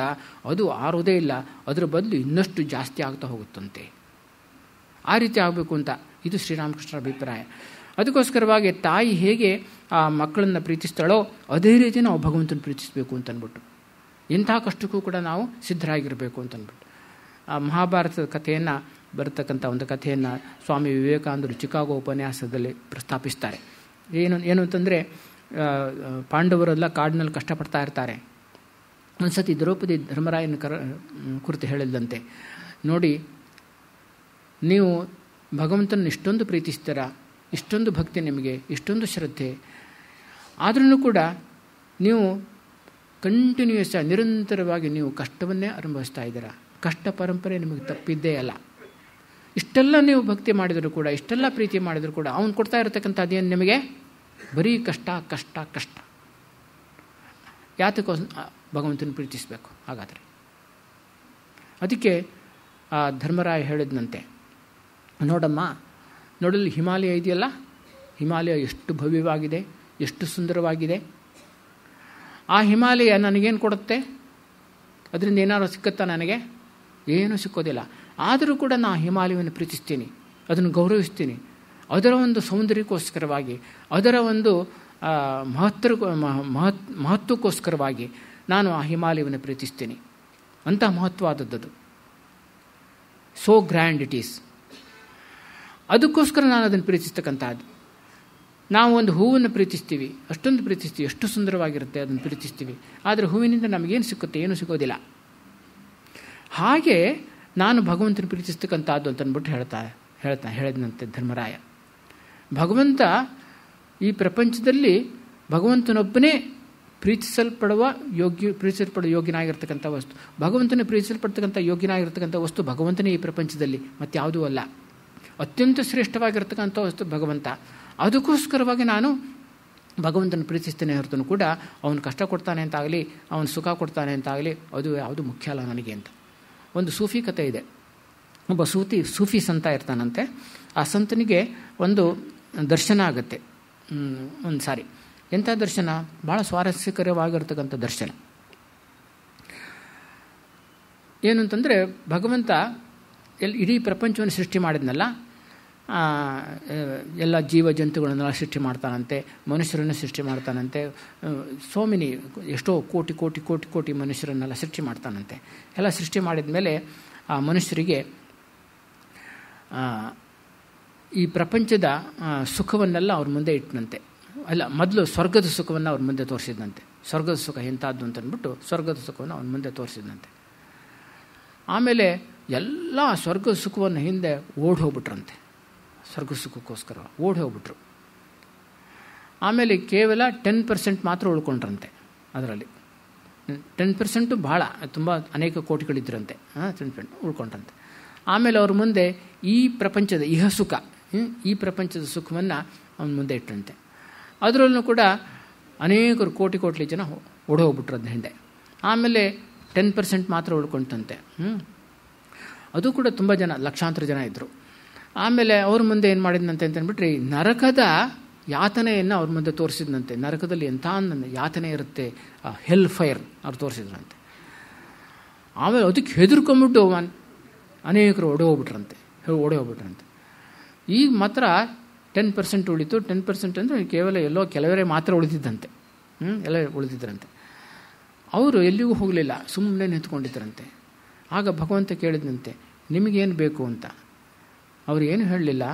ಅದು ಆರೋದೇ ಇಲ್ಲ, ಅದರ ಬದಲು ಇನ್ನಷ್ಟು ಜಾಸ್ತಿ ಆಗ್ತಾ ಹೋಗುತ್ತಂತೆ. ಆ ರೀತಿ ಆಗಬೇಕು ಅಂತ ಇದು ಶ್ರೀರಾಮಕೃಷ್ಣರ ಅಭಿಪ್ರಾಯ. ಅದಕ್ಕೋಸ್ಕರವಾಗಿ ತಾಯಿ ಹೇಗೆ ಆ ಮಕ್ಕಳನ್ನು ಪ್ರೀತಿಸ್ತಾಳೋ ಅದೇ ರೀತಿ ನಾವು ಭಗವಂತನ ಪ್ರೀತಿಸಬೇಕು ಅಂತಂದ್ಬಿಟ್ಟು, ಇಂಥ ಕಷ್ಟಕ್ಕೂ ಕೂಡ ನಾವು ಸಿದ್ಧರಾಗಿರಬೇಕು ಅಂತಂದ್ಬಿಟ್ಟು. ಆ ಮಹಾಭಾರತದ ಕಥೆಯನ್ನು ಬರತಕ್ಕಂಥ ಒಂದು ಕಥೆಯನ್ನು ಸ್ವಾಮಿ ವಿವೇಕಾನಂದರು ಚಿಕಾಗೋ ಉಪನ್ಯಾಸದಲ್ಲಿ ಪ್ರಸ್ತಾಪಿಸ್ತಾರೆ. ಏನು ಅಂತಂದರೆ, ಪಾಂಡವರೆಲ್ಲ ಕಾಡಿನಲ್ಲಿ ಕಷ್ಟಪಡ್ತಾ ಇರ್ತಾರೆ. ಒಂದು ಸತಿ ದ್ರೌಪದಿ ಧರ್ಮರಾಯನ ಕುರಿತು ಹೇಳಿದಂತೆ, ನೋಡಿ ನೀವು ಭಗವಂತನ ಇಷ್ಟೊಂದು ಪ್ರೀತಿಸ್ತೀರ, ಇಷ್ಟೊಂದು ಭಕ್ತಿ ನಿಮಗೆ, ಇಷ್ಟೊಂದು ಶ್ರದ್ಧೆ, ಆದ್ರೂ ಕೂಡ ನೀವು ಕಂಟಿನ್ಯೂಸ್ ನಿರಂತರವಾಗಿ ನೀವು ಕಷ್ಟವನ್ನೇ ಅನುಭವಿಸ್ತಾ ಇದ್ದೀರಾ. ಕಷ್ಟ ಪರಂಪರೆ ನಿಮಗೆ ತಪ್ಪಿದ್ದೇ ಅಲ್ಲ. ಇಷ್ಟೆಲ್ಲ ನೀವು ಭಕ್ತಿ ಮಾಡಿದರೂ ಕೂಡ, ಇಷ್ಟೆಲ್ಲ ಪ್ರೀತಿ ಮಾಡಿದರೂ ಕೂಡ ಅವನು ಕೊಡ್ತಾ ಇರತಕ್ಕಂಥದ್ದೇನು ನಿಮಗೆ? ಬರೀ ಕಷ್ಟ ಕಷ್ಟ ಕಷ್ಟ. ಯಾತಕ್ಕೋಸ್ಕರ ಭಗವಂತನ ಪ್ರೀತಿಸಬೇಕು? ಹಾಗಾದರೆ ಅದಕ್ಕೆ ಆ ಧರ್ಮರಾಯ ಹೇಳಿದಂತೆ, ನೋಡಮ್ಮ, ನೋಡಲ್ಲಿ ಹಿಮಾಲಯ ಇದೆಯಲ್ಲ, ಹಿಮಾಲಯ ಎಷ್ಟು ಭವ್ಯವಾಗಿದೆ, ಎಷ್ಟು ಸುಂದರವಾಗಿದೆ. ಆ ಹಿಮಾಲಯ ನನಗೇನು ಕೊಡುತ್ತೆ? ಅದರಿಂದ ಏನಾದ್ರು ಸಿಕ್ಕುತ್ತಾ ನನಗೆ? ಏನೂ ಸಿಕ್ಕೋದಿಲ್ಲ. ಆದರೂ ಕೂಡ ನಾನು ಹಿಮಾಲಯವನ್ನು ಪ್ರೀತಿಸ್ತೀನಿ, ಅದನ್ನು ಗೌರವಿಸ್ತೀನಿ. ಅದರ ಒಂದು ಸೌಂದರ್ಯಕ್ಕೋಸ್ಕರವಾಗಿ, ಅದರ ಒಂದು ಮಹತ್ವಕ್ಕೋಸ್ಕರವಾಗಿ ನಾನು ಆ ಹಿಮಾಲಯವನ್ನು ಪ್ರೀತಿಸ್ತೀನಿ. ಅಂಥ ಮಹತ್ವವಾದದ್ದು. So grand it is. ಅದಕ್ಕೋಸ್ಕರ ನಾನು ಅದನ್ನು ಪ್ರೀತಿಸ್ತಕ್ಕಂಥದ್ದು. ನಾವು ಒಂದು ಹೂವನ್ನು ಪ್ರೀತಿಸ್ತೀವಿ, ಅಷ್ಟೊಂದು ಪ್ರೀತಿಸ್ತೀವಿ, ಎಷ್ಟು ಸುಂದರವಾಗಿರುತ್ತೆ, ಅದನ್ನು ಪ್ರೀತಿಸ್ತೀವಿ. ಆದರೆ ಹೂವಿನಿಂದ ನಮಗೇನು ಸಿಕ್ಕುತ್ತೆ? ಏನೂ ಸಿಗೋದಿಲ್ಲ. ಹಾಗೆ ನಾನು ಭಗವಂತನ ಪ್ರೀತಿಸ್ತಕ್ಕಂಥದ್ದು ಅಂತಂದ್ಬಿಟ್ಟು ಹೇಳಿದಂತೆ ಧರ್ಮರಾಯ. ಭಗವಂತ ಈ ಪ್ರಪಂಚದಲ್ಲಿ ಭಗವಂತನೊಬ್ಬನೇ ಪ್ರೀತಿಸಲ್ಪಡುವ ಯೋಗ್ಯನಾಗಿರ್ತಕ್ಕಂಥ ವಸ್ತು. ಭಗವಂತನ ಪ್ರೀತಿಸಲ್ಪಡ್ತಕ್ಕಂಥ ಯೋಗ್ಯನಾಗಿರ್ತಕ್ಕಂಥ ವಸ್ತು ಭಗವಂತನೇ ಈ ಪ್ರಪಂಚದಲ್ಲಿ, ಮತ್ಯಾವುದೂ ಅಲ್ಲ. ಅತ್ಯಂತ ಶ್ರೇಷ್ಠವಾಗಿರ್ತಕ್ಕಂಥ ವಸ್ತು ಭಗವಂತ. ಅದಕ್ಕೋಸ್ಕರವಾಗಿ ನಾನು ಭಗವಂತನ ಪ್ರೀತಿಸ್ತೇನೆ ಹೊರತು ಕೂಡ ಅವನು ಕಷ್ಟ ಕೊಡ್ತಾನೆ ಅಂತಾಗಲಿ, ಅವನು ಸುಖ ಕೊಡ್ತಾನೆ ಅಂತಾಗಲಿ ಅದು ಯಾವುದು ಮುಖ್ಯ ಅಲ್ಲ ನನಗೆ ಅಂತ. ಒಂದು ಸೂಫಿ ಕಥೆ ಇದೆ. ಒಬ್ಬ ಸೂಫಿ ಸಂತ ಇರ್ತಾನಂತೆ. ಆ ಸಂತನಿಗೆ ಒಂದು ದರ್ಶನ ಆಗುತ್ತೆ ಒಂದು ಸಾರಿ. ಎಂಥ ದರ್ಶನ? ಭಾಳ ಸ್ವಾರಸ್ಯಕರವಾಗಿರ್ತಕ್ಕಂಥ ದರ್ಶನ. ಏನು ಅಂತಂದರೆ, ಭಗವಂತ ಇಡೀ ಪ್ರಪಂಚವನ್ನು ಸೃಷ್ಟಿ ಮಾಡಿದ್ನಲ್ಲ, ಎಲ್ಲ ಜೀವ ಜಂತುಗಳನ್ನೆಲ್ಲ ಸೃಷ್ಟಿ ಮಾಡ್ತಾನಂತೆ, ಮನುಷ್ಯರನ್ನು ಸೃಷ್ಟಿ ಮಾಡ್ತಾನಂತೆ. ಸೋಮಿನಿ ಎಷ್ಟೋ ಕೋಟಿ ಕೋಟಿ ಕೋಟಿ ಕೋಟಿ ಮನುಷ್ಯರನ್ನೆಲ್ಲ ಸೃಷ್ಟಿ ಮಾಡ್ತಾನಂತೆ. ಎಲ್ಲ ಸೃಷ್ಟಿ ಮಾಡಿದ ಮೇಲೆ ಆ ಮನುಷ್ಯರಿಗೆ ಈ ಪ್ರಪಂಚದ ಸುಖವನ್ನೆಲ್ಲ ಅವ್ರ ಮುಂದೆ ಇಟ್ಟನಂತೆ. ಅಲ್ಲ, ಮೊದಲು ಸ್ವರ್ಗದ ಸುಖವನ್ನು ಅವ್ರ ಮುಂದೆ ತೋರಿಸಿದಂತೆ. ಸ್ವರ್ಗದ ಸುಖ ಎಂಥದ್ದು ಅಂತಂದ್ಬಿಟ್ಟು ಸ್ವರ್ಗದ ಸುಖವನ್ನು ಅವ್ರ ಮುಂದೆ ತೋರಿಸಿದಂತೆ. ಆಮೇಲೆ ಎಲ್ಲ ಸ್ವರ್ಗದ ಸುಖವನ್ನು ಹಿಂದೆ ಓಡಿ ಹೋಗ್ಬಿಟ್ರಂತೆ. ಸ್ವರ್ಗ ಸುಖಕ್ಕೋಸ್ಕರ ಓಡಿ ಹೋಗ್ಬಿಟ್ರು. ಆಮೇಲೆ ಕೇವಲ 10% ಮಾತ್ರ ಉಳ್ಕೊಂಡ್ರಂತೆ. ಅದರಲ್ಲಿ 10% ಭಾಳ ತುಂಬ ಅನೇಕ ಕೋಟಿಗಳಿದ್ದರಂತೆ. 10% ಉಳ್ಕೊಂಡ್ರಂತೆ. ಆಮೇಲೆ ಅವ್ರ ಮುಂದೆ ಈ ಪ್ರಪಂಚದ ಸುಖ, ಈ ಪ್ರಪಂಚದ ಸುಖವನ್ನು ಅವನ ಮುಂದೆ ಇಟ್ಟರಂತೆ. ಅದರಲ್ಲೂ ಕೂಡ ಅನೇಕರು ಕೋಟಿ ಜನ ಓಡಿ ಹೋಗ್ಬಿಟ್ರು ಅದ್ರ ಹಿಂದೆ. ಆಮೇಲೆ 10% ಮಾತ್ರ ಉಳ್ಕೊಂತಂತೆ. ಅದು ಕೂಡ ತುಂಬ ಜನ, ಲಕ್ಷಾಂತರ ಜನ ಇದ್ದರು. ಆಮೇಲೆ ಅವ್ರ ಮುಂದೆ ಏನು ಮಾಡಿದ್ನಂತೆ ಅಂತಂದ್ಬಿಟ್ರೆ, ನರಕದ ಯಾತನೆಯನ್ನು ಅವ್ರ ಮುಂದೆ ತೋರಿಸಿದ್ನಂತೆ. ನರಕದಲ್ಲಿ ಎಂಥ ಯಾತನೆ ಇರುತ್ತೆ, ಹೆಲ್ ಫೈರ್ ಅವ್ರು ತೋರಿಸಿದ್ರಂತೆ. ಆಮೇಲೆ ಅದಕ್ಕೆ ಹೆದರ್ಕೊಂಬಿಟ್ಟು ಅನೇಕರು ಓಡಿ ಹೋಗ್ಬಿಟ್ರಂತೆ. ಈಗ ಮಾತ್ರ 10% ಉಳಿತು. 10% ಅಂದರೆ ಕೇವಲ ಎಲ್ಲೋ ಕೆಲವರೇ ಮಾತ್ರ ಉಳಿದಿದ್ದಂತೆ. ಎಲ್ಲ ಉಳಿದಿದ್ದರಂತೆ. ಅವರು ಎಲ್ಲಿಗೂ ಹೋಗಲಿಲ್ಲ, ಸುಮ್ಮನೆ ನಿಂತ್ಕೊಂಡಿದ್ದರಂತೆ. ಆಗ ಭಗವಂತ ಕೇಳಿದಂತೆ, ನಿಮಗೇನು ಬೇಕು ಅಂತ. ಅವರು ಏನು ಹೇಳಲಿಲ್ಲ,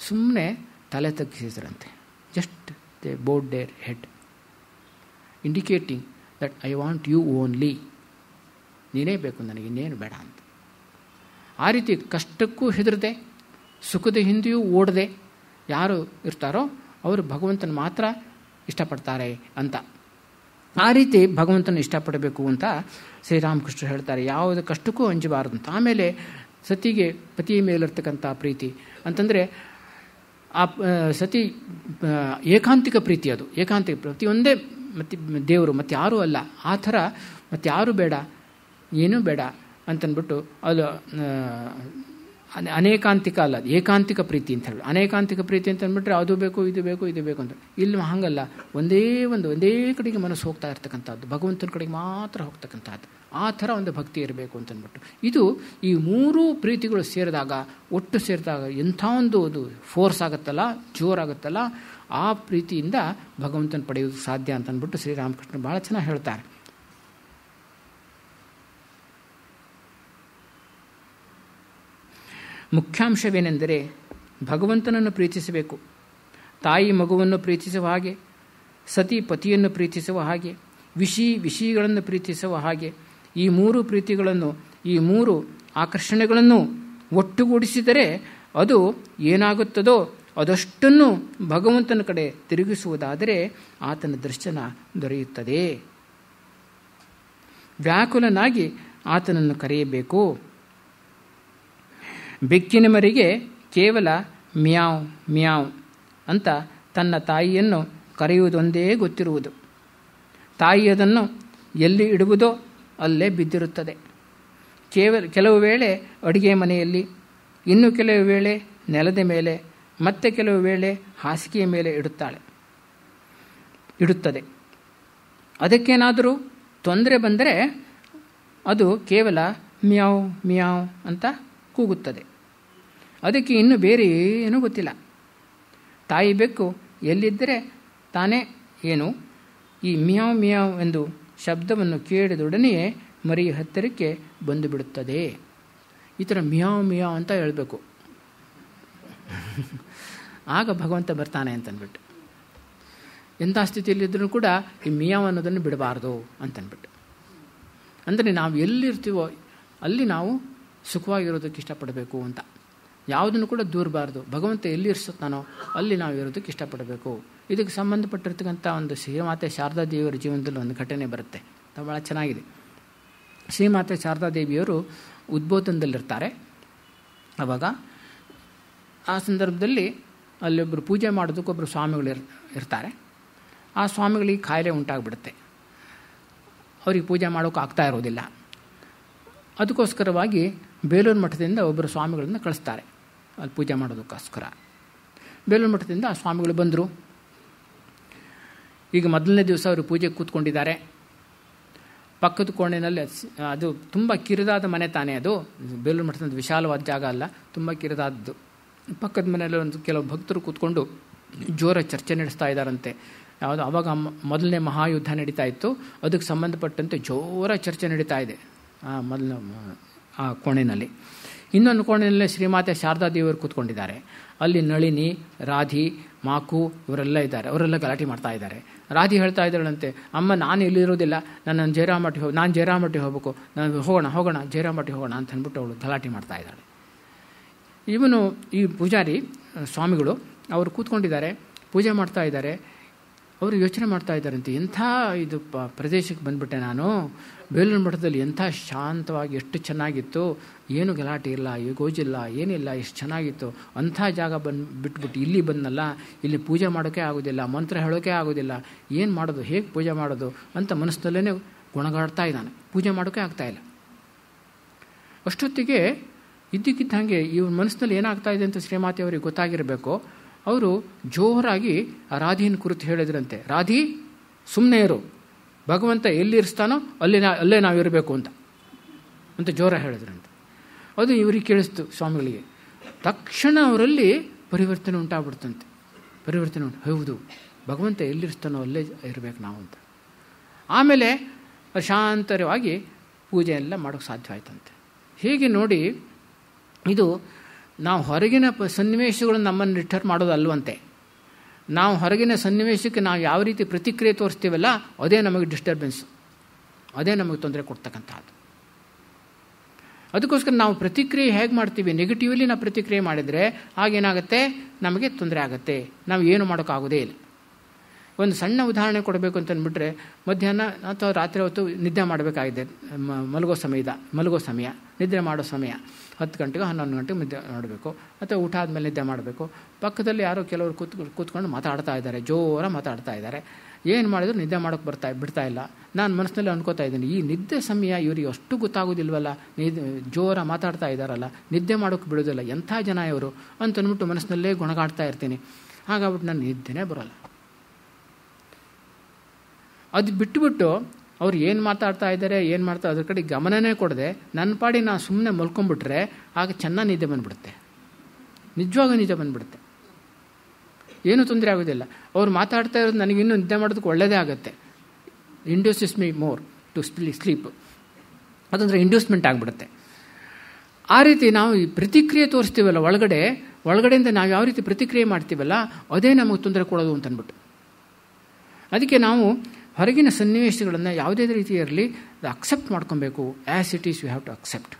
ಸುಮ್ಮನೆ ತಲೆ ತಗ್ಗಿಸಿದ್ರಂತೆ. Just they bowed their head, indicating that I want you only. ನೀನೇ ಬೇಕು ನನಗೆ, ಇನ್ನೇನು ಬೇಡ ಅಂತ. ಆ ರೀತಿ ಕಷ್ಟಕ್ಕೂ ಹೆದರದೆ, ಸುಖದ ಹಿಂದೆಯೂ ಓಡದೆ ಯಾರು ಇರ್ತಾರೋ ಅವರು ಭಗವಂತನ ಮಾತ್ರ ಇಷ್ಟಪಡ್ತಾರೆ ಅಂತ. ಆ ರೀತಿ ಭಗವಂತನ ಇಷ್ಟಪಡಬೇಕು ಅಂತ ಶ್ರೀರಾಮಕೃಷ್ಣ ಹೇಳ್ತಾರೆ. ಯಾವುದೇ ಕಷ್ಟಕ್ಕೂ ಅಂಜಬಾರದು ಅಂತ. ಆಮೇಲೆ ಸತಿಗೆ ಪತಿಯ ಮೇಲಿರ್ತಕ್ಕಂಥ ಪ್ರೀತಿ ಅಂತಂದರೆ ಆ ಸತಿ ಏಕಾಂತಿಕ ಪ್ರೀತಿ. ಅದು ಏಕಾಂತಿಕ ಪ್ರತಿಯೊಂದೇ ಮತ್ತೆ ದೇವರು, ಮತ್ತು ಯಾರೂ ಅಲ್ಲ. ಆ ಥರ ಮತ್ತು ಯಾರೂ ಬೇಡ, ಏನೂ ಬೇಡ ಅಂತಂದ್ಬಿಟ್ಟು ಅದು ಅನೇಕಾಂತಿಕ ಅಲ್ಲ, ಏಕಾಂತಿಕ ಪ್ರೀತಿ ಅಂತ ಹೇಳಿ. ಅನೇಕಾಂತಿಕ ಪ್ರೀತಿ ಅಂತ ಅಂದ್ಬಿಟ್ರೆ ಅದು ಬೇಕು ಇದು ಬೇಕು ಇದು ಬೇಕು ಅಂತ. ಇಲ್ಲಿ ಹಾಗಲ್ಲ, ಒಂದೇ ಕಡೆಗೆ ಮನಸ್ಸು ಹೋಗ್ತಾ ಇರ್ತಕ್ಕಂಥದ್ದು, ಭಗವಂತನ ಕಡೆಗೆ ಮಾತ್ರ ಹೋಗ್ತಕ್ಕಂಥದ್ದು. ಆ ಥರ ಒಂದು ಭಕ್ತಿ ಇರಬೇಕು ಅಂತಂದ್ಬಿಟ್ಟು ಇದು ಈ 3 ಪ್ರೀತಿಗಳು ಸೇರಿದಾಗ, ಒಟ್ಟು ಸೇರಿದಾಗ ಎಂಥ ಒಂದು ಫೋರ್ಸ್ ಆಗುತ್ತಲ್ಲ, ಜೋರಾಗುತ್ತಲ್ಲ, ಆ ಪ್ರೀತಿಯಿಂದ ಭಗವಂತನ ಪಡೆಯೋದು ಸಾಧ್ಯ ಅಂತಂದ್ಬಿಟ್ಟು ಶ್ರೀರಾಮಕೃಷ್ಣ ಭಾಳ ಚೆನ್ನಾಗಿ ಹೇಳ್ತಾರೆ. ಮುಖ್ಯಾಂಶವೇನೆಂದರೆ ಭಗವಂತನನ್ನು ಪ್ರೀತಿಸಬೇಕು. ತಾಯಿ ಮಗುವನ್ನು ಪ್ರೀತಿಸುವ ಹಾಗೆ, ಸತಿ ಪತಿಯನ್ನು ಪ್ರೀತಿಸುವ ಹಾಗೆ, ವಿಷಯಗಳನ್ನು ಪ್ರೀತಿಸುವ ಹಾಗೆ, ಈ 3 ಪ್ರೀತಿಗಳನ್ನು, ಈ 3 ಆಕರ್ಷಣೆಗಳನ್ನು ಒಟ್ಟುಗೂಡಿಸಿದರೆ ಅದು ಏನಾಗುತ್ತದೋ ಅದಷ್ಟನ್ನು ಭಗವಂತನ ಕಡೆ ತಿರುಗಿಸುವುದಾದರೆ ಆತನ ದರ್ಶನ ದೊರೆಯುತ್ತದೆ. ವ್ಯಾಕುಲನಾಗಿ ಆತನನ್ನು ಕರೆಯಬೇಕು. ಬೆಕ್ಕಿನ ಮರಿಗೆ ಕೇವಲ ಮ್ಯಾವ್ ಮ್ಯಾವ್ ಅಂತ ತನ್ನ ತಾಯಿಯನ್ನು ಕರೆಯುವುದೊಂದೇ ಗೊತ್ತಿರುವುದು. ತಾಯಿ ಅದನ್ನು ಎಲ್ಲಿ ಇಡುವುದೋ ಅಲ್ಲೇ ಬಿದ್ದಿರುತ್ತದೆ. ಕೆಲವು ವೇಳೆ ಅಡುಗೆ ಮನೆಯಲ್ಲಿ, ಇನ್ನು ಕೆಲವು ವೇಳೆ ನೆಲದ ಮೇಲೆ, ಮತ್ತೆ ಕೆಲವು ವೇಳೆ ಹಾಸಿಗೆಯ ಮೇಲೆ ಇಡುತ್ತದೆ. ಅದಕ್ಕೇನಾದರೂ ತೊಂದರೆ ಬಂದರೆ ಅದು ಕೇವಲ ಮ್ಯಾವ್ ಮ್ಯಾವ್ ಅಂತ ಕೂಗುತ್ತದೆ. ಅದಕ್ಕೆ ಇನ್ನು ಬೇರೆ ಏನೂ ಗೊತ್ತಿಲ್ಲ. ತಾಯಿ ಬೆಕ್ಕು ಎಲ್ಲಿದ್ದರೆ ತಾನೇ ಏನು ಈ ಮ್ಯಾವ್ ಮ್ಯಾವ್ ಎಂದು ಶಬ್ದವನ್ನು ಕೇಳಿದೊಡನೆಯೇ ಮರಿಯ ಹತ್ತಿರಕ್ಕೆ ಬಂದು ಬಿಡುತ್ತದೆ. ಈ ಥರ ಮ್ಯಾವ್ ಮ್ಯಾವ್ ಅಂತ ಹೇಳಬೇಕು, ಆಗ ಭಗವಂತ ಬರ್ತಾನೆ ಅಂತನ್ಬಿಟ್ಟು. ಎಂಥ ಸ್ಥಿತಿಯಲ್ಲಿದ್ದರೂ ಕೂಡ ಈ ಮಿಯಾವ್ ಅನ್ನೋದನ್ನು ಬಿಡಬಾರ್ದು ಅಂತನ್ಬಿಟ್ಟು. ಅಂದರೆ ನಾವು ಎಲ್ಲಿರ್ತೀವೋ ಅಲ್ಲಿ ನಾವು ಸುಖವಾಗಿರೋದಕ್ಕೆ ಇಷ್ಟಪಡಬೇಕು ಅಂತ. ಯಾವುದನ್ನು ಕೂಡ ದೂರಬಾರ್ದು. ಭಗವಂತ ಎಲ್ಲಿ ಇರಿಸುತ್ತಾನೋ ಅಲ್ಲಿ ನಾವು ಇರೋದಕ್ಕೆ ಇಷ್ಟಪಡಬೇಕು. ಇದಕ್ಕೆ ಸಂಬಂಧಪಟ್ಟಿರ್ತಕ್ಕಂಥ ಒಂದು ಶ್ರೀಮಾತೆ ಶಾರದಾದೇವಿಯವರ ಜೀವನದಲ್ಲಿ ಒಂದು ಘಟನೆ ಬರುತ್ತೆ, ಭಾಳ ಚೆನ್ನಾಗಿದೆ. ಶ್ರೀಮಾತೆ ಶಾರದಾದೇವಿಯವರು ಉದ್ಬೋಧನದಲ್ಲಿರ್ತಾರೆ. ಆವಾಗ ಆ ಸಂದರ್ಭದಲ್ಲಿ ಅಲ್ಲೊಬ್ಬರು ಪೂಜೆ ಮಾಡೋದಕ್ಕೊಬ್ಬರು ಸ್ವಾಮಿಗಳು ಇರ್ತಾರೆ. ಆ ಸ್ವಾಮಿಗಳಿಗೆ ಕಾಯಿಲೆ ಉಂಟಾಗ್ಬಿಡುತ್ತೆ. ಅವ್ರಿಗೆ ಪೂಜೆ ಮಾಡೋಕೆ ಆಗ್ತಾ ಇರೋದಿಲ್ಲ. ಅದಕ್ಕೋಸ್ಕರವಾಗಿ ಬೇಲೂರು ಮಠದಿಂದ ಒಬ್ಬರು ಸ್ವಾಮಿಗಳನ್ನು ಕಳಿಸ್ತಾರೆ ಅಲ್ಲಿ ಪೂಜೆ ಮಾಡೋದಕ್ಕೋಸ್ಕರ. ಬೇಲೂರು ಮಠದಿಂದ ಆ ಸ್ವಾಮಿಗಳು ಬಂದರು. ಈಗ ಮೊದಲನೇ ದಿವಸ ಅವರು ಪೂಜೆಗೆ ಕೂತ್ಕೊಂಡಿದ್ದಾರೆ. ಪಕ್ಕದ ಕೋಣೆಯಲ್ಲಿ, ಅದು ತುಂಬ ಕಿರಿದಾದ ಮನೆ ತಾನೇ, ಅದು ಬೇಲೂರು ಮಠದಿಂದ ವಿಶಾಲವಾದ ಜಾಗ ಅಲ್ಲ, ತುಂಬ ಕಿರಿದಾದದ್ದು. ಪಕ್ಕದ ಮನೆಯಲ್ಲಿ ಒಂದು ಕೆಲವು ಭಕ್ತರು ಕೂತ್ಕೊಂಡು ಜೋರ ಚರ್ಚೆ ನಡೆಸ್ತಾ ಇದ್ದಾರಂತೆ. ಯಾವುದು ಆವಾಗ ಮೊದಲನೇ ಮಹಾಯುದ್ಧ ನಡೀತಾ ಇತ್ತು, ಅದಕ್ಕೆ ಸಂಬಂಧಪಟ್ಟಂತೆ ಜೋರ ಚರ್ಚೆ ನಡೀತಾ ಇದೆ ಆ ಕೋಣೆಯಲ್ಲಿ. ಇನ್ನೊಂದು ಕೋಣೆಯಲ್ಲಿ ಶ್ರೀಮಾತೆ ಶಾರದಾದೇವಿಯವರು ಕೂತ್ಕೊಂಡಿದ್ದಾರೆ. ಅಲ್ಲಿ ನಳಿನಿ, ರಾಧಿ, ಮಾಕು ಇವರೆಲ್ಲ ಇದ್ದಾರೆ. ಅವರೆಲ್ಲ ಗಲಾಟೆ ಮಾಡ್ತಾ ಇದ್ದಾರೆ. ರಾಧಿ ಹೇಳ್ತಾ ಇದ್ದಾಳಂತೆ, ಅಮ್ಮ ನಾನು ಇಲ್ಲಿರೋದಿಲ್ಲ, ನಾನು ಜಯರಾಮಟ್ಟಿ ಹೋಗಬೇಕು, ನಾನು ಹೋಗೋಣ ಜಯರಾಮಟ್ಟಿ ಹೋಗೋಣ ಅಂತ ಅಂದ್ಬಿಟ್ಟು ಅವಳು ಗಲಾಟೆ ಮಾಡ್ತಾ ಇದ್ದಾಳೆ. ಇವನು ಈ ಪೂಜಾರಿ ಸ್ವಾಮಿಗಳು ಅವರು ಕೂತ್ಕೊಂಡಿದ್ದಾರೆ, ಪೂಜೆ ಮಾಡ್ತಾ ಇದ್ದಾರೆ. ಅವರು ಯೋಚನೆ ಮಾಡ್ತಾ ಇದ್ದಾರಂತೆ, ಎಂಥ ಇದು ಪ್ರದೇಶಕ್ಕೆ ಬಂದುಬಿಟ್ಟೆ ನಾನು. ಬೇಲೂರು ಮಠದಲ್ಲಿ ಎಂಥ ಶಾಂತವಾಗಿ ಎಷ್ಟು ಚೆನ್ನಾಗಿತ್ತು, ಏನು ಗಲಾಟೆ ಇಲ್ಲ, ಗೋಜಿಲ್ಲ, ಏನಿಲ್ಲ, ಎಷ್ಟು ಚೆನ್ನಾಗಿತ್ತು. ಅಂಥ ಜಾಗ ಬಿಟ್ಬಿಟ್ಟು ಇಲ್ಲಿ ಬಂದನಲ್ಲ, ಇಲ್ಲಿ ಪೂಜೆ ಮಾಡೋಕ್ಕೆ ಆಗೋದಿಲ್ಲ, ಮಂತ್ರ ಹೇಳೋಕ್ಕೆ ಆಗೋದಿಲ್ಲ, ಏನು ಮಾಡೋದು, ಹೇಗೆ ಪೂಜೆ ಮಾಡೋದು ಅಂತ ಮನಸ್ಸಿನಲ್ಲೇ ಗುಣಗಾಡ್ತಾ ಇದ್ದಾನೆ. ಪೂಜೆ ಮಾಡೋಕ್ಕೆ ಆಗ್ತಾಯಿಲ್ಲ. ಅಷ್ಟೊತ್ತಿಗೆ ಇದ್ದಕ್ಕಿದ್ದಂಗೆ ಇವ್ರ ಮನಸ್ಸಿನಲ್ಲಿ ಏನಾಗ್ತಾ ಇದೆ ಅಂತ ಶ್ರೀಮಾತೆಯವರಿಗೆ ಗೊತ್ತಾಗಿರಬೇಕು. ಅವರು ಜೋರಾಗಿ ಆ ರಾಧಿನ ಕುರಿತು ಹೇಳಿದ್ರಂತೆ, ರಾಧಿ ಸುಮ್ಮನೆ ಇರು, ಭಗವಂತ ಎಲ್ಲಿರಿಸ್ತಾನೋ ಅಲ್ಲೇ ನಾವು ಇರಬೇಕು ಅಂತ ಜೋರ ಹೇಳಿದ್ರಂತೆ. ಅದು ಇವರಿಗೆ ಕೇಳಿಸ್ತು ಸ್ವಾಮಿಗಳಿಗೆ. ತಕ್ಷಣ ಅವರಲ್ಲಿ ಪರಿವರ್ತನೆ ಉಂಟಾಗ್ಬಿಡ್ತಂತೆ. ಹೌದು, ಭಗವಂತ ಎಲ್ಲಿರಿಸ್ತಾನೋ ಅಲ್ಲೇ ಇರಬೇಕು ನಾವು ಅಂತ. ಆಮೇಲೆ ಶಾಂತರವಾಗಿ ಪೂಜೆ ಎಲ್ಲ ಮಾಡೋಕ್ಕೆ ಸಾಧ್ಯ ಆಯ್ತಂತೆ. ಹೀಗೆ ನೋಡಿ, ಇದು ನಾವು ಹೊರಗಿನ ಸನ್ನಿವೇಶಗಳನ್ನು ನಮ್ಮನ್ನು ಡಿಸ್ಟರ್ಬ್ ಮಾಡೋದು ಅಲ್ವಂತೆ. ನಾವು ಹೊರಗಿನ ಸನ್ನಿವೇಶಕ್ಕೆ ನಾವು ಯಾವ ರೀತಿ ಪ್ರತಿಕ್ರಿಯೆ ತೋರಿಸ್ತೀವಲ್ಲ, ಅದೇ ನಮಗೆ ಡಿಸ್ಟರ್ಬೆನ್ಸ್, ಅದೇ ನಮಗೆ ತೊಂದರೆ ಕೊಡ್ತಕ್ಕಂಥದ್ದು. ಅದಕ್ಕೋಸ್ಕರ ನಾವು ಪ್ರತಿಕ್ರಿಯೆ ಹೇಗೆ ಮಾಡ್ತೀವಿ, ನೆಗೆಟಿವ್ಲಿ ನಾವು ಪ್ರತಿಕ್ರಿಯೆ ಮಾಡಿದರೆ ಆಗೇನಾಗುತ್ತೆ, ನಮಗೆ ತೊಂದರೆ ಆಗುತ್ತೆ, ನಾವು ಏನು ಮಾಡೋಕ್ಕಾಗೋದೇ ಇಲ್ಲ. ಒಂದು ಸಣ್ಣ ಉದಾಹರಣೆ ಕೊಡಬೇಕು ಅಂತ ಅಂದ್ಬಿಟ್ರೆ, ಮಧ್ಯಾಹ್ನ ಅಥವಾ ರಾತ್ರಿ ಹೊತ್ತು ನಿದ್ದೆ ಮಾಡಬೇಕಾಗಿದೆ, ಮಲಗೋ ಸಮಯ, ನಿದ್ರೆ ಮಾಡೋ ಸಮಯ 10 ಗಂಟೆಗೆ 11 ಗಂಟೆಗೆ ನಿದ್ದೆ ಮಾಡಬೇಕು, ಅಥವಾ ಊಟ ಆದಮೇಲೆ ನಿದ್ದೆ ಮಾಡಬೇಕು. ಪಕ್ಕದಲ್ಲಿ ಯಾರೋ ಕೆಲವರು ಕೂತ್ಕೊಂಡು ಮಾತಾಡ್ತಾ ಇದ್ದಾರೆ, ಜೋರ ಮಾತಾಡ್ತಾ ಇದ್ದಾರೆ. ಏನು ಮಾಡಿದ್ರು ನಿದ್ದೆ ಮಾಡೋಕ್ಕೆ ಬಿಡ್ತಾ ಇಲ್ಲ. ನಾನು ಮನಸ್ಸಿನಲ್ಲಿ ಅನ್ಕೋತಾ ಇದ್ದೀನಿ, ಈ ನಿದ್ದೆ ಸಮಯ ಇವರಿಗೆ ಅಷ್ಟು ಗೊತ್ತಾಗೋದಿಲ್ವಲ್ಲ, ಜೋರ ಮಾತಾಡ್ತಾ ಇದ್ದಾರಲ್ಲ, ನಿದ್ದೆ ಮಾಡೋಕ್ಕೆ ಬಿಡೋದಿಲ್ಲ, ಎಂಥ ಜನ ಇವರು ಅಂತಂದ್ಬಿಟ್ಟು ಮನಸ್ಸಿನಲ್ಲೇ ಗುಣಗಾಡ್ತಾ ಇರ್ತೀನಿ. ಹಾಗಾಗ್ಬಿಟ್ಟು ನಾನು ನಿದ್ದೆನೇ ಬರೋಲ್ಲ. ಅದು ಬಿಟ್ಟುಬಿಟ್ಟು ಅವ್ರು ಏನು ಮಾತಾಡ್ತಾ ಇದ್ದಾರೆ, ಏನು ಮಾಡ್ತಾರೆ ಅದ್ರ ಕಡೆ ಗಮನನೇ ಕೊಡದೆ ನನ್ನ ಪಾಡಿ ನಾನು ಸುಮ್ಮನೆ ಮಲ್ಕೊಂಡ್ಬಿಟ್ರೆ ಆಗ ಚೆನ್ನಾಗಿ ನಿದ್ದೆ ಬಂದುಬಿಡುತ್ತೆ, ನಿಜವಾಗ ನಿದ್ದೆ ಬಂದುಬಿಡುತ್ತೆ, ಏನೂ ತೊಂದರೆ ಆಗೋದಿಲ್ಲ. ಅವ್ರು ಮಾತಾಡ್ತಾ ಇರೋದು ನನಗಿನ್ನೂ ನಿದ್ದೆ ಮಾಡೋದಕ್ಕೆ ಒಳ್ಳೆಯದೇ ಆಗುತ್ತೆ. Induces me more to sleep, ಅದಂದರೆ ಇಂಡ್ಯೂಸ್ಮೆಂಟ್ ಆಗಿಬಿಡುತ್ತೆ. ಆ ರೀತಿ ನಾವು ಈ ಪ್ರತಿಕ್ರಿಯೆ ತೋರಿಸ್ತೀವಲ್ಲ, ಒಳಗಡೆಯಿಂದ ನಾವು ಯಾವ ರೀತಿ ಪ್ರತಿಕ್ರಿಯೆ ಮಾಡ್ತೀವಲ್ಲ, ಅದೇ ನಮಗೆ ತೊಂದರೆ ಕೊಡೋದು ಅಂತಂದ್ಬಿಟ್ಟು. ಅದಕ್ಕೆ ನಾವು ಹೊರಗಿನ ಸನ್ನಿವೇಶಗಳನ್ನು ಯಾವುದೇ ರೀತಿ ಇರಲಿ ಅಕ್ಸೆಪ್ಟ್ ಮಾಡ್ಕೊಬೇಕು. As it is you have to accept.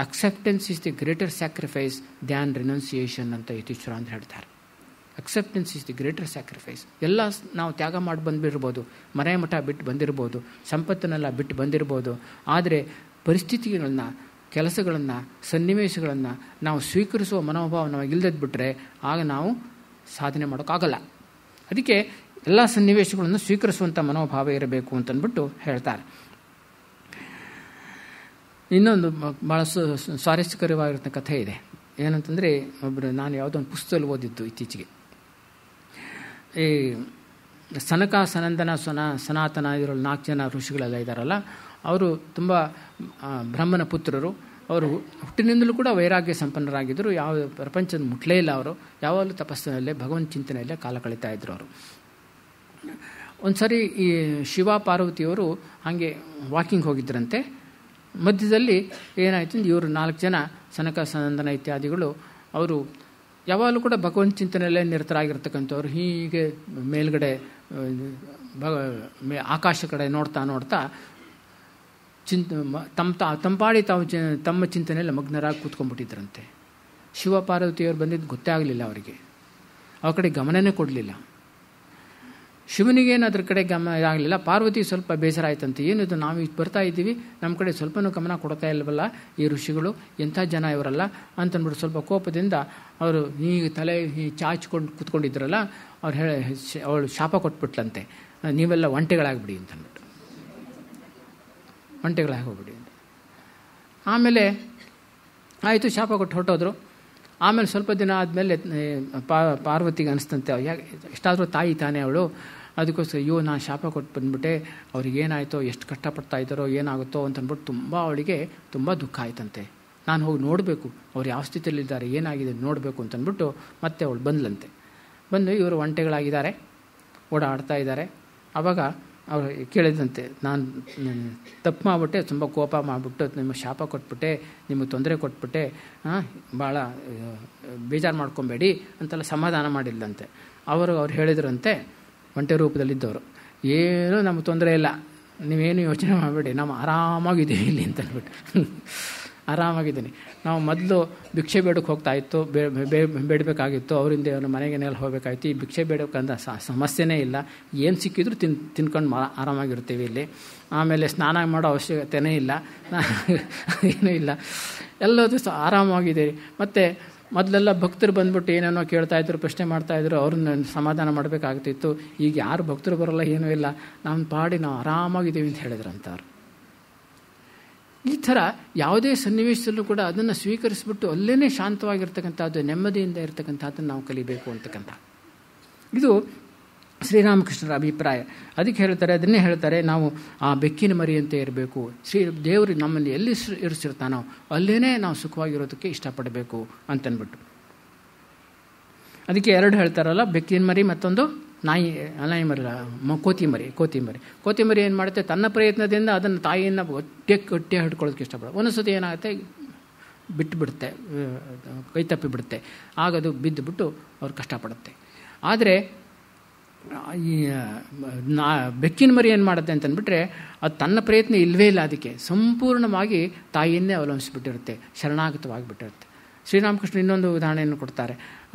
Acceptance is the greater sacrifice than renunciation ಅಂತ ಯತೀಶ್ವರ ಅಂತ ಹೇಳ್ತಾರೆ. Acceptance is the greater sacrifice. ಎಲ್ಲ ನಾವು ತ್ಯಾಗ ಮಾಡಿ ಬಂದಿರ್ಬೋದು, ಮನೆ ಮಠ ಬಿಟ್ಟು ಬಂದಿರ್ಬೋದು, ಸಂಪತ್ತನ್ನೆಲ್ಲ ಬಿಟ್ಟು ಬಂದಿರ್ಬೋದು, ಆದರೆ ಪರಿಸ್ಥಿತಿಗಳನ್ನು, ಕೆಲಸಗಳನ್ನು, ಸನ್ನಿವೇಶಗಳನ್ನು ನಾವು ಸ್ವೀಕರಿಸುವ ಮನೋಭಾವ ನಮಗಿಲ್ಲದ ಬಿಟ್ಟರೆ ಆಗ ನಾವು ಸಾಧನೆ ಮಾಡೋಕ್ಕಾಗಲ್ಲ. ಅದಕ್ಕೆ ಎಲ್ಲ ಸನ್ನಿವೇಶಗಳನ್ನು ಸ್ವೀಕರಿಸುವಂಥ ಮನೋಭಾವ ಇರಬೇಕು ಅಂತಂದ್ಬಿಟ್ಟು ಹೇಳ್ತಾರೆ. ಇನ್ನೊಂದು ಭಾಳ ಸ್ವಾರಸ್ಯಕರವಾಗಿರೋ ಕಥೆ ಇದೆ. ಏನಂತಂದರೆ, ನಾನು ಯಾವುದೋ ಒಂದು ಪುಸ್ತಕದಲ್ಲಿ ಓದಿದ್ದು ಇತ್ತೀಚೆಗೆ. ಈ ಸನಕ, ಸನಂದನ, ಸನಾತನ ಇದರಲ್ಲಿ 4 ಜನ ಋಷಿಗಳೆಲ್ಲ ಇದ್ದಾರಲ್ಲ, ಅವರು ತುಂಬ ಬ್ರಹ್ಮನ ಪುತ್ರರು. ಅವರು ಹುಟ್ಟಿನಿಂದಲೂ ಕೂಡ ವೈರಾಗ್ಯ ಸಂಪನ್ನರಾಗಿದ್ದರು. ಯಾವ ಪ್ರಪಂಚದ ಮುಟ್ಲೇ ಇಲ್ಲ. ಅವರು ಯಾವಾಗಲೂ ತಪಸ್ಸಿನಲ್ಲೇ, ಭಗವಂತ ಚಿಂತನೆಯಲ್ಲೇ ಕಾಲ ಕಳೀತಾ ಇದ್ದರು. ಅವರು ಒಂದು ಸರಿ ಈ ಶಿವ ಪಾರ್ವತಿಯವರು ಹಾಗೆ ವಾಕಿಂಗ್ ಹೋಗಿದ್ದರಂತೆ. ಮಧ್ಯದಲ್ಲಿ ಏನಾಯಿತು, ಇವರು 4 ಜನ ಸನಕ, ಸನಂದನ ಇತ್ಯಾದಿಗಳು ಅವರು ಯಾವಾಗಲೂ ಕೂಡ ಭಗವಂತ ಚಿಂತನೆಯಲ್ಲೇ ನಿರತರಾಗಿರ್ತಕ್ಕಂಥವ್ರು. ಹೀಗೆ ಮೇಲ್ಗಡೆ ಆಕಾಶ ಕಡೆ ನೋಡ್ತಾ ನೋಡ್ತಾ ತಂಪಾಡಿ ತಮ್ಮ ಚಿಂತನೆಯಲ್ಲಿ ಮಗ್ನರಾಗಿ ಕೂತ್ಕೊಂಡ್ಬಿಟ್ಟಿದ್ರಂತೆ. ಶಿವ ಪಾರ್ವತಿಯವರು ಬಂದಿದ್ದು ಗೊತ್ತೇ ಆಗಲಿಲ್ಲ ಅವರಿಗೆ. ಅವ್ರ ಕಡೆ ಗಮನನೇ ಕೊಡಲಿಲ್ಲ. ಶಿವನಿಗೇನು ಅದ್ರ ಕಡೆ ಗಮನ ಆಗಲಿಲ್ಲ. ಪಾರ್ವತಿ ಸ್ವಲ್ಪ ಬೇಸರ ಆಯ್ತಂತೆ. ಏನಿದು, ನಾವು ಈಗ ಬರ್ತಾ ಇದ್ದೀವಿ, ನಮ್ಮ ಕಡೆ ಸ್ವಲ್ಪನೂ ಗಮನ ಕೊಡ್ತಾ ಇಲ್ವಲ್ಲ ಈ ಋಷಿಗಳು, ಎಂಥ ಜನ ಇವರಲ್ಲ ಅಂತಂದ್ಬಿಟ್ಟು ಸ್ವಲ್ಪ ಕೋಪದಿಂದ ಅವರು ಹೀಗೆ ತಲೆ ಚಾಚ್ಕೊಂಡು ಕೂತ್ಕೊಂಡಿದ್ರಲ್ಲ, ಅವಳು ಶಾಪ ಕೊಟ್ಬಿಟ್ಲಂತೆ, ನೀವೆಲ್ಲ ಒಂಟೆಗಳಾಗ್ಬಿಡಿ ಅಂತಂದ್ಬಿಟ್ಟು, ಒಂಟೆಗಳಾಗಿ ಹೋಗ್ಬಿಡಿ ಅಂತ. ಆಮೇಲೆ ಆಯಿತು, ಶಾಪ ಕೊಟ್ಟು ಹೊರಟೋದ್ರು. ಆಮೇಲೆ ಸ್ವಲ್ಪ ದಿನ ಆದಮೇಲೆ ಪಾರ್ವತಿಗೆ ಅನಿಸ್ತಂತೆ, ಎಷ್ಟಾದರೂ ತಾಯಿ ತಾನೇ ಅವಳು, ಅದಕ್ಕೋಸ್ಕರ ಅಯ್ಯೋ ನಾನು ಶಾಪ ಕೊಟ್ಟು ಬಂದುಬಿಟ್ಟೆ, ಅವ್ರಿಗೇನಾಯಿತೋ, ಎಷ್ಟು ಕಷ್ಟಪಡ್ತಾ ಇದ್ದಾರೋ, ಏನಾಗುತ್ತೋ ಅಂತಂದ್ಬಿಟ್ಟು ಅವಳಿಗೆ ತುಂಬ ದುಃಖ ಆಯ್ತಂತೆ. ನಾನು ಹೋಗಿ ನೋಡಬೇಕು, ಅವ್ರು ಯಾವ ಸ್ಥಿತಿಯಲ್ಲಿದ್ದಾರೆ, ಏನಾಗಿದೆ ನೋಡಬೇಕು ಅಂತಂದ್ಬಿಟ್ಟು ಮತ್ತೆ ಅವಳು ಬಂದ್ಲಂತೆ. ಬಂದು ಇವರು ಒಂಟೆಗಳಾಗಿದ್ದಾರೆ, ಓಡಾಡ್ತಾ ಇದ್ದಾರೆ. ಆವಾಗ ಅವರು ಕೇಳಿದಂತೆ, ನಾನು ತಪ್ಪು ಮಾಡಿಬಿಟ್ಟೆ, ತುಂಬ ಕೋಪ ಮಾಡಿಬಿಟ್ಟು ನಿಮಗೆ ಶಾಪ ಕೊಟ್ಬಿಟ್ಟೆ, ನಿಮಗೆ ತೊಂದರೆ ಕೊಟ್ಬಿಟ್ಟೆ, ಭಾಳ ಬೇಜಾರು ಮಾಡ್ಕೊಬೇಡಿ ಅಂತೆಲ್ಲ ಸಮಾಧಾನ ಮಾಡಿಲ್ಲಂತೆ. ಅವ್ರು ಹೇಳಿದ್ರಂತೆ, ಒಂಟೆ ರೂಪದಲ್ಲಿದ್ದವರು, ಏನೂ ನಮಗೆ ತೊಂದರೆ ಇಲ್ಲ, ನೀವೇನು ಯೋಚನೆ ಮಾಡಬೇಡಿ, ನಾವು ಆರಾಮಾಗಿದ್ದೀವಿ ಇಲ್ಲಿ ಅಂತಂದ್ಬಿಟ್ಟು. ಆರಾಮಾಗಿದ್ದೀನಿ. ನಾವು ಮೊದಲು ಭಿಕ್ಷೆ ಬೇಡಕ್ಕೆ ಹೋಗ್ತಾ ಇತ್ತು, ಬೇಡಬೇಕಾಗಿತ್ತು, ಅವರಿಂದ ಅವನ ಮನೆಗೇನೆಲ್ಲ ಹೋಗಬೇಕಾಯ್ತು. ಈ ಭಿಕ್ಷೆ ಬೇಡಕ್ಕಂತ ಸಮಸ್ಯೆನೇ ಇಲ್ಲ, ಏನು ಸಿಕ್ಕಿದ್ರು ತಿನ್ಕೊಂಡು ಆರಾಮಾಗಿರ್ತೀವಿ ಇಲ್ಲಿ. ಆಮೇಲೆ ಸ್ನಾನ ಮಾಡೋ ಅವಶ್ಯಕತೆಯೇ ಇಲ್ಲ, ಏನೂ ಇಲ್ಲ, ಎಲ್ಲದೂ ಆರಾಮಾಗಿದೆ. ಮತ್ತು ಮೊದಲೆಲ್ಲ ಭಕ್ತರು ಬಂದ್ಬಿಟ್ಟು ಏನೇನೋ ಕೇಳ್ತಾಯಿದ್ರು, ಪ್ರಶ್ನೆ ಮಾಡ್ತಾಯಿದ್ರು, ಅವ್ರನ್ನ ಸಮಾಧಾನ ಮಾಡಬೇಕಾಗ್ತಿತ್ತು. ಈಗ ಯಾರು ಭಕ್ತರು ಬರೋಲ್ಲ, ಏನೂ ಇಲ್ಲ, ನಮ್ಮ ಪಾಡಿ ನಾವು ಆರಾಮಾಗಿದ್ದೀವಿ ಅಂತ ಹೇಳಿದ್ರಂತವ್ರು. ಈ ಥರ ಯಾವುದೇ ಸನ್ನಿವೇಶದಲ್ಲೂ ಕೂಡ ಅದನ್ನು ಸ್ವೀಕರಿಸ್ಬಿಟ್ಟು ಅಲ್ಲೇ ಶಾಂತವಾಗಿರ್ತಕ್ಕಂಥದ್ದು, ನೆಮ್ಮದಿಯಿಂದ ಇರ್ತಕ್ಕಂಥದ್ದನ್ನು ನಾವು ಕಲಿಬೇಕು ಅಂತಕ್ಕಂಥ ಇದು ಶ್ರೀರಾಮಕೃಷ್ಣರ ಅಭಿಪ್ರಾಯ. ಅದಕ್ಕೆ ಹೇಳ್ತಾರೆ, ಅದನ್ನೇ ಹೇಳ್ತಾರೆ, ನಾವು ಆ ಬೆಕ್ಕಿನ ಮರಿಯಂತೆ ಇರಬೇಕು. ದೇವರು ನಮ್ಮಲ್ಲಿ ಎಲ್ಲಿ ಇರಿಸಿರ್ತಾನೋ ಅಲ್ಲೇ ನಾವು ಸುಖವಾಗಿರೋದಕ್ಕೆ ಇಷ್ಟಪಡಬೇಕು ಅಂತನ್ಬಿಟ್ಟು. ಅದಕ್ಕೆ 2 ಹೇಳ್ತಾರಲ್ಲ, ಬೆಕ್ಕಿನ ಮರಿ, ಮತ್ತೊಂದು ನಾಯಿ ಮರಿ, ಕೋತಿ ಮರಿ ಏನು ಮಾಡುತ್ತೆ, ತನ್ನ ಪ್ರಯತ್ನದಿಂದ ಅದನ್ನು ತಾಯಿಯನ್ನು ಗಟ್ಟಿ ಹಿಡ್ಕೊಳ್ಳೋದಕ್ಕೆ ಇಷ್ಟಪಡೋದು. ಒಂದೊಂದ್ಸತಿ ಏನಾಗುತ್ತೆ, ಬಿಟ್ಟುಬಿಡುತ್ತೆ, ಕೈ ತಪ್ಪಿ ಬಿಡುತ್ತೆ, ಆಗ ಅದು ಬಿದ್ದುಬಿಟ್ಟು ಅವ್ರು ಕಷ್ಟಪಡುತ್ತೆ. ಆದರೆ ಈ ಬೆಕ್ಕಿನ ಮರಿ ಏನು ಮಾಡುತ್ತೆ ಅಂತಂದ್ಬಿಟ್ರೆ, ಅದು ತನ್ನ ಪ್ರಯತ್ನ ಇಲ್ಲವೇ ಇಲ್ಲ, ಅದಕ್ಕೆ ಸಂಪೂರ್ಣವಾಗಿ ತಾಯಿಯನ್ನೇ ಅವಲಂಬಿಸಿಬಿಟ್ಟಿರುತ್ತೆ, ಶರಣಾಗತವಾಗಿಬಿಟ್ಟಿರುತ್ತೆ. ಶ್ರೀರಾಮಕೃಷ್ಣ ಇನ್ನೊಂದು ಉದಾಹರಣೆಯನ್ನು ಕೊಡ್ತಾರೆ.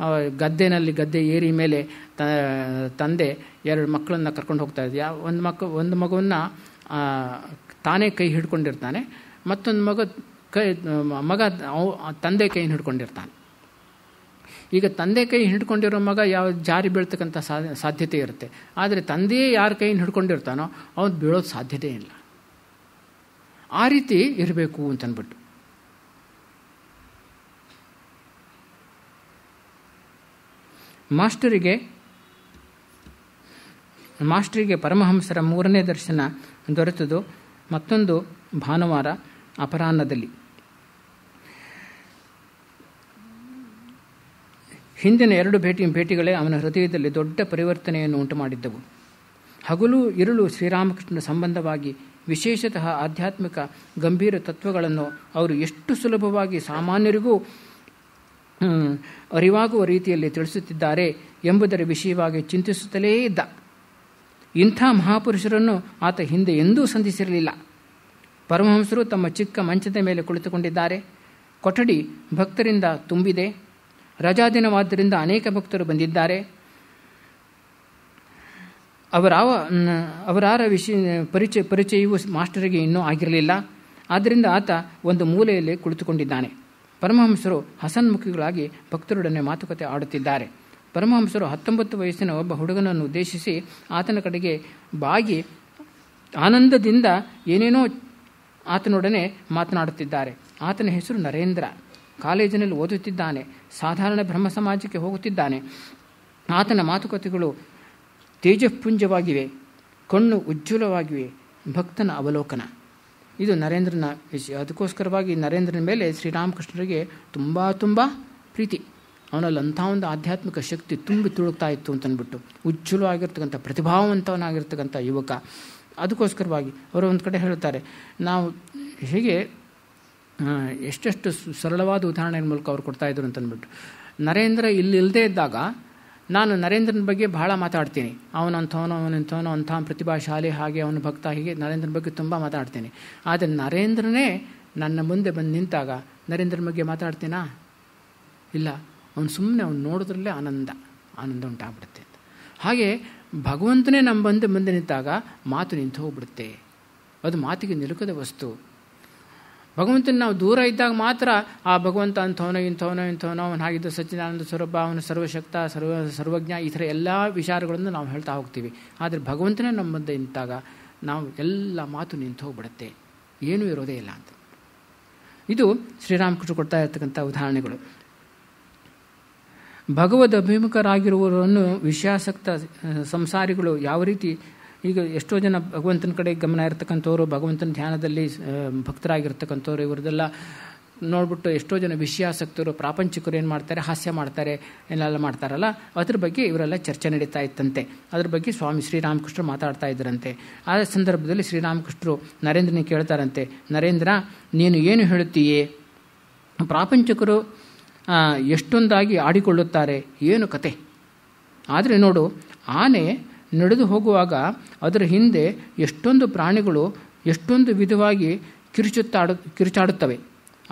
ಗದ್ದೆ ಏರಿ ಮೇಲೆ ತಂದೆ 2 ಮಕ್ಕಳನ್ನು ಕರ್ಕೊಂಡು ಹೋಗ್ತಾ ಇದ್ದೆ. ಒಂದು ಮಗುವನ್ನು ತಾನೇ ಕೈ ಹಿಡ್ಕೊಂಡಿರ್ತಾನೆ, ಮತ್ತೊಂದು ಮಗ ತಂದೆ ಕೈಯನ್ನು ಹಿಡ್ಕೊಂಡಿರ್ತಾನೆ. ಈಗ ತಂದೆ ಕೈ ಹಿಡ್ಕೊಂಡಿರೋ ಮಗ ಯಾವ ಜಾರಿ ಬೀಳ್ತಕ್ಕಂಥ ಸಾಧ್ಯತೆ ಇರುತ್ತೆ. ಆದರೆ ತಂದೆಯೇ ಯಾರ ಕೈಯನ್ನು ಹಿಡ್ಕೊಂಡಿರ್ತಾನೋ ಅವನು ಬೀಳೋದು ಸಾಧ್ಯತೆ ಇಲ್ಲ. ಆ ರೀತಿ ಇರಬೇಕು ಅಂತನ್ಬಿಟ್ಟು. ಮಾಸ್ಟರಿಗೆ ಪರಮಹಂಸರ 3ನೇ ದರ್ಶನ ದೊರೆತದು ಮತ್ತೊಂದು ಭಾನುವಾರ ಅಪರಾಹ್ನದಲ್ಲಿ. ಹಿಂದಿನ 2 ಭೇಟಿಗಳೇ ಅವನ ಹೃದಯದಲ್ಲಿ ದೊಡ್ಡ ಪರಿವರ್ತನೆಯನ್ನು ಉಂಟು ಮಾಡಿದ್ದವು. ಹಗಲು ಇರುಳು ಶ್ರೀರಾಮಕೃಷ್ಣನ ಸಂಬಂಧವಾಗಿ ವಿಶೇಷತಃ ಆಧ್ಯಾತ್ಮಿಕ ಗಂಭೀರ ತತ್ವಗಳನ್ನು ಅವರು ಎಷ್ಟು ಸುಲಭವಾಗಿ ಸಾಮಾನ್ಯರಿಗೂ ಅರಿವಾಗುವ ರೀತಿಯಲ್ಲಿ ತಿಳಿಸುತ್ತಿದ್ದಾರೆ ಎಂಬುದರ ವಿಷಯವಾಗಿ ಚಿಂತಿಸುತ್ತಲೇ ಇದ್ದ. ಇಂಥ ಮಹಾಪುರುಷರನ್ನು ಆತ ಹಿಂದೆ ಎಂದೂ ಸಂಧಿಸಿರಲಿಲ್ಲ. ಪರಮಹಂಸರು ತಮ್ಮ ಚಿಕ್ಕ ಮಂಚದ ಮೇಲೆ ಕುಳಿತುಕೊಂಡಿದ್ದಾರೆ. ಕೊಠಡಿ ಭಕ್ತರಿಂದ ತುಂಬಿದೆ. ರಜಾದಿನವಾದ್ದರಿಂದ ಅನೇಕ ಭಕ್ತರು ಬಂದಿದ್ದಾರೆ. ಅವರಾರ ಪರಿಚಯವೂ ಮಾಸ್ಟರಿಗೆ ಇನ್ನೂ ಆಗಿರಲಿಲ್ಲ. ಆದ್ದರಿಂದ ಆತ ಒಂದು ಮೂಲೆಯಲ್ಲಿ ಕುಳಿತುಕೊಂಡಿದ್ದಾನೆ. ಪರಮಹಂಸರು ಹಸನ್ಮುಖಿಗಳಾಗಿ ಭಕ್ತರೊಡನೆ ಮಾತುಕತೆ ಆಡುತ್ತಿದ್ದಾರೆ. ಪರಮಹಂಸರು 19 ವಯಸ್ಸಿನ ಒಬ್ಬ ಹುಡುಗನನ್ನು ಉದ್ದೇಶಿಸಿ ಆತನ ಕಡೆಗೆ ಬಾಗಿ ಆನಂದದಿಂದ ಏನೇನೋ ಆತನೊಡನೆ ಮಾತನಾಡುತ್ತಿದ್ದಾರೆ. ಆತನ ಹೆಸರು ನರೇಂದ್ರ. ಕಾಲೇಜಿನಲ್ಲಿ ಓದುತ್ತಿದ್ದಾನೆ. ಸಾಧಾರಣ ಬ್ರಹ್ಮ ಸಮಾಜಕ್ಕೆ ಹೋಗುತ್ತಿದ್ದಾನೆ. ಆತನ ಮಾತುಕತೆಗಳು ತೇಜಪುಂಜವಾಗಿವೆ, ಕಣ್ಣು ಉಜ್ವಲವಾಗಿವೆ. ಭಕ್ತನ ಅವಲೋಕನ. ಇದು ನರೇಂದ್ರನ ವಿಷಯ. ಅದಕ್ಕೋಸ್ಕರವಾಗಿ ನರೇಂದ್ರನ ಮೇಲೆ ಶ್ರೀರಾಮಕೃಷ್ಣರಿಗೆ ತುಂಬ ತುಂಬ ಪ್ರೀತಿ. ಅವನಲ್ಲಿ ಅಂಥ ಒಂದು ಆಧ್ಯಾತ್ಮಿಕ ಶಕ್ತಿ ತುಂಬಿ ತುಳುಕ್ತಾ ಇತ್ತು ಅಂತಂದ್ಬಿಟ್ಟು, ಉಜ್ವಲವಾಗಿರ್ತಕ್ಕಂಥ ಪ್ರತಿಭಾವಂತವನಾಗಿರ್ತಕ್ಕಂಥ ಯುವಕ. ಅದಕ್ಕೋಸ್ಕರವಾಗಿ ಅವರು ಒಂದು ಕಡೆ ಹೇಳ್ತಾರೆ, ನಾವು ಹೀಗೆ ಎಷ್ಟೆಷ್ಟು ಸರಳವಾದ ಉದಾಹರಣೆಯ ಮೂಲಕ ಅವ್ರು ಕೊಡ್ತಾಯಿದ್ರು ಅಂತಂದ್ಬಿಟ್ಟು, ನರೇಂದ್ರ ಇಲ್ಲದೇ ಇದ್ದಾಗ ನಾನು ನರೇಂದ್ರನ ಬಗ್ಗೆ ಬಹಳ ಮಾತಾಡ್ತೀನಿ. ಅವನಂಥವನೋ ಅಂಥ ಪ್ರತಿಭಾಶಾಲಿ, ಹಾಗೆ ಅವನ ಭಕ್ತ, ಹೀಗೆ ನರೇಂದ್ರನ ಬಗ್ಗೆ ತುಂಬ ಮಾತಾಡ್ತೀನಿ. ಆದರೆ ನರೇಂದ್ರನೇ ನನ್ನ ಮುಂದೆ ಬಂದು ನಿಂತಾಗ ನರೇಂದ್ರನ ಬಗ್ಗೆ ಮಾತಾಡ್ತೀನಾ? ಇಲ್ಲ. ಅವನು ಸುಮ್ಮನೆ ಅವ್ನು ನೋಡಿದ್ರಲ್ಲೇ ಆನಂದ ಉಂಟಾಗ್ಬಿಡುತ್ತೆ. ಹಾಗೆ ಭಗವಂತನೇ ನಮ್ಮ ಮುಂದೆ ನಿಂತಾಗ ಮಾತು ನಿಂತು ಹೋಗ್ಬಿಡುತ್ತೆ. ಅದು ಮಾತಿಗೆ ನಿಲುಕದ ವಸ್ತು. ಭಗವಂತನ ನಾವು ದೂರ ಇದ್ದಾಗ ಮಾತ್ರ ಆ ಭಗವಂತ ಇಂಥವನೋ ಅವನು ಹಾಗಿದ್ದ ಸಚ್ಚಿದಾನಂದ ಸ್ವರೂಪ, ಅವನು ಸರ್ವಶಕ್ತ, ಸರ್ವಜ್ಞ, ಈ ಥರ ಎಲ್ಲ ವಿಚಾರಗಳನ್ನು ನಾವು ಹೇಳ್ತಾ ಹೋಗ್ತೀವಿ. ಆದರೆ ಭಗವಂತನೇ ನಮ್ಮ ಮುಂದೆ ನಿಂತಾಗ ನಾವು ಎಲ್ಲ ಮಾತು ನಿಂತು ಹೋಗ್ಬಿಡುತ್ತೆ, ಏನೂ ಇರೋದೇ ಇಲ್ಲ ಅಂತ. ಇದು ಶ್ರೀರಾಮಕೃಷ್ಣ ಕೊಡ್ತಾ ಇರ್ತಕ್ಕಂಥ ಉದಾಹರಣೆಗಳು. ಭಗವದ್ ಅಭಿಮುಖರಾಗಿರುವವರನ್ನು ವಿಷಯಾಸಕ್ತ ಸಂಸಾರಿಗಳು ಯಾವ ರೀತಿ, ಈಗ ಎಷ್ಟೋ ಜನ ಭಗವಂತನ ಕಡೆ ಗಮನ ಇರತಕ್ಕಂಥವ್ರು, ಭಗವಂತನ ಧ್ಯಾನದಲ್ಲಿ ಭಕ್ತರಾಗಿರ್ತಕ್ಕಂಥವ್ರು, ಇವರದೆಲ್ಲ ನೋಡ್ಬಿಟ್ಟು ಎಷ್ಟೋ ಜನ ವಿಷಯಾಸಕ್ತರು, ಪ್ರಾಪಂಚಿಕರು ಏನು ಮಾಡ್ತಾರೆ, ಹಾಸ್ಯ ಮಾಡ್ತಾರೆ, ಏನೆಲ್ಲ ಮಾಡ್ತಾರಲ್ಲ, ಅದ್ರ ಬಗ್ಗೆ ಇವರೆಲ್ಲ ಚರ್ಚೆ ನಡೀತಾ ಇತ್ತಂತೆ. ಅದ್ರ ಬಗ್ಗೆ ಸ್ವಾಮಿ ಶ್ರೀರಾಮಕೃಷ್ಣರು ಮಾತಾಡ್ತಾ ಇದ್ದರಂತೆ. ಆ ಸಂದರ್ಭದಲ್ಲಿ ಶ್ರೀರಾಮಕೃಷ್ಣರು ನರೇಂದ್ರನಿಗೆ ಕೇಳ್ತಾರಂತೆ, ನರೇಂದ್ರ, ನೀನು ಏನು ಹೇಳುತ್ತೀಯೇ? ಪ್ರಾಪಂಚಿಕರು ಎಷ್ಟೊಂದಾಗಿ ಆಡಿಕೊಳ್ಳುತ್ತಾರೆ, ಏನು ಕತೆ? ಆದರೆ ನೋಡು, ಆನೆ ನಡೆದು ಹೋಗುವಾಗ ಅದರ ಹಿಂದೆ ಎಷ್ಟೊಂದು ಪ್ರಾಣಿಗಳು ಎಷ್ಟೊಂದು ವಿಧವಾಗಿ ಕಿರುಚಾಡುತ್ತವೆ.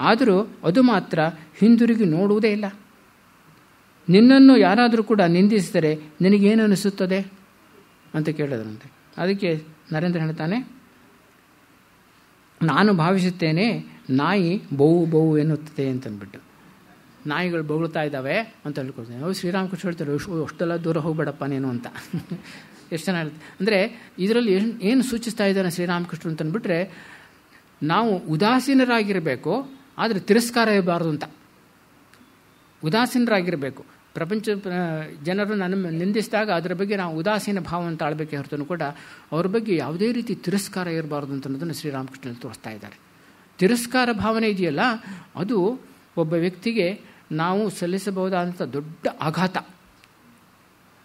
ಆದರೂ ಅದು ಮಾತ್ರ ಹಿಂದಿರುಗಿ ನೋಡುವುದೇ ಇಲ್ಲ. ನಿನ್ನನ್ನು ಯಾರಾದರೂ ಕೂಡ ನಿಂದಿಸಿದರೆ ನಿನಗೇನು ಅನಿಸುತ್ತದೆ ಅಂತ ಕೇಳಿದ್ರಂತೆ. ಅದಕ್ಕೆ ನರೇಂದ್ರ ಹೇಳ್ತಾನೆ, ನಾನು ಭಾವಿಸುತ್ತೇನೆ ನಾಯಿ ಬಹು ಎನ್ನುತ್ತದೆ ಅಂತಂದ್ಬಿಟ್ಟು. ನಾಯಿಗಳು ಬೊಗಳ್ತಾ ಇದ್ದಾವೆ ಅಂತ ಹೇಳ್ಕೊಳ್ತೇನೆ. ಅವು ಶ್ರೀರಾಮಕೃಷ್ಣ ಹೇಳ್ತಾರೆ, ಅಷ್ಟೆಲ್ಲ ದೂರ ಹೋಗ್ಬೇಡಪ್ಪ ನೀನು ಅಂತ. ಎಷ್ಟು ಚೆನ್ನಾಗಿ ಅಂದರೆ ಇದರಲ್ಲಿ ಏನು ಸೂಚಿಸ್ತಾ ಇದ್ದಾನೆ ಶ್ರೀರಾಮಕೃಷ್ಣ ಅಂತಂದ್ಬಿಟ್ರೆ, ನಾವು ಉದಾಸೀನರಾಗಿರಬೇಕು, ಆದರೆ ತಿರಸ್ಕಾರ ಇರಬಾರ್ದು ಅಂತ. ಉದಾಸೀನರಾಗಿರಬೇಕು. ಪ್ರಪಂಚ ಜನರು ನನ್ನ ನಿಂದಿಸಿದಾಗ ಅದರ ಬಗ್ಗೆ ನಾವು ಉದಾಸೀನ ಭಾವ ಅಂತ ಆಳಬೇಕೆ ಹೊರತೂ ಕೂಡ ಅವ್ರ ಬಗ್ಗೆ ಯಾವುದೇ ರೀತಿ ತಿರಸ್ಕಾರ ಇರಬಾರ್ದು ಅಂತ ಅನ್ನೋದನ್ನು ಶ್ರೀರಾಮಕೃಷ್ಣನಲ್ಲಿ ತೋರಿಸ್ತಾ ಇದ್ದಾರೆ. ತಿರಸ್ಕಾರ ಭಾವನೆ ಇದೆಯಲ್ಲ, ಅದು ಒಬ್ಬ ವ್ಯಕ್ತಿಗೆ ನಾವು ಸಲ್ಲಿಸಬಹುದಾದಂಥ ದೊಡ್ಡ ಆಘಾತ.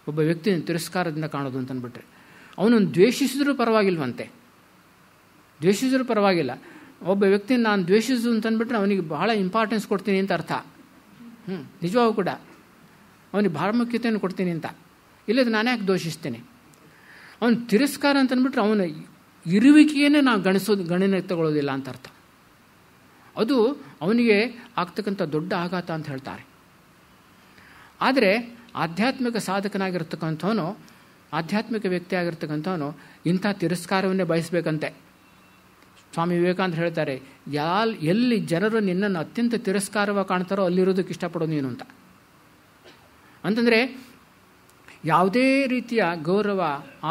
ಒಬ್ಬ ವ್ಯಕ್ತಿನ ತಿರಸ್ಕಾರದಿಂದ ಕಾಣೋದು ಅಂತಂದ್ಬಿಟ್ರೆ, ಅವನನ್ನು ದ್ವೇಷಿಸಿದ್ರೂ ಪರವಾಗಿಲ್ವಂತೆ, ದ್ವೇಷಿಸಿದ್ರೂ ಪರವಾಗಿಲ್ಲ. ಒಬ್ಬ ವ್ಯಕ್ತಿನ ನಾನು ದ್ವೇಷಿಸು ಅಂತಂದ್ಬಿಟ್ರೆ ಅವನಿಗೆ ಬಹಳ ಇಂಪಾರ್ಟೆನ್ಸ್ ಕೊಡ್ತೀನಿ ಅಂತ ಅರ್ಥ. ನಿಜವಾಗೂ ಕೂಡ ಅವನಿಗೆ ಪ್ರಾಮುಖ್ಯತೆಯನ್ನು ಕೊಡ್ತೀನಿ ಅಂತ. ಇಲ್ಲದ ನಾನು ಯಾಕೆ ದೋಷಿಸ್ತೇನೆ? ಅವನು ತಿರಸ್ಕಾರ ಅಂತಂದ್ಬಿಟ್ರೆ ಅವನ ಇರುವಿಕೆಯೇ ನಾವು ಗಣನೆಗೆ ತಗೊಳ್ಳೋದಿಲ್ಲ ಅಂತ ಅರ್ಥ. ಅದು ಅವನಿಗೆ ಆಗ್ತಕ್ಕಂಥ ದೊಡ್ಡ ಆಘಾತ ಅಂತ ಹೇಳ್ತಾರೆ. ಆದರೆ ಆಧ್ಯಾತ್ಮಿಕ ಸಾಧಕನಾಗಿರ್ತಕ್ಕಂಥವನು, ಆಧ್ಯಾತ್ಮಿಕ ವ್ಯಕ್ತಿ ಆಗಿರ್ತಕ್ಕಂಥವನು ಇಂಥ ತಿರಸ್ಕಾರವನ್ನೇ ಬಯಸಬೇಕಂತೆ. ಸ್ವಾಮಿ ವಿವೇಕಾನಂದ ಹೇಳ್ತಾರೆ, ಎಲ್ಲಿ ಜನರು ನಿನ್ನನ್ನು ಅತ್ಯಂತ ತಿರಸ್ಕಾರವಾಗಿ ಕಾಣ್ತಾರೋ ಅಲ್ಲಿರೋದಕ್ಕೆ ಇಷ್ಟಪಡೋದು ನೀನು ಅಂತ. ಅಂತಂದರೆ ಯಾವುದೇ ರೀತಿಯ ಗೌರವ,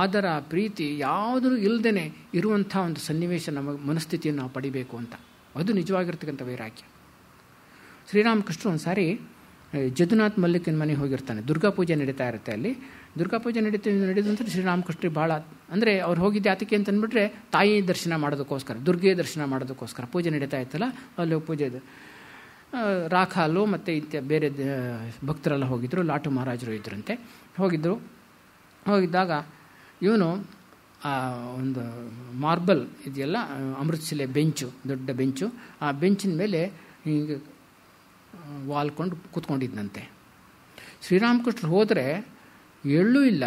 ಆದರ, ಪ್ರೀತಿ ಯಾವುದೂ ಇಲ್ಲದೇ ಇರುವಂಥ ಒಂದು ಸನ್ನಿವೇಶ, ನಮ್ಮ ಮನಸ್ಥಿತಿಯನ್ನು ನಾವು ಪಡಿಬೇಕು ಅಂತ. ಅದು ನಿಜವಾಗಿರ್ತಕ್ಕಂಥ ವೈರಾಗ್ಯ. ಶ್ರೀರಾಮಕೃಷ್ಣರು ಒಂದು ಸಾರಿ ಜದುನಾಥ್ ಮಲ್ಲಿಕನ ಮನೆಗೆ ಹೋಗಿರ್ತಾನೆ. ದುರ್ಗಾ ಪೂಜೆ ನಡೀತಾ ಇರುತ್ತೆ. ಅಲ್ಲಿ ದುರ್ಗಾ ಪೂಜೆ ನಡೆದಂತ ಶ್ರೀರಾಮಕೃಷ್ಣರಿಗೆ ಭಾಳ ಅಂದರೆ ಅವ್ರು ಹೋಗಿದ್ದೆ ಯಾತಕ್ಕೆ ಅಂತಂದ್ಬಿಟ್ರೆ ತಾಯಿ ದರ್ಶನ ಮಾಡೋದಕ್ಕೋಸ್ಕರ, ದುರ್ಗೆ ದರ್ಶನ ಮಾಡೋದಕ್ಕೋಸ್ಕರ. ಪೂಜೆ ನಡೀತಾ ಇತ್ತಲ್ಲ, ಅಲ್ಲಿ ಪೂಜೆ ಇದು ರಾಖಾಲು ಮತ್ತು ಬೇರೆ ಭಕ್ತರೆಲ್ಲ ಹೋಗಿದ್ದರು. ಲಾಟು ಮಹಾರಾಜರು ಇದ್ದರಂತೆ. ಹೋಗಿದ್ದಾಗ ಇವನು ಒಂದು ಮಾರ್ಬಲ್ ಇದೆಯಲ್ಲ, ಅಮೃತಶಿಲೆ ಬೆಂಚು, ದೊಡ್ಡ ಬೆಂಚು, ಆ ಬೆಂಚಿನ ಮೇಲೆ ಹೀಗೆ ವಾಲ್ಕೊಂಡು ಕೂತ್ಕೊಂಡಿದ್ದಂತೆ. ಶ್ರೀರಾಮಕೃಷ್ಣರು ಹೋದರೆ ಎಳ್ಳೂ ಇಲ್ಲ,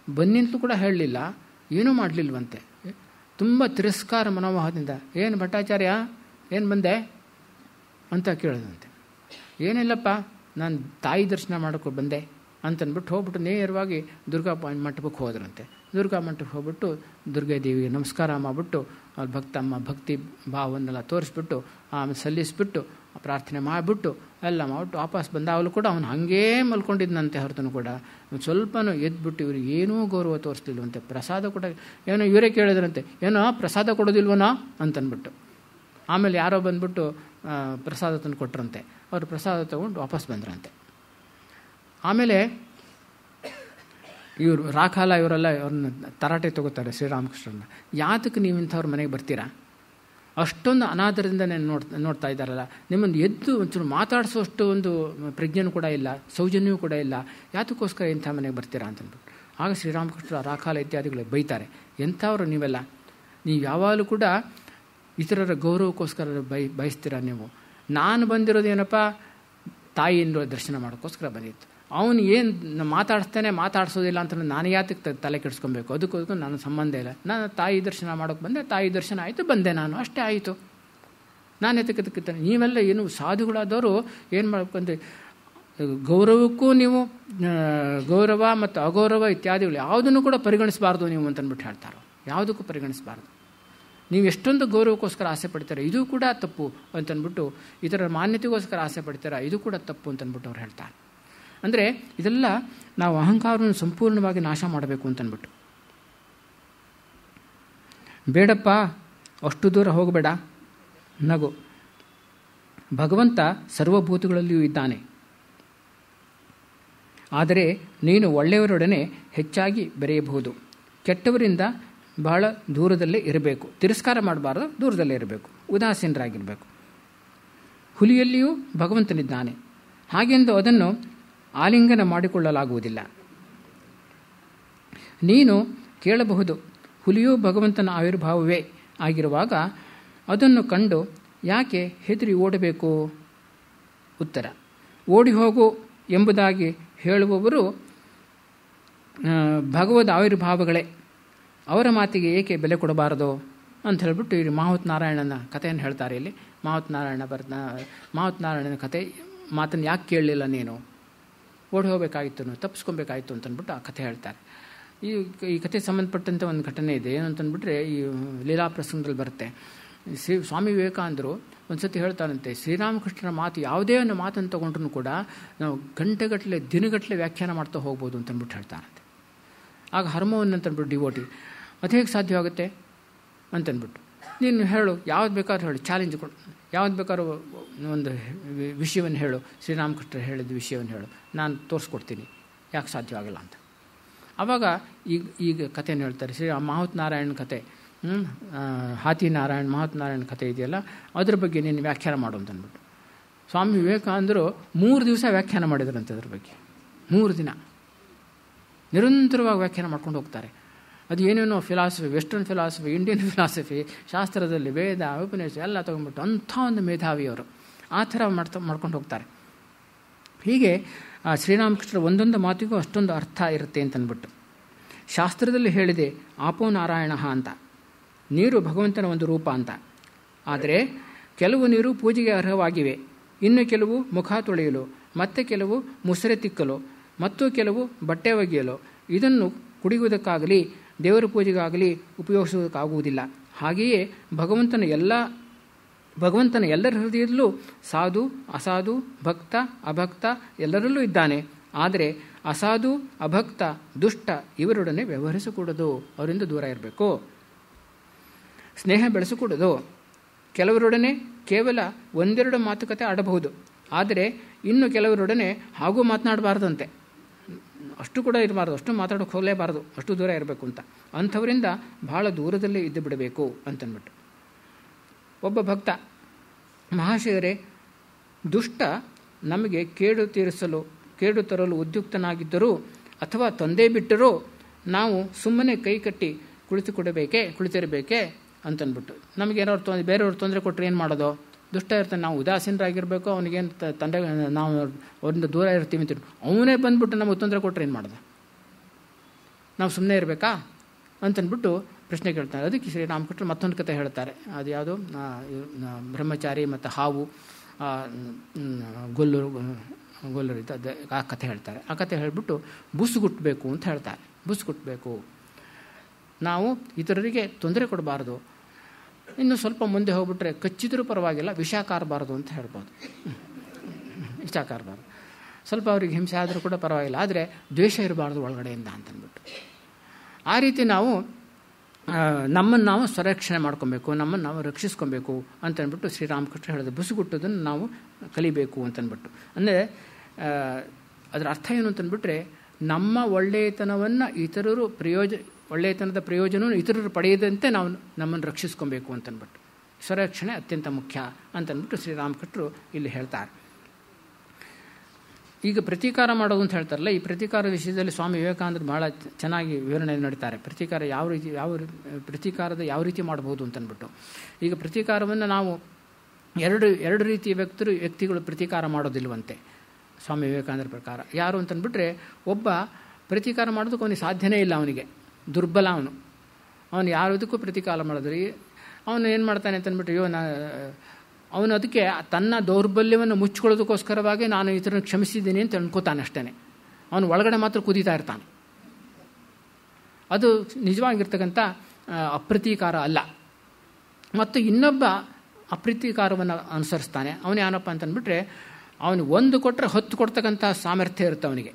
ಬನ್ನಿಂತಲೂ ಕೂಡ ಹೇಳಲಿಲ್ಲ, ಏನೂ ಮಾಡಲಿಲ್ವಂತೆ. ತುಂಬ ತಿರಸ್ಕಾರ ಮನೋಭಾವದಿಂದ, ಏನು ಭಟ್ಟಾಚಾರ್ಯ, ಏನು ಬಂದೆ ಅಂತ ಕೇಳಿದಂತೆ. ಏನಿಲ್ಲಪ್ಪ, ನಾನು ತಾಯಿ ದರ್ಶನ ಮಾಡೋಕ್ಕೆ ಬಂದೆ ಅಂತಂದ್ಬಿಟ್ಟು ಹೋಗ್ಬಿಟ್ಟು ನೇರವಾಗಿ ದುರ್ಗಾ ಮಂಟಪಕ್ಕೆ ಹೋದ್ರಂತೆ. ದುರ್ಗಾ ಮಂಟಪಕ್ಕೆ ಹೋಗ್ಬಿಟ್ಟು ದುರ್ಗಾದೇವಿಗೆ ನಮಸ್ಕಾರ ಮಾಡಿಬಿಟ್ಟು ಅವ್ರ ಭಕ್ತಿ ಭಾವವನ್ನೆಲ್ಲ ತೋರಿಸ್ಬಿಟ್ಟು ಆಮೇಲೆ ಸಲ್ಲಿಸ್ಬಿಟ್ಟು ಪ್ರಾರ್ಥನೆ ಮಾಡಿಬಿಟ್ಟು ಎಲ್ಲ ಮಾಡಿಬಿಟ್ಟು ವಾಪಸ್ ಬಂದಾಗಲೂ ಕೂಡ ಅವನು ಹಾಗೇ ಮಲ್ಕೊಂಡಿದ್ದಂತೆ ಹೊರತನು ಕೂಡ ಸ್ವಲ್ಪನೂ ಎದ್ಬಿಟ್ಟು ಇವ್ರಿಗೆ ಏನೂ ಗೌರವ ತೋರಿಸ್ಲಿಲ್ವಂತೆ. ಪ್ರಸಾದ ಕೂಡ ಏನೋ ಇವರೇ ಕೇಳಿದ್ರಂತೆ, ಏನೋ ಪ್ರಸಾದ ಕೊಡೋದಿಲ್ವನೋ ಅಂತನ್ಬಿಟ್ಟು. ಆಮೇಲೆ ಯಾರೋ ಬಂದ್ಬಿಟ್ಟು ಪ್ರಸಾದ ತಂದು ಕೊಟ್ರಂತೆ. ಅವರು ಪ್ರಸಾದ ತೊಗೊಂಡು ವಾಪಸ್ ಬಂದ್ರಂತೆ. ಆಮೇಲೆ ಇವರು ರಾಖಾಲ ಇವರೆಲ್ಲ ಅವ್ರನ್ನ ತರಾಟೆ ತಗೋತಾರೆ ಶ್ರೀರಾಮಕೃಷ್ಣರನ್ನ. ಯಾತಕ್ಕೆ ನೀವು ಇಂಥವ್ರ ಮನೆಗೆ ಬರ್ತೀರಾ? ಅಷ್ಟೊಂದು ಅನಾದರದಿಂದ ನೋಡ್ತಾ ಇದ್ದಾರಲ್ಲ, ನಿಮ್ಮನ್ನು ಎದ್ದು ಒಂಚೂರು ಮಾತಾಡಿಸೋಷ್ಟು ಒಂದು ಪ್ರಜ್ಞೆನೂ ಕೂಡ ಇಲ್ಲ, ಸೌಜನ್ಯವೂ ಕೂಡ ಇಲ್ಲ, ಯಾತಕ್ಕೋಸ್ಕರ ಇಂಥ ಮನೆಗೆ ಬರ್ತೀರಾ ಅಂತಂದ್ಬಿಟ್ಟು. ಆಗ ಶ್ರೀರಾಮಕೃಷ್ಣ ರಾಖಾಲ ಇತ್ಯಾದಿಗಳಿಗೆ ಬೈತಾರೆ, ಎಂಥವ್ರು ನೀವೆಲ್ಲ, ನೀವು ಯಾವಾಗಲೂ ಕೂಡ ಇತರರ ಗೌರವಕ್ಕೋಸ್ಕರ ಬಯಸ್ತೀರಾ ನೀವು. ನಾನು ಬಂದಿರೋದೇನಪ್ಪ ತಾಯಿಯಿಂದ ದರ್ಶನ ಮಾಡೋಕ್ಕೋಸ್ಕರ ಬಂದಿತ್ತು. ಅವನು ಏನು ಮಾತಾಡಿಸೋದಿಲ್ಲ ಅಂತ ನಾನು ಯಾತಕ್ಕೆ ತಲೆ ಕೆಡಿಸ್ಕೊಬೇಕು? ಅದಕ್ಕೂ ನನ್ನ ಸಂಬಂಧ ಇಲ್ಲ. ನಾನು ತಾಯಿ ದರ್ಶನ ಮಾಡೋಕ್ಕೆ ಬಂದೆ, ತಾಯಿ ದರ್ಶನ ಆಯಿತು, ಬಂದೆ ನಾನು, ಅಷ್ಟೇ ಆಯಿತು. ನಾನು ಎತ್ತಕ್ಕೆ ನೀವೆಲ್ಲ ಏನು ಸಾಧುಗಳಾದವರು ಏನು ಮಾಡಬೇಕಂದ್ರೆ ಗೌರವಕ್ಕೂ ನೀವು ಗೌರವ ಮತ್ತು ಅಗೌರವ ಇತ್ಯಾದಿಗಳು ಯಾವುದನ್ನು ಕೂಡ ಪರಿಗಣಿಸಬಾರ್ದು ನೀವು ಅಂತಂದ್ಬಿಟ್ಟು ಹೇಳ್ತಾರೆ. ಯಾವುದಕ್ಕೂ ಪರಿಗಣಿಸಬಾರ್ದು. ನೀವು ಎಷ್ಟೊಂದು ಗೌರವಕ್ಕೋಸ್ಕರ ಆಸೆ ಪಡ್ತೀರ, ಇದು ಕೂಡ ತಪ್ಪು ಅಂತಂದ್ಬಿಟ್ಟು, ಇತರರ ಮಾನ್ಯತೆಗೋಸ್ಕರ ಆಸೆ ಪಡ್ತೀರ, ಇದು ಕೂಡ ತಪ್ಪು ಅಂತಂದ್ಬಿಟ್ಟು ಅವ್ರು ಹೇಳ್ತಾರೆ. ಅಂದರೆ ಇದೆಲ್ಲ ನಾವು ಅಹಂಕಾರವನ್ನು ಸಂಪೂರ್ಣವಾಗಿ ನಾಶ ಮಾಡಬೇಕು ಅಂತಂದ್ಬಿಟ್ಟು. ಬೇಡಪ್ಪ ಅಷ್ಟು ದೂರ ಹೋಗಬೇಡ, ನಗು. ಭಗವಂತ ಸರ್ವಭೂತಗಳಲ್ಲಿಯೂ ಇದ್ದಾನೆ. ಆದರೆ ನೀನು ಒಳ್ಳೆಯವರೊಡನೆ ಹೆಚ್ಚಾಗಿ ಬೆರೆಯಬಹುದು. ಕೆಟ್ಟವರಿಂದ ಬಹಳ ದೂರದಲ್ಲೇ ಇರಬೇಕು. ತಿರಸ್ಕಾರ ಮಾಡಬಾರ್ದು, ದೂರದಲ್ಲೇ ಇರಬೇಕು, ಉದಾಸೀನರಾಗಿರಬೇಕು. ಹುಲಿಯಲ್ಲಿಯೂ ಭಗವಂತನಿದ್ದಾನೆ, ಹಾಗೆಂದು ಅದನ್ನು ಆಲಿಂಗನ ಮಾಡಿಕೊಳ್ಳಲಾಗುವುದಿಲ್ಲ. ನೀನು ಕೇಳಬಹುದು, ಹುಲಿಯೂ ಭಗವಂತನ ಆವಿರ್ಭಾವವೇ ಆಗಿರುವಾಗ ಅದನ್ನು ಕಂಡು ಯಾಕೆ ಹೆದರಿ ಓಡಬೇಕು? ಉತ್ತರ, ಓಡಿ ಹೋಗು ಎಂಬುದಾಗಿ ಹೇಳುವವರು ಭಗವದ್ ಆವಿರ್ಭಾವಗಳೇ, ಅವರ ಮಾತಿಗೆ ಏಕೆ ಬೆಲೆ ಕೊಡಬಾರದು ಅಂತ ಹೇಳಿಬಿಟ್ಟು ಇಲ್ಲಿ ಮಾಹುತ್ ನಾರಾಯಣನ ಕಥೆಯನ್ನು ಹೇಳ್ತಾರೆ. ಇಲ್ಲಿ ಮಾಹುತ್ ನಾರಾಯಣನ ಕಥೆ ಮಾತನ್ನು ಯಾಕೆ ಕೇಳಲಿಲ್ಲ ನೀನು? ಓಡಿ ಹೋಗಬೇಕಾಗಿತ್ತು, ತಪ್ಪಿಸ್ಕೊಬೇಕಾಗಿತ್ತು ಅಂತಂದ್ಬಿಟ್ಟು ಆ ಕಥೆ ಹೇಳ್ತಾರೆ. ಈ ಕಥೆಗೆ ಸಂಬಂಧಪಟ್ಟಂತೆ ಒಂದು ಘಟನೆ ಇದೆ. ಏನು ಅಂತಂದ್ಬಿಟ್ರೆ ಈ ಲೀಲಾ ಪ್ರಸಂಗದಲ್ಲಿ ಬರುತ್ತೆ. ಸ್ವಾಮಿ ವಿವೇಕಾನಂದರು ಒಂದು ಸತಿ ಹೇಳ್ತಾರಂತೆ, ಶ್ರೀರಾಮಕೃಷ್ಣರ ಮಾತು ಯಾವುದೇ ಒಂದು ಮಾತನ್ನು ತೊಗೊಂಡ್ರೂ ಕೂಡ ನಾವು ಗಂಟೆಗಟ್ಟಲೆ ದಿನಗಟ್ಟಲೆ ವ್ಯಾಖ್ಯಾನ ಮಾಡ್ತಾ ಹೋಗ್ಬೋದು ಅಂತಂದ್ಬಿಟ್ಟು ಹೇಳ್ತಾರಂತೆ. ಆಗ ಹರ್ಮೋನ್ ಅಂತಂದ್ಬಿಟ್ಟು ಡಿವೋಟಿ, ಅದು ಹೇಗೆ ಸಾಧ್ಯವಾಗುತ್ತೆ ಅಂತಂದ್ಬಿಟ್ಟು, ನೀನು ಹೇಳು, ಯಾವ್ದು ಬೇಕಾದ್ರೂ ಹೇಳು, ಚಾಲೆಂಜ್ ಕೊಡು, ಯಾವ್ದು ಬೇಕಾದ್ರೂ ಒಂದು ವಿಷಯವನ್ನು ಹೇಳು, ಶ್ರೀರಾಮಕೃಷ್ಣರು ಹೇಳಿದ ವಿಷಯವನ್ನು ಹೇಳು, ನಾನು ತೋರಿಸ್ಕೊಡ್ತೀನಿ ಯಾಕೆ ಸಾಧ್ಯವಾಗಿಲ್ಲ ಅಂತ. ಆವಾಗ ಈಗ ಕಥೆಯನ್ನು ಹೇಳ್ತಾರೆ. ಮಾಹುತ್ ನಾರಾಯಣ ಕಥೆ, ಹಾತಿ ನಾರಾಯಣ ಮಾಹುತ್ ನಾರಾಯಣ ಕಥೆ ಇದೆಯಲ್ಲ, ಅದ್ರ ಬಗ್ಗೆ ನೀನು ವ್ಯಾಖ್ಯಾನ ಮಾಡು ಅಂತಂದ್ಬಿಟ್ಟು ಸ್ವಾಮಿ ವಿವೇಕಾನಂದರು 3 ದಿವಸ ವ್ಯಾಖ್ಯಾನ ಮಾಡಿದ್ರಂತೆ. ಅದ್ರ ಬಗ್ಗೆ 3 ದಿನ ನಿರಂತರವಾಗಿ ವ್ಯಾಖ್ಯಾನ ಮಾಡ್ಕೊಂಡು ಹೋಗ್ತಾರೆ. ಅದು ಏನೇನೋ philosophy, western philosophy, Indian philosophy, ಶಾಸ್ತ್ರದಲ್ಲಿ ವೇದ ಉಪನಿಷತ್ ಎಲ್ಲ ತೊಗೊಂಡ್ಬಿಟ್ಟು ಅಂಥ ಒಂದು ಮೇಧಾವಿಯವರು ಆ ಥರ ಮಾಡ್ಕೊಂಡು ಹೋಗ್ತಾರೆ. ಹೀಗೆ ಆ ಶ್ರೀರಾಮಕೃಷ್ಣರ ಒಂದೊಂದು ಮಾತಿಗೂ ಅಷ್ಟೊಂದು ಅರ್ಥ ಇರುತ್ತೆ ಅಂತಂದ್ಬಿಟ್ಟು. ಶಾಸ್ತ್ರದಲ್ಲಿ ಹೇಳಿದೆ ಆಪೋ ನಾರಾಯಣ ಅಂತ, ನೀರು ಭಗವಂತನ ಒಂದು ರೂಪ ಅಂತ. ಆದರೆ ಕೆಲವು ನೀರು ಪೂಜೆಗೆ ಅರ್ಹವಾಗಿವೆ, ಇನ್ನು ಕೆಲವು ಮುಖ ತೊಳೆಯಲು, ಮತ್ತೆ ಕೆಲವು ಮುಸರೆ ತಿಕ್ಕಲು, ಮತ್ತು ಕೆಲವು ಬಟ್ಟೆ ಒಗೆಯಲು. ಇದನ್ನು ಕುಡಿಯುವುದಕ್ಕಾಗಲಿ ದೇವರ ಪೂಜೆಗಾಗಲಿ ಉಪಯೋಗಿಸುವುದಕ್ಕಾಗುವುದಿಲ್ಲ. ಹಾಗೆಯೇ ಭಗವಂತನ ಎಲ್ಲರ ಹೃದಯದಲ್ಲೂ ಸಾಧು ಅಸಾಧು ಭಕ್ತ ಅಭಕ್ತ ಎಲ್ಲರಲ್ಲೂ ಇದ್ದಾನೆ. ಆದರೆ ಅಸಾಧು ಅಭಕ್ತ ದುಷ್ಟ ಇವರೊಡನೆ ವ್ಯವಹರಿಸಕೂಡದು, ಅವರಿಂದ ದೂರ ಇರಬೇಕು. ಸ್ನೇಹ ಬೆಳೆಸಕೂಡದು. ಕೆಲವರೊಡನೆ ಕೇವಲ 1-2 ಮಾತುಕತೆ ಆಡಬಹುದು, ಆದರೆ ಇನ್ನು ಕೆಲವರೊಡನೆ ಹಾಗೂ ಮಾತನಾಡಬಾರ್ದಂತೆ, ಅಷ್ಟು ಕೂಡ ಇರಬಾರ್ದು, ಅಷ್ಟು ಮಾತಾಡೋಕ್ಕೆ ಹೋಗಲೇಬಾರ್ದು, ಅಷ್ಟು ದೂರ ಇರಬೇಕು ಅಂತ. ಅಂಥವರಿಂದ ಬಹಳ ದೂರದಲ್ಲೇ ಇದ್ದು ಬಿಡಬೇಕು ಅಂತಂದ್ಬಿಟ್ಟು. ಒಬ್ಬ ಭಕ್ತ, ಮಹಾಶಯರೇ, ದುಷ್ಟ ನಮಗೆ ಕೇಡು ತರಲು ಉದ್ಯುಕ್ತನಾಗಿದ್ದರೂ ಅಥವಾ ತಂದೆ ಬಿಟ್ಟರೂ ನಾವು ಸುಮ್ಮನೆ ಕೈ ಕಟ್ಟಿ ಕುಳಿತಿರಬೇಕೇ ಅಂತಂದ್ಬಿಟ್ಟು. ನಮಗೇನಾದ್ರು ಬೇರೆಯವ್ರು ತೊಂದರೆ ಕೊಟ್ಟರೆ ಏನು ಮಾಡೋದು? ದುಷ್ಟ ಇರ್ತಾನೆ, ನಾವು ಉದಾಸೀನರಾಗಿರಬೇಕು, ಅವನಿಗೇನು ತಂದೆ, ನಾವು ಅವರಿಂದ ದೂರ ಇರ್ತೀವಿ ಅಂತ ಅವನೇ ಬಂದ್ಬಿಟ್ಟು ನಮಗೆ ತೊಂದರೆ ಕೊಟ್ಟರೆ ಏನು ಮಾಡೋದು? ನಾವು ಸುಮ್ಮನೆ ಇರಬೇಕಾ ಅಂತಂದ್ಬಿಟ್ಟು ಪ್ರಶ್ನೆ ಕೇಳ್ತಾರೆ. ಅದಕ್ಕೆ ಶ್ರೀರಾಮಕೃಷ್ಣ ಮತ್ತೊಂದು ಕಥೆ ಹೇಳ್ತಾರೆ. ಅದು ಯಾವುದು, ಬ್ರಹ್ಮಚಾರಿ ಮತ್ತು ಹಾವು, ಗೊಲ್ಲರು ಆ ಕಥೆ ಹೇಳ್ತಾರೆ. ಆ ಕಥೆ ಹೇಳಿಬಿಟ್ಟು ಬುಸ್ಗುಟ್ಟಬೇಕು ಅಂತ ಹೇಳ್ತಾರೆ. ಬುಸ್ಗುಟ್ಟಬೇಕು, ನಾವು ಇತರರಿಗೆ ತೊಂದರೆ ಕೊಡಬಾರ್ದು. ಇನ್ನು ಸ್ವಲ್ಪ ಮುಂದೆ ಹೋಗ್ಬಿಟ್ರೆ ಕಚ್ಚಿದ್ರೂ ಪರವಾಗಿಲ್ಲ, ವಿಷ ಕಾರಬಾರ್ದು ಅಂತ ಹೇಳ್ಬೋದು. ವಿಷ ಕಾರಬಾರ್ದು, ಸ್ವಲ್ಪ ಅವ್ರಿಗೆ ಹಿಂಸೆ ಆದರೂ ಕೂಡ ಪರವಾಗಿಲ್ಲ, ಆದರೆ ದ್ವೇಷ ಇರಬಾರ್ದು ಒಳಗಡೆಯಿಂದ ಅಂತಂದ್ಬಿಟ್ಟು. ಆ ರೀತಿ ನಾವು ನಮ್ಮನ್ನು ನಾವು ಸಂರಕ್ಷಣೆ ಮಾಡ್ಕೊಬೇಕು, ನಮ್ಮನ್ನು ನಾವು ರಕ್ಷಿಸ್ಕೊಬೇಕು ಅಂತಂದ್ಬಿಟ್ಟು ಶ್ರೀರಾಮಕೃಷ್ಣ ಹೇಳಿದ ಬುಸುಗುಟ್ಟೋದನ್ನು ನಾವು ಕಲಿಬೇಕು ಅಂತಂದ್ಬಿಟ್ಟು. ಅಂದರೆ ಅದರ ಅರ್ಥ ಏನು ಅಂತಂದ್ಬಿಟ್ರೆ, ನಮ್ಮ ಒಳ್ಳೆಯತನವನ್ನು ಇತರರು ಒಳ್ಳೆಯತನದ ಪ್ರಯೋಜನವನ್ನು ಇತರರು ಪಡೆಯದಂತೆ ನಾವು ನಮ್ಮನ್ನು ರಕ್ಷಿಸ್ಕೊಬೇಕು ಅಂತಂದ್ಬಿಟ್ಟು ಸ್ವರಕ್ಷಣೆ ಅತ್ಯಂತ ಮುಖ್ಯ ಅಂತಂದ್ಬಿಟ್ಟು ಶ್ರೀರಾಮಕೃಷ್ಣರು ಇಲ್ಲಿ ಹೇಳ್ತಾರೆ. ಈಗ ಪ್ರತೀಕಾರ ಮಾಡೋದು ಅಂತ ಹೇಳ್ತಾರಲ್ಲ, ಈ ಪ್ರತೀಕಾರ ವಿಷಯದಲ್ಲಿ ಸ್ವಾಮಿ ವಿವೇಕಾನಂದರು ಬಹಳ ಚೆನ್ನಾಗಿ ವಿವರಣೆ ನೀಡ್ತಾರೆ. ಪ್ರತೀಕಾರ ಪ್ರತೀಕಾರದ ಯಾವ ರೀತಿ ಮಾಡಬಹುದು ಅಂತಂದ್ಬಿಟ್ಟು. ಈಗ ಪ್ರತೀಕಾರವನ್ನು ನಾವು ಎರಡು ರೀತಿಯ ವ್ಯಕ್ತಿಗಳು ಪ್ರತೀಕಾರ ಮಾಡೋದಿಲ್ವಂತೆ ಸ್ವಾಮಿ ವಿವೇಕಾನಂದರ ಪ್ರಕಾರ. ಯಾರು ಅಂತಂದ್ಬಿಟ್ರೆ, ಒಬ್ಬ ಪ್ರತೀಕಾರ ಮಾಡೋದಕ್ಕೆ ಅವನಿಗೆ ಸಾಧ್ಯನೇ ಇಲ್ಲ, ಅವನಿಗೆ ದುರ್ಬಲ, ಅವನು ಯಾವುದಕ್ಕೂ ಪ್ರತೀಕಾರ ಮಾಡಿದ್ರಿ ಅವನು ಏನು ಮಾಡ್ತಾನೆ ಅಂತಂದ್ಬಿಟ್ಟು, ಅವನು ಅದಕ್ಕೆ ತನ್ನ ದೌರ್ಬಲ್ಯವನ್ನು ಮುಚ್ಕೊಳ್ಳೋದಕ್ಕೋಸ್ಕರವಾಗಿ ನಾನು ಇತರನ್ನು ಕ್ಷಮಿಸಿದ್ದೀನಿ ಅಂತ ಅನ್ಕೋತಾನೆ ಅಷ್ಟೇ. ಅವನು ಒಳಗಡೆ ಮಾತ್ರ ಕುದೀತಾ ಇರ್ತಾನೆ. ಅದು ನಿಜವಾಗಿರ್ತಕ್ಕಂಥ ಅಪ್ರತೀಕಾರ ಅಲ್ಲ. ಮತ್ತು ಇನ್ನೊಬ್ಬ ಅಪ್ರತೀಕಾರವನ್ನು ಅನುಸರಿಸ್ತಾನೆ. ಅವನು ಏನಪ್ಪ ಅಂತಂದ್ಬಿಟ್ರೆ, ಅವನು 1 ಕೊಟ್ಟರೆ 10 ಕೊಡ್ತಕ್ಕಂಥ ಸಾಮರ್ಥ್ಯ ಇರುತ್ತೆ ಅವನಿಗೆ.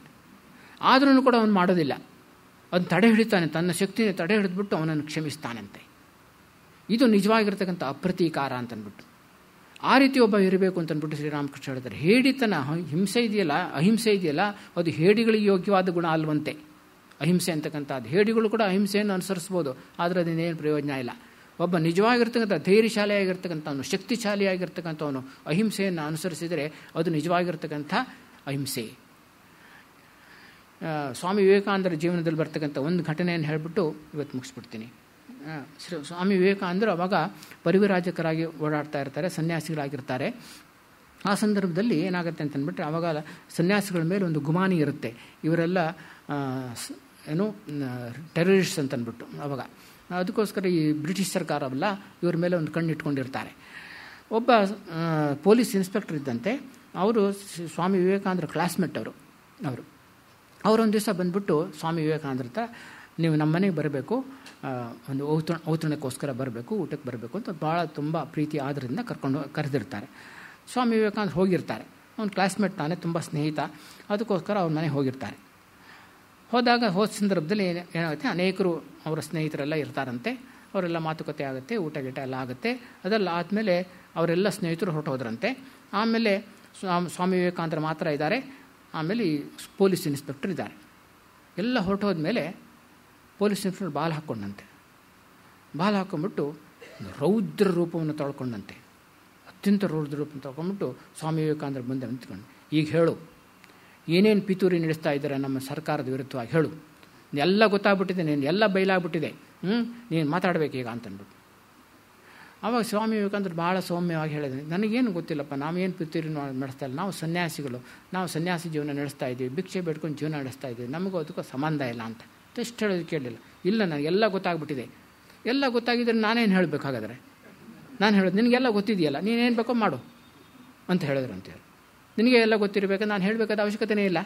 ಆದ್ರೂ ಕೂಡ ಅವನು ಮಾಡೋದಿಲ್ಲ, ಅದನ್ನು ತಡೆ ಹಿಡಿತಾನೆ, ತನ್ನ ಶಕ್ತಿನ ತಡೆ ಹಿಡಿದ್ಬಿಟ್ಟು ಅವನನ್ನು ಕ್ಷಮಿಸ್ತಾನಂತೆ. ಇದು ನಿಜವಾಗಿರ್ತಕ್ಕಂಥ ಅಪ್ರತೀಕಾರ ಅಂತಂದ್ಬಿಟ್ಟು. ಆ ರೀತಿ ಒಬ್ಬ ಇರಬೇಕು ಅಂತಂದ್ಬಿಟ್ಟು ಶ್ರೀರಾಮಕೃಷ್ಣ ಹೇಳ್ತಾರೆ. ಹೇಡಿತನ ಅಹಿಂಸೆ ಇದೆಯಲ್ಲ, ಅದು ಹೇಡಿಗಳಿಗೆ ಯೋಗ್ಯವಾದ ಗುಣ ಅಲ್ವಂತೆ. ಅಹಿಂಸೆ ಅಂತಕ್ಕಂಥದ್ದು, ಹೇಡಿಗಳು ಕೂಡ ಅಹಿಂಸೆಯನ್ನು ಅನುಸರಿಸ್ಬೋದು, ಆದರೆ ಅದನ್ನೇನು ಪ್ರಯೋಜನ ಇಲ್ಲ. ಒಬ್ಬ ನಿಜವಾಗಿರ್ತಕ್ಕಂಥ ಧೈರ್ಯಶಾಲಿಯಾಗಿರ್ತಕ್ಕಂಥವನು, ಶಕ್ತಿಶಾಲಿಯಾಗಿರ್ತಕ್ಕಂಥವನು ಅಹಿಂಸೆಯನ್ನು ಅನುಸರಿಸಿದರೆ ಅದು ನಿಜವಾಗಿರ್ತಕ್ಕಂಥ ಅಹಿಂಸೆ. ಸ್ವಾಮಿ ವಿವೇಕಾನಂದರ ಜೀವನದಲ್ಲಿ ಬರ್ತಕ್ಕಂಥ ಒಂದು ಘಟನೆಯನ್ನು ಹೇಳಿಬಿಟ್ಟು ಇವತ್ತು ಮುಗಿಸ್ಬಿಡ್ತೀನಿ. ಸ್ವಾಮಿ ವಿವೇಕಾನಂದರು ಅವಾಗ ಪರಿವಿರಾಜಕರಾಗಿ ಓಡಾಡ್ತಾ ಇರ್ತಾರೆ, ಸನ್ಯಾಸಿಗಳಾಗಿರ್ತಾರೆ. ಆ ಸಂದರ್ಭದಲ್ಲಿ ಏನಾಗುತ್ತೆ ಅಂತಂದ್ಬಿಟ್ರೆ, ಆವಾಗ ಸನ್ಯಾಸಿಗಳ ಮೇಲೆ ಒಂದು ಗುಮಾನಿ ಇರುತ್ತೆ, ಇವರೆಲ್ಲ ಟೆರರಿಸ್ಟ್ ಅಂತಂದ್ಬಿಟ್ಟು. ಅವಾಗ ಅದಕ್ಕೋಸ್ಕರ ಈ ಬ್ರಿಟಿಷ್ ಸರ್ಕಾರವಲ್ಲ ಇವ್ರ ಮೇಲೆ ಒಂದು ಕಣ್ಣು ಇಟ್ಕೊಂಡಿರ್ತಾರೆ. ಒಬ್ಬ ಪೊಲೀಸ್ ಇನ್ಸ್ಪೆಕ್ಟರ್ ಇದ್ದಂತೆ, ಅವರು ಸ್ವಾಮಿ ವಿವೇಕಾನಂದರ ಕ್ಲಾಸ್ಮೇಟ್. ಅವರೊಂದು ದಿವಸ ಬಂದ್ಬಿಟ್ಟು ಸ್ವಾಮಿ ವಿವೇಕಾನಂದರ ಹತ್ರ, ನೀವು ನಮ್ಮ ಮನೆಗೆ ಬರಬೇಕು, ಒಂದು ಔತಣಕ್ಕೋಸ್ಕರ ಬರಬೇಕು, ಊಟಕ್ಕೆ ಬರಬೇಕು ಅಂತ ಭಾಳ ತುಂಬ ಪ್ರೀತಿ ಆದ್ರಿಂದ ಕರೆದಿರ್ತಾರೆ. ಸ್ವಾಮಿ ವಿವೇಕಾನಂದರು ಹೋಗಿರ್ತಾರೆ. ಅವ್ನ ಕ್ಲಾಸ್ಮೇಟ್ ತಾನೇ, ತುಂಬ ಸ್ನೇಹಿತ, ಅದಕ್ಕೋಸ್ಕರ ಅವ್ರ ಮನೆಗೆ ಹೋಗಿರ್ತಾರೆ. ಹೋದ ಸಂದರ್ಭದಲ್ಲಿ ಏನಾಗುತ್ತೆ, ಅನೇಕರು ಅವರ ಸ್ನೇಹಿತರೆಲ್ಲ ಇರ್ತಾರಂತೆ. ಅವರೆಲ್ಲ ಮಾತುಕತೆ ಆಗುತ್ತೆ, ಊಟ ಗೀಟ ಎಲ್ಲ ಆಗುತ್ತೆ. ಅದೆಲ್ಲ ಆದಮೇಲೆ ಅವರೆಲ್ಲ ಸ್ನೇಹಿತರು ಹೊರಟೋದ್ರಂತೆ. ಆಮೇಲೆ ಸ್ವಾಮಿ ವಿವೇಕಾನಂದರು ಮಾತ್ರ ಇದ್ದಾರೆ. ಆಮೇಲೆ ಈ ಪೊಲೀಸ್ ಇನ್ಸ್ಪೆಕ್ಟರ್ ಇದ್ದಾರೆ. ಎಲ್ಲ ಹೊರಟೋದ್ಮೇಲೆ ಪೊಲೀಸ್ ಇನ್ಸ್ಪೆಕ್ಟರ್ ಬಾಲ್ ಹಾಕ್ಕೊಂಡಂತೆ. ಬಾಲ್ ಹಾಕ್ಕೊಂಡ್ಬಿಟ್ಟು ರೌದ್ರ ರೂಪವನ್ನು ತೊಳ್ಕೊಂಡಂತೆ, ಅತ್ಯಂತ ರೌದ್ರ ರೂಪವನ್ನು ತೊಳ್ಕೊಂಡ್ಬಿಟ್ಟು ಸ್ವಾಮಿ ವಿವೇಕಾನಂದರು ಬಂದು ನಿಂತ್ಕೊಂಡು, ಈಗ ಹೇಳು, ಏನೇನು ಪಿತೂರಿ ನಡೆಸ್ತಾ ಇದ್ದಾರೆ ನಮ್ಮ ಸರ್ಕಾರದ ವಿರುದ್ಧವಾಗಿ ಹೇಳು, ಎಲ್ಲ ಗೊತ್ತಾಗ್ಬಿಟ್ಟಿದೆ, ನೀನು ಎಲ್ಲ ಬಯಲಾಗ್ಬಿಟ್ಟಿದೆ, ನೀನು ಮಾತಾಡಬೇಕೀಗ ಅಂತಂದ್ಬಿಟ್ಟು. ಆವಾಗ ಸ್ವಾಮಿ ವಿವೇಕಾನಂದರು ಭಾಳ ಸೌಮ್ಯವಾಗಿ ಹೇಳಿದ್ರೆ, ನನಗೇನು ಗೊತ್ತಿಲ್ಲಪ್ಪ, ನಾವೇನು ಪಿತೂರಿ ನಡೆಸ್ತಾ ಇಲ್ಲ, ನಾವು ಸನ್ಯಾಸಿಗಳು, ನಾವು ಸನ್ಯಾಸಿ ಜೀವನ ನಡೆಸ್ತಾ ಇದ್ದೀವಿ, ಭಿಕ್ಷೆ ಬೇಡ್ಕೊಂಡು ಜೀವನ ನಡೆಸ್ತಾ ಇದ್ದೀವಿ, ನಮಗೂ ಅದಕ್ಕೂ ಸಂಬಂಧ ಇಲ್ಲ ಅಂತ ಎಷ್ಟು ಹೇಳೋದು ಕೇಳಲಿಲ್ಲ. ಇಲ್ಲ, ನನಗೆಲ್ಲ ಗೊತ್ತಾಗ್ಬಿಟ್ಟಿದೆ. ಎಲ್ಲ ಗೊತ್ತಾಗಿದ್ದರೆ ನಾನೇನು ಹೇಳಬೇಕಾಗಾದ್ರೆ? ನಾನು ಹೇಳೋದು, ನಿನಗೆಲ್ಲ ಗೊತ್ತಿದೆಯಲ್ಲ, ನೀನೇನು ಬೇಕೋ ಮಾಡು ಅಂತ ಹೇಳಿದ್ರು ಅಂತೇಳಿ. ನಿನಗೆ ಎಲ್ಲ ಗೊತ್ತಿರಬೇಕು, ನಾನು ಹೇಳಬೇಕಾದ ಅವಶ್ಯಕತೆಯೇ ಇಲ್ಲ.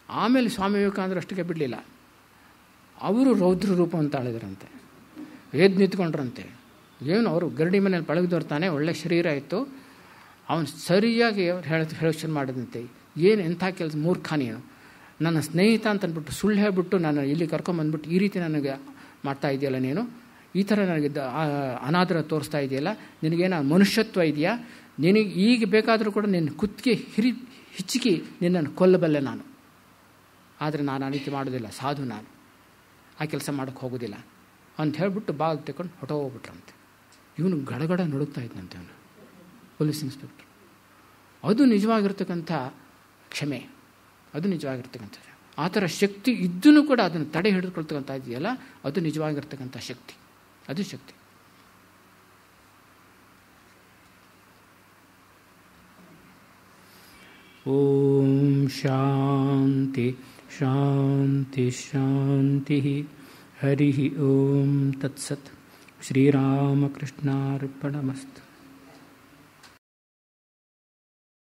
ಆಮೇಲೆ ಸ್ವಾಮಿ ವಿವೇಕಾನಂದರು ಅಷ್ಟಕ್ಕೆ ಬಿಡಲಿಲ್ಲ, ಅವರು ರೌದ್ರ ರೂಪ ಅಂತ ಆಳಿದ್ರಂತೆ, ಎದ್ದು ನಿಂತ್ಕೊಂಡ್ರಂತೆ. ಏನು ಅವರು ಗರಡಿ ಮನೇಲಿ ಪಳಗಿದೋರ್ತಾನೆ, ಒಳ್ಳೆ ಶರೀರ ಇತ್ತು, ಅವನು ಸರಿಯಾಗಿ ಹೇಳೋಕೆ ಶುರು ಮಾಡಿದಂತೆ, ಏನು ಎಂಥ ಕೆಲಸ, ಮೂರ್ಖ ನೀನು, ನನ್ನ ಸ್ನೇಹಿತ ಅಂತಂದ್ಬಿಟ್ಟು ಸುಳ್ಳು ಹೇಳಿಬಿಟ್ಟು ನಾನು ಇಲ್ಲಿ ಕರ್ಕೊಂಬಂದ್ಬಿಟ್ಟು ಈ ರೀತಿ ನನಗೆ ಮಾಡ್ತಾ ಇದೆಯಲ್ಲ, ನೀನು ಈ ಥರ ನನಗೆ ಅನಾದರ ತೋರಿಸ್ತಾ ಇದೆಯಲ್ಲ, ನಿನಗೇನ ಮನುಷ್ಯತ್ವ ಇದೆಯಾ? ನಿನಗೆ ಈಗ ಬೇಕಾದರೂ ಕೂಡ ನಿನ್ನ ಕುತ್ತಿಗೆ ಹಿಚ್ಚಿಕಿ ನಿನ್ನನ್ನು ಕೊಲ್ಲಬಲ್ಲೆ ನಾನು, ಆದರೆ ನಾನು ಆ ರೀತಿ ಮಾಡೋದಿಲ್ಲ, ಸಾಧು ನಾನು, ಆ ಕೆಲಸ ಮಾಡೋಕ್ಕೆ ಹೋಗೋದಿಲ್ಲ ಅಂತ ಹೇಳಿಬಿಟ್ಟು ಬಾಲ್ ತಗೊಂಡು ಹೊಟ್ಟೋಗ್ಬಿಟ್ರಂತೆ. ಇವನು ಗಡಗಡ ನಡುಗ್ತಾ ಇದ್ದಂತೆ ಅವನು ಪೊಲೀಸ್ ಇನ್ಸ್ಪೆಕ್ಟರ್. ಅದು ನಿಜವಾಗಿರ್ತಕ್ಕಂಥ ಕ್ಷಮೆ, ಅದು ನಿಜವಾಗಿರ್ತಕ್ಕಂಥ ಆ ಥರ ಶಕ್ತಿ ಇದ್ದೂ ಕೂಡ ಅದನ್ನು ತಡೆ ಹಿಡಿದುಕೊಳ್ತಕ್ಕಂಥ ಇದೆಯಲ್ಲ, ಅದು ನಿಜವಾಗಿರ್ತಕ್ಕಂಥ ಶಕ್ತಿ, ಅದು ಶಕ್ತಿ. ಓಂ ಶಾಂತಿ ಶಾಂತಿ ಶಾಂತಿ. ಹರಿ ಓಂ ತತ್ಸತ್. ಶ್ರೀರಾಮಕೃಷ್ಣಾರ್ಪಣಮಸ್ತು.